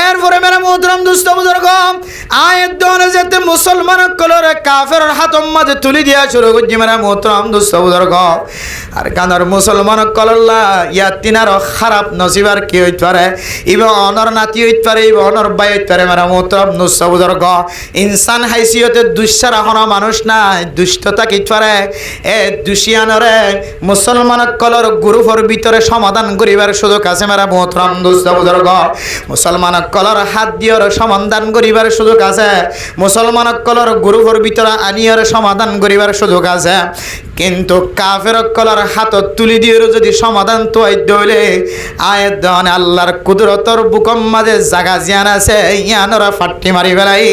এরপরে মেরা মোহতরম দুস্থ বুজুর্গ, আয়াত দনে যেতে মুসলমান কলর কাফের হাতম মাঝে তুলি দিয়া শুরু করছি মেরা মোহতরম দুস্থ বুজুর্গ। আর কানার মুসলমান কলল্লা ইয়া তিনারও খারাপ নসিবার কি হইতে পারে, ইবা অনর নাতি হইতে পারে, ইবা অনর বাই হইতে পারে মেরা মোহতরম দুস্থ বুজুর্গ। ইনসান হাইসিয়তে দুঃসারা হনা মানুষ নাই, দুষ্টতা কি পারে এ দুশিয়ানরে মুসলমান কলর গ্রুপের ভিতরে সমাধান করিবার সুযোগ আছে মেরা মোহতরম দুস্থ বুজুর্গ। মুসলমান কলর হাত দিয়ের সমাধান করিবার সুযোগ আছে, মুসলমান কলর গ্রুপের ভিতরে আনিয়ার সমাধান করিবার সুযোগ আছে, কিন্তু কাফের কলর হাত তুলি দিয়ে যদি সমাধান তো হইলে আয়াত দন আল্লাহর কুদরতর বুকম মাঝে জাগা জিয়ান আছে ইয়ানরা ফাট্টি মারি বেলাই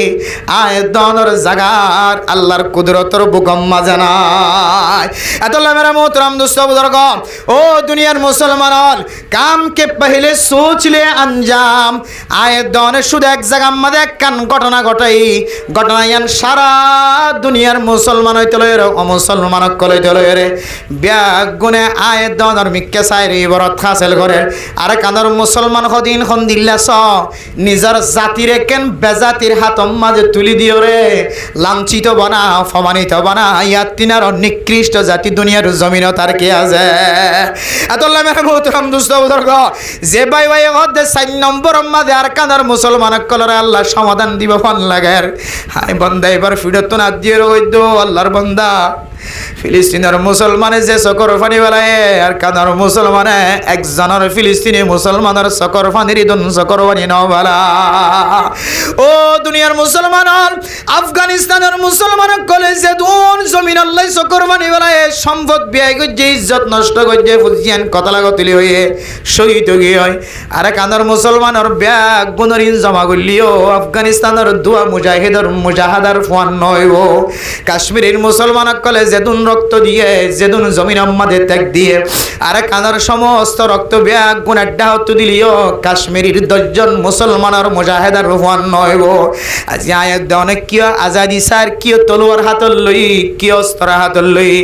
আয়াত দনের জাগার আল্লাহর কুদরতর বুকম মাঝে নাই। এতলা মেরা মোহতরম দুস্থ বুজুর্গ, ও দুনিয়ার মুসলমান কাম কে পহলে সোচ লে আঞ্জাম। আয়াত দনে শুধু এক জায়গা মাঝে কান ঘটনা ঘটাই ঘটনা ইয়ান সারা দুনিয়ার মুসলমান হইতে লয়ের অমুসলমান কলইতে লয়ের ব্যাগ গুনে আয়াত দনের মিক্কে সাইরি বরত হাসিল করে। আর কানার মুসলমান সদিন খন দিল্লা স নিজের জাতিরে কেন বেজাতির হাতম মাঝে তুলি দিও রে, লাঞ্ছিত বনা অপমানিত বনা ইয়াত তিনার নিকৃষ্ট জাতি দুনিয়ার জমিনও তার কে আছে। এতলা মেরা মোহতরম দুস্থ বুজুর্গ, যে বাই 4 নম্বর মাঝে আর কানার মুসলমান কলরে আল্লাহ সমাধান দিব ফোন লাগার। হাই বন্দা এবার ফিরত না দিয়ে রইদ আল্লাহর বন্দা ফিলিস্তিনের মুসলমানে যে চকর ফানি বেলায় আর কানার মুসলমানে একজনের ফিলিস্তিনি মুসলমানের চকর ফানির দন চকর ফানি নবালা। ও দুনিয়ার মুসলমান আফগানিস্তানের মুসলমান কলে যে দুন জমিন আল্লাহ চকর ফানি বেলায় সম্পদ ব্যয় করছে, ইজ্জত নষ্ট করছে, ফুজিয়ান কথা লাগতিলি হয়ে শহীদ গিয়ে হয়। আর কানার মুসলমানের ব্যাগ গুণরিন জমা করলিও আফগানিস্তানের দুয়া মুজাহিদার মুজাহাদার ফোয়ান নয়। কাশ্মীরের মুসলমান কলে যেতুন রক্ত দিয়ে যেদিন জমিন আমাদের ত্যাগ দিয়ে আর কানার সমস্ত রক্ত ব্যাগ গুণের ডাহত দিলিও কাশ্মীরের 10 জন মুসলমানের মুজাহিদার রুহান নয় গো আজি আয়াত অনেক কিয় আজাদি সার কিয় তলোয়ার হাতত লই কিয় অস্ত্র হাতত লই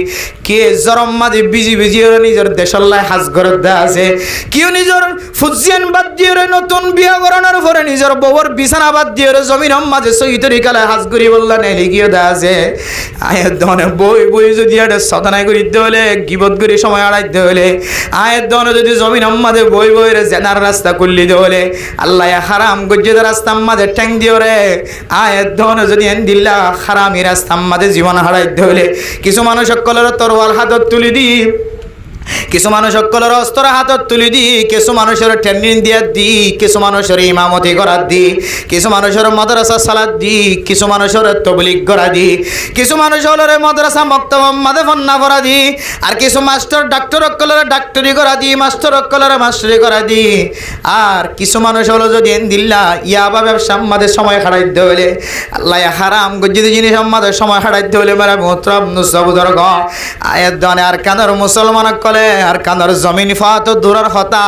কে জরম মাঝে বিজি বিজি নিজের দেশের লাই হাজ ঘরত দা আছে কিয় নিজের ফুজিয়ান বাদ দিয়ে নতুন বিয়া করানোর পরে নিজের বউর বিছানা বাদ দিয়ে জমিন মাঝে সই তরিকালে হাজ করি বললা নেলি কিয় দা আছে আয়াত দনে বই বই যদি এটা সদনায় করি দিতে হলে গিবত করি সময় আড়াইতে হলে আয়াত দনে যদি জমিন মাঝে বই বই রে জেনার রাস্তা করলি দে হলে আল্লাহ হারাম গজ্জেদ রাস্তা মাঝে ঠ্যাং দিও রে আয়াত দনে যদি এন দিল্লা হারামি রাস্তা মাঝে জীবন হারাইতে হলে কিছু মানুষ সকলের তরোয়াল হাতত তুলি দি কিছু মানুষ সকলের অস্ত্র হাতত তুলি দি কিছু মানুষের ট্রেনিং দিয়া দি কিছু মানুষের ইমামতি করা দি কিছু মানুষের মাদ্রাসা সালাদ দি কিছু মানুষের তবলিগ করা দি কিছু মানুষ হলো মাদ্রাসা মক্তব মাদে ফন্না করা দি আর কিছু মাস্টার ডাক্তার সকলের ডাক্তারি করা দি মাস্টার সকলের মাস্টারি করা দি আর কিছু মানুষ হলো যদি দিল্লা ইয়াবা ব্যবসা আমাদের সময় হারাইতে হলে আল্লাহ হারাম গজ্জিদ জিনিস আমাদের সময় হারাইতে হলে মেরা মোহতরম নুসবুদর গ আয়াত দানে আর কানার মুসলমান আর কানার জমিন ফাত দূরের হতা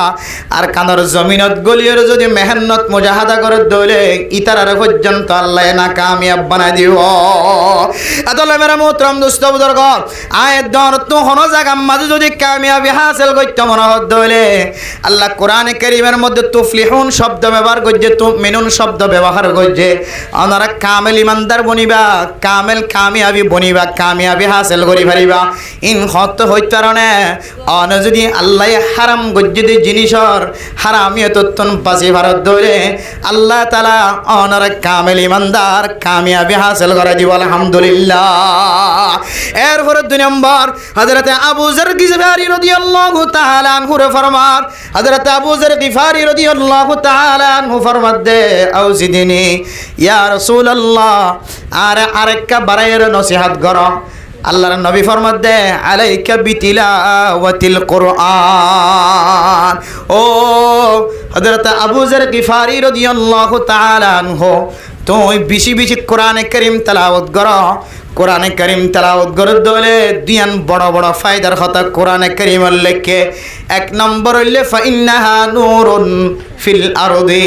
আর কানার জমিনত গলিয়ের যদি মেহনত মুজাহাদা করে দলে ইতারার পর্যন্ত আল্লাহ না কামিয়াব বানাই দিব আদলে মেরা মোহতরম দোস্ত বুজুর্গ আয়াত দন তো হন জায়গা মাঝে যদি কামিয়াবি হাসিল করতে মনে হত দলে আল্লাহ কোরআনে কারীমের মধ্যে তুফলিহুন শব্দ ব্যবহার করছে তুমিনুন শব্দ ব্যবহার করছে ওনারা কামেল ইমানদার বনিবা কামেল কামিয়াবি বনিবা কামিয়াবি হাসিল করি পারিবা ইন হত হইতারণে অন যদি আল্লাহ হারাম গজ্জিদি জিনিসর হারামিয়তন পাশে ভারত ধরে আল্লাহ তাআলা অনর কামেল ইমানদার কামিয়াবি হাসিল করে দিব আলহামদুলিল্লাহ এরপর 2 নম্বর হযরত আবু যর গিফারি রাদিয়াল্লাহু তাআলা আনহু ফরমান হযরত আবু যর গিফারি রাদিয়াল্লাহু তাআলা আনহু ফরমাত দে আউজিদিনি ইয়া রাসূলুল্লাহ আর আরেকটা বারায়ের নসিহত করো আল্লাহর নবী ফরমাত দে আলাইকা বিতিলাওয়াতিল কুরআন ও হযরত আবু যর গিফারি রাদিয়াল্লাহু তাআলা আনহু তুই বেশি বেশি কোরআনে কারীম তেলাওয়াত করো কোরআনে কারীম তেলাওয়াত করে দলে দিয়ান বড় বড় ফায়দার কথা কোরআনে কারীমের লেখে 1 নম্বর হইলে ফাইন্নাহা নূরুন ফিল আরদি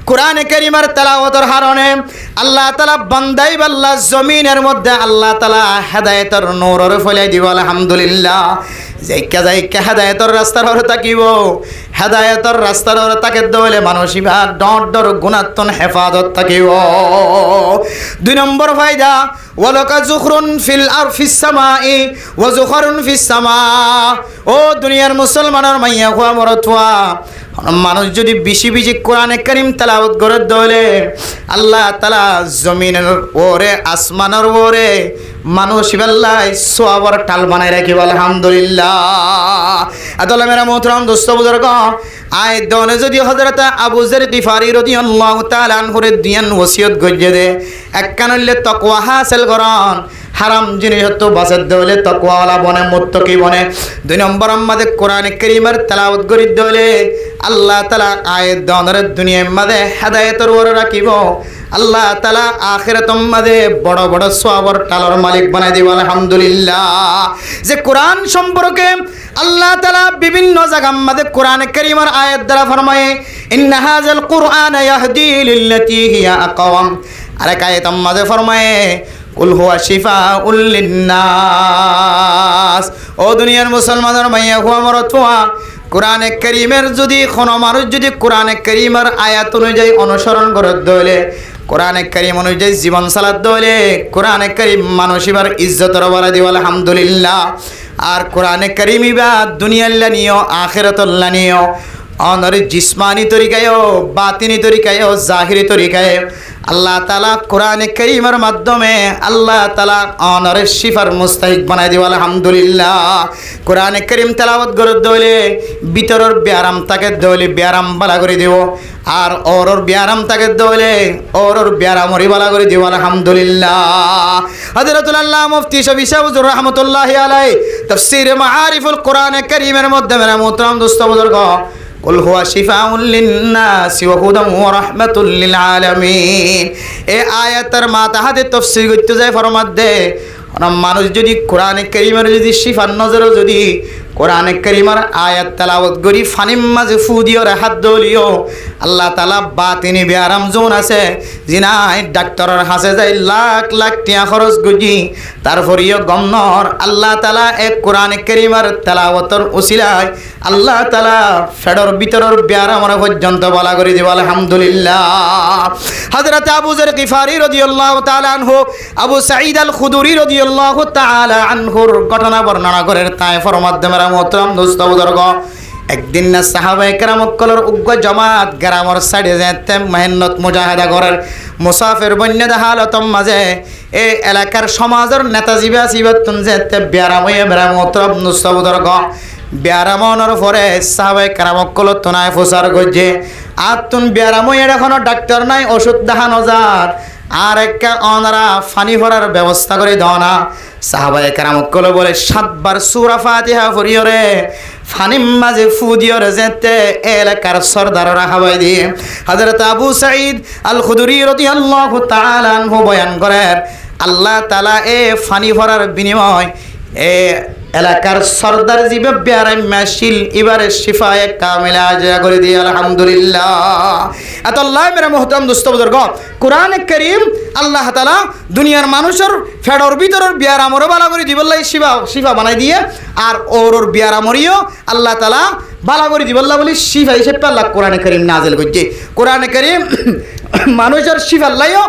কোরআনে কারীমের তেলাওয়াতের কারণে আল্লাহ তাআলা বান্দাই বাল্লা জমিনের মধ্যে আল্লাহ তাআলা হেদায়েতের নূরের ফলাই দিব আলহামদুলিল্লাহ যাইকা হেদায়েতের রাস্তার হরে তাকিব হেদায়েতের রাস্তার হরে তাকে দলে মানসিবা ডর গুণাত্মন হেফাজত থাকিব 2 নম্বর ফায়দা ওয়ালাকা যুখরুন ফিস সামাই ওয়া যুখরুন ফিস সামা ও দুনিয়ার মুসলমানের মাইয়া খোয়া মরতোয়া মানুষ যদি বেশি বেশি কোরআনে কারীম তেলাওয়াত করে দলে আল্লাহ তাআলা জমিনের ওরে আসমানের ওরে মানুষ বেল্লাই সওয়াবের টাল বানাই রাখিব আলহামদুলিল্লাহ আদলে মেরা মোহতরম দোস্ত বুজুর্গ আয় দনে যদি হযরত আবু যর গিফারি রাদিয়াল্লাহু তাআলা আনহুর দিয়ান ওসিয়ত গজ্জে দে এককানলে তাকওয়া হাসিল করন হারাম জিনিস তো বাসের দলে তাকওয়াওয়ালা বনে মুত্তাকি বনে 2 নম্বর আমাদের কোরআনে কারীমের তেলাওয়াত করি দলে আল্লাহ তাআলা আয়াত দনের দুনিয়ার মধ্যে হেদায়েতের ওর রাখিব আল্লাহ তাআলা আখিরাতের মধ্যে বড় বড় সওয়াবের টালার মালিক বানাই দিব আলহামদুলিল্লাহ যে কোরআন সম্পর্কে আল্লাহ তাআলা বিভিন্ন জায়গার মধ্যে কোরআনে কারীমের আয়াত দ্বারা ফরমায় ইন্না হাযাল কুরআনা ইয়াহদি লিল্লাতী হিয়া আকওয়াম আরেক আয়াতের মধ্যে ফরমায় কুল হুয়া শিফাউল লিন্নাস ও দুনিয়ার মুসলমানের মাইয়া হুয়া মরতোয়া কোরআনে কারীমের যদি কোনো মানুষ যদি কোরআনে কারীমের আয়াত অনুযায়ী অনুসরণ করে দলে কোরআনে কারীম অনুযায়ী জীবন চালাত দলে কোরআনে কারীম মানুষিবার ইজ্জতের বাড়া দিব আলহামদুলিল্লাহ আর কোরআনে কারীম ইবা দুনিয়াল্লা নিও আখিরাতুল্লাহ নিও অনর জিসমানি তরিকায়ও বাতিনি তরিকায়ও জাহিরি তরিকায় আল্লাহ তাআলা কোরআনে কারীমের মাধ্যমে আল্লাহ তাআলা অনর শিফার মুস্তাহিক বানাই দিব আলহামদুলিল্লাহ কোরআনে কারীম তেলাওয়াত করে দলে ভিতরের ব্যারাম তাকে দলে ব্যারাম বালা করে দিব আর ওরর ব্যারাম তাকে দলে ওরর ব্যারাম ওরি বালা করে দিব আলহামদুলিল্লাহ হযরতুল আল্লাহ মুফতি শফি শাহজুর রাহমাতুল্লাহি আলাইহি তাফসীর মাআরিফুল কোরআনে কারীমের মধ্যে মেরা মোহতরম দোস্ত বুজুর্গ কুল হুয়া শিফাউল লিন্নাস ওয়া হুদাম ওয়া রাহমাতুল লিল আলামিন এই আয়াতের মাথাতে তাফসীর করতে যায় ফরমাত দে মানুষ যদি কোরআনে কারীমের যদি শিফার নজরে যদি কোরআনে কারীমের আয়াত তেলাওয়াত করি ফানিম মাঝে ফু দিও হাত দলিও আল্লাহ তাআলা বাতিনি বিয়ারাম জোন আছে জিনাই ডাক্তারের হাসে যাই লাখ লাখ টিয়া খরচ গুজি তারপরেও গমনর আল্লাহ তাআলা এক কোরআনে কারীমের তেলাওয়াতের উসিলায় আল্লাহ তাআলা ফেডর ভিতরের বিয়ারাম পর্যন্ত বলা করে দিব আলহামদুলিল্লাহ। হযরত আবু যর গিফারি রাদিয়াল্লাহু তাআলা আনহু আবু সাঈদ আল খুদরি রাদিয়াল্লাহু তাআলা আনহুর ঘটনা বর্ণনা করে তায়েফের মাধ্যমে মোহতরম দোস্ত বুজুর্গ একদিন না সাহাবায়ে কেরাম কলর উগ্র জামাত গ্রামের সাইডে যেতে মেহনত মুজাহিদা করার মুসাফির বন্যদ হালতম মাঝে এই এলাকার সমাজের নেতা জীবাতুন যেতে বিয়ারাময়ে মোহতরম দোস্ত বুজুর্গ বিয়ারামনের পরে সাহাবায়ে কেরাম কল তোনায় ফুসার গজে আতুন বিয়ারাময়ে এখনো ডাক্তার নাই ওষুধ দেখানো যার আর একটা অনারা ফানি ভরার ব্যবস্থা করে দাও না সাহাবায়ে কেরাম কল বলে 7 বার সূরা ফাতিহা পড়িও রে ফানিম মাঝে ফু দিও রে যেতে এলাকার সরদাররা হাওয়াই দিয়ে হযরত আবু সাঈদ আল খুদরি রাদিয়াল্লাহু তাআলা আনহু বয়ান করেন আল্লাহ তাআলা এ ফানি ভরার বিনিময় এ এলাকার সরদার জিবে বিয়ারাম মাশিল এবারে শিফায়ে কামিলা আজরা করে দিয়ে আলহামদুলিল্লাহ। আল্লাহ মেরা মুহতারাম দোস্ত বুজুর্গ কোরআনে কারীম আল্লাহ তাআলা দুনিয়ার মানুষের ফেডর ভিতরের বিয়ারামর বালা করে দিবল্লাই শিফা বানাই দিয়ে আর ওর বিয়ারামরিও আল্লাহ তাআলা বালা করে দিবল্লা বলি শিফা হিসেবে আল্লাহ কোরআনে কারীম নাজিল করছে। কোরআনে কারীম মানুষের শিফাল্লাইও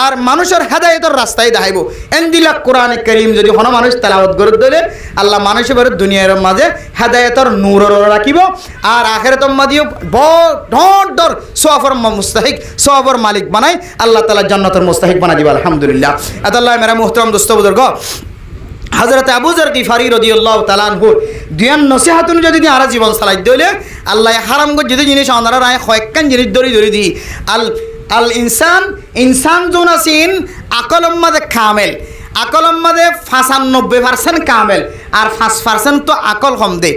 আর মানুষের হেদায়েতের রাস্তায় দেখাইব এন্দিলা কোরআনে কারীম যদি হন মানুষ তেলাওয়াত করে দিলে আল্লাহ মানুষের দুনিয়ার মাঝে হেদায়েতের নূর রাখিব আর আখিরাতের মাঝেও বড় সওয়াবের মুস্তাহিক সওয়াবের মালিক বানাই আল্লাহ তাআলা জান্নাতের মুস্তাহিক বানাই দিব আলহামদুলিল্লাহ। আল্লাহ মেরা মুহতারাম দোস্ত বুজুর্গ হযরত আবু যর গিফারি রাদিয়াল্লাহু তাআলা আনহু দুয়ান নসিহতুন যদি আরা জীবন চালাই দিলে আল্লাহ হারাম গো যদি জিনিস আনারা রায় কয়েকখান জিনিস ধরি দি আল ইনসান যোন আছেন আকলম মাদে কামেল আকলম মাদে 95% কামেল আর 5% তো আকল কম দে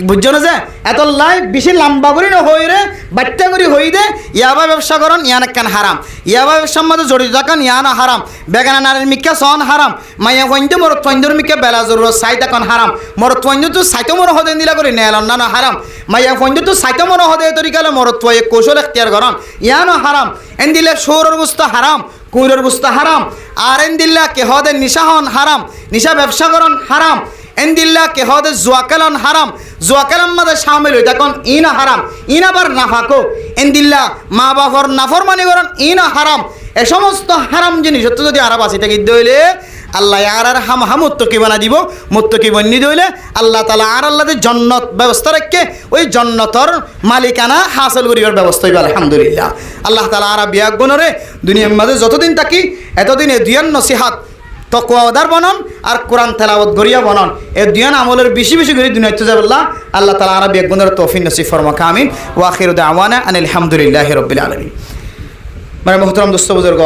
বুঝছো না যে এত লাই বেশি লম্বা করি না হই রে বাচ্চা করি হই দে ইয়াবা ব্যবসা করন ইয়ান কান হারাম ইয়াবা ব্যবসার মধ্যে জড়িত থাকেন ইয়ানা হারাম বেগানা নারীর মিক্কা সন হারাম মাইয়া ফইন্দ মর ফইন্দর মিক্কা বেলা জরুরত সাইতা কান হারাম মর ফইন্দ তো সাইতো মর হদে দিলা করে নেলন না হারাম মাইয়া ফইন্দ তো সাইতো মর হদে তরিকালে মর তোয় কৌশল এখতিয়ার করন ইয়ানো হারাম এন্দিলে সৌরর গুস্ত হারাম কুইরের গুস্ত হারাম আর এন্দিল্লা কে হদে নিশাহন হারাম নিশা ব্যবসা করন হারাম এন্দিল্লা কে হদে জুয়াকালান হারাম জুয়াকালাম মাদে শামিল হই তখন ইনা হারাম ইনা বার নাফাকো এন্দিল্লা মা বাবার নাফরমানি করন ইনা হারাম এ সমস্ত হারাম জিনিস যদি আরাম আসি থেকে দইলে আল্লাহ আর মুত্তকি বানা দিব মুত্তকি বন্যি দইলে আল্লাহ তাআলা আর আল্লাহদের জান্নাত ব্যবস্থা রাখে ওই জান্নাতর মালিকানা হাসিল করিবার ব্যবস্থা হইবে আলহামদুলিল্লাহ। আল্লাহ তাআলা আর বিয়াক গুণরে দুনিয়ার মাঝে যতদিন থাকি এতদিনে দুয়ান নসিহাত তকওয়াদার বনন আর কোরআন তেলাওয়াত গরিয়া বনন এই দুয়ান আমলের বেশি বেশি করে দুনিয়াতে যাবেল্লাহ আল্লাহ তাআলা আর বিয়াক গুণরে তৌফিক নসিব ফরমাক আমিন ওয়া আখিরু দাওয়ানা আনিল হামদুলিল্লাহি রাব্বিল আলামিন। মানে মুহতারাম দোস্ত বুজুর্গ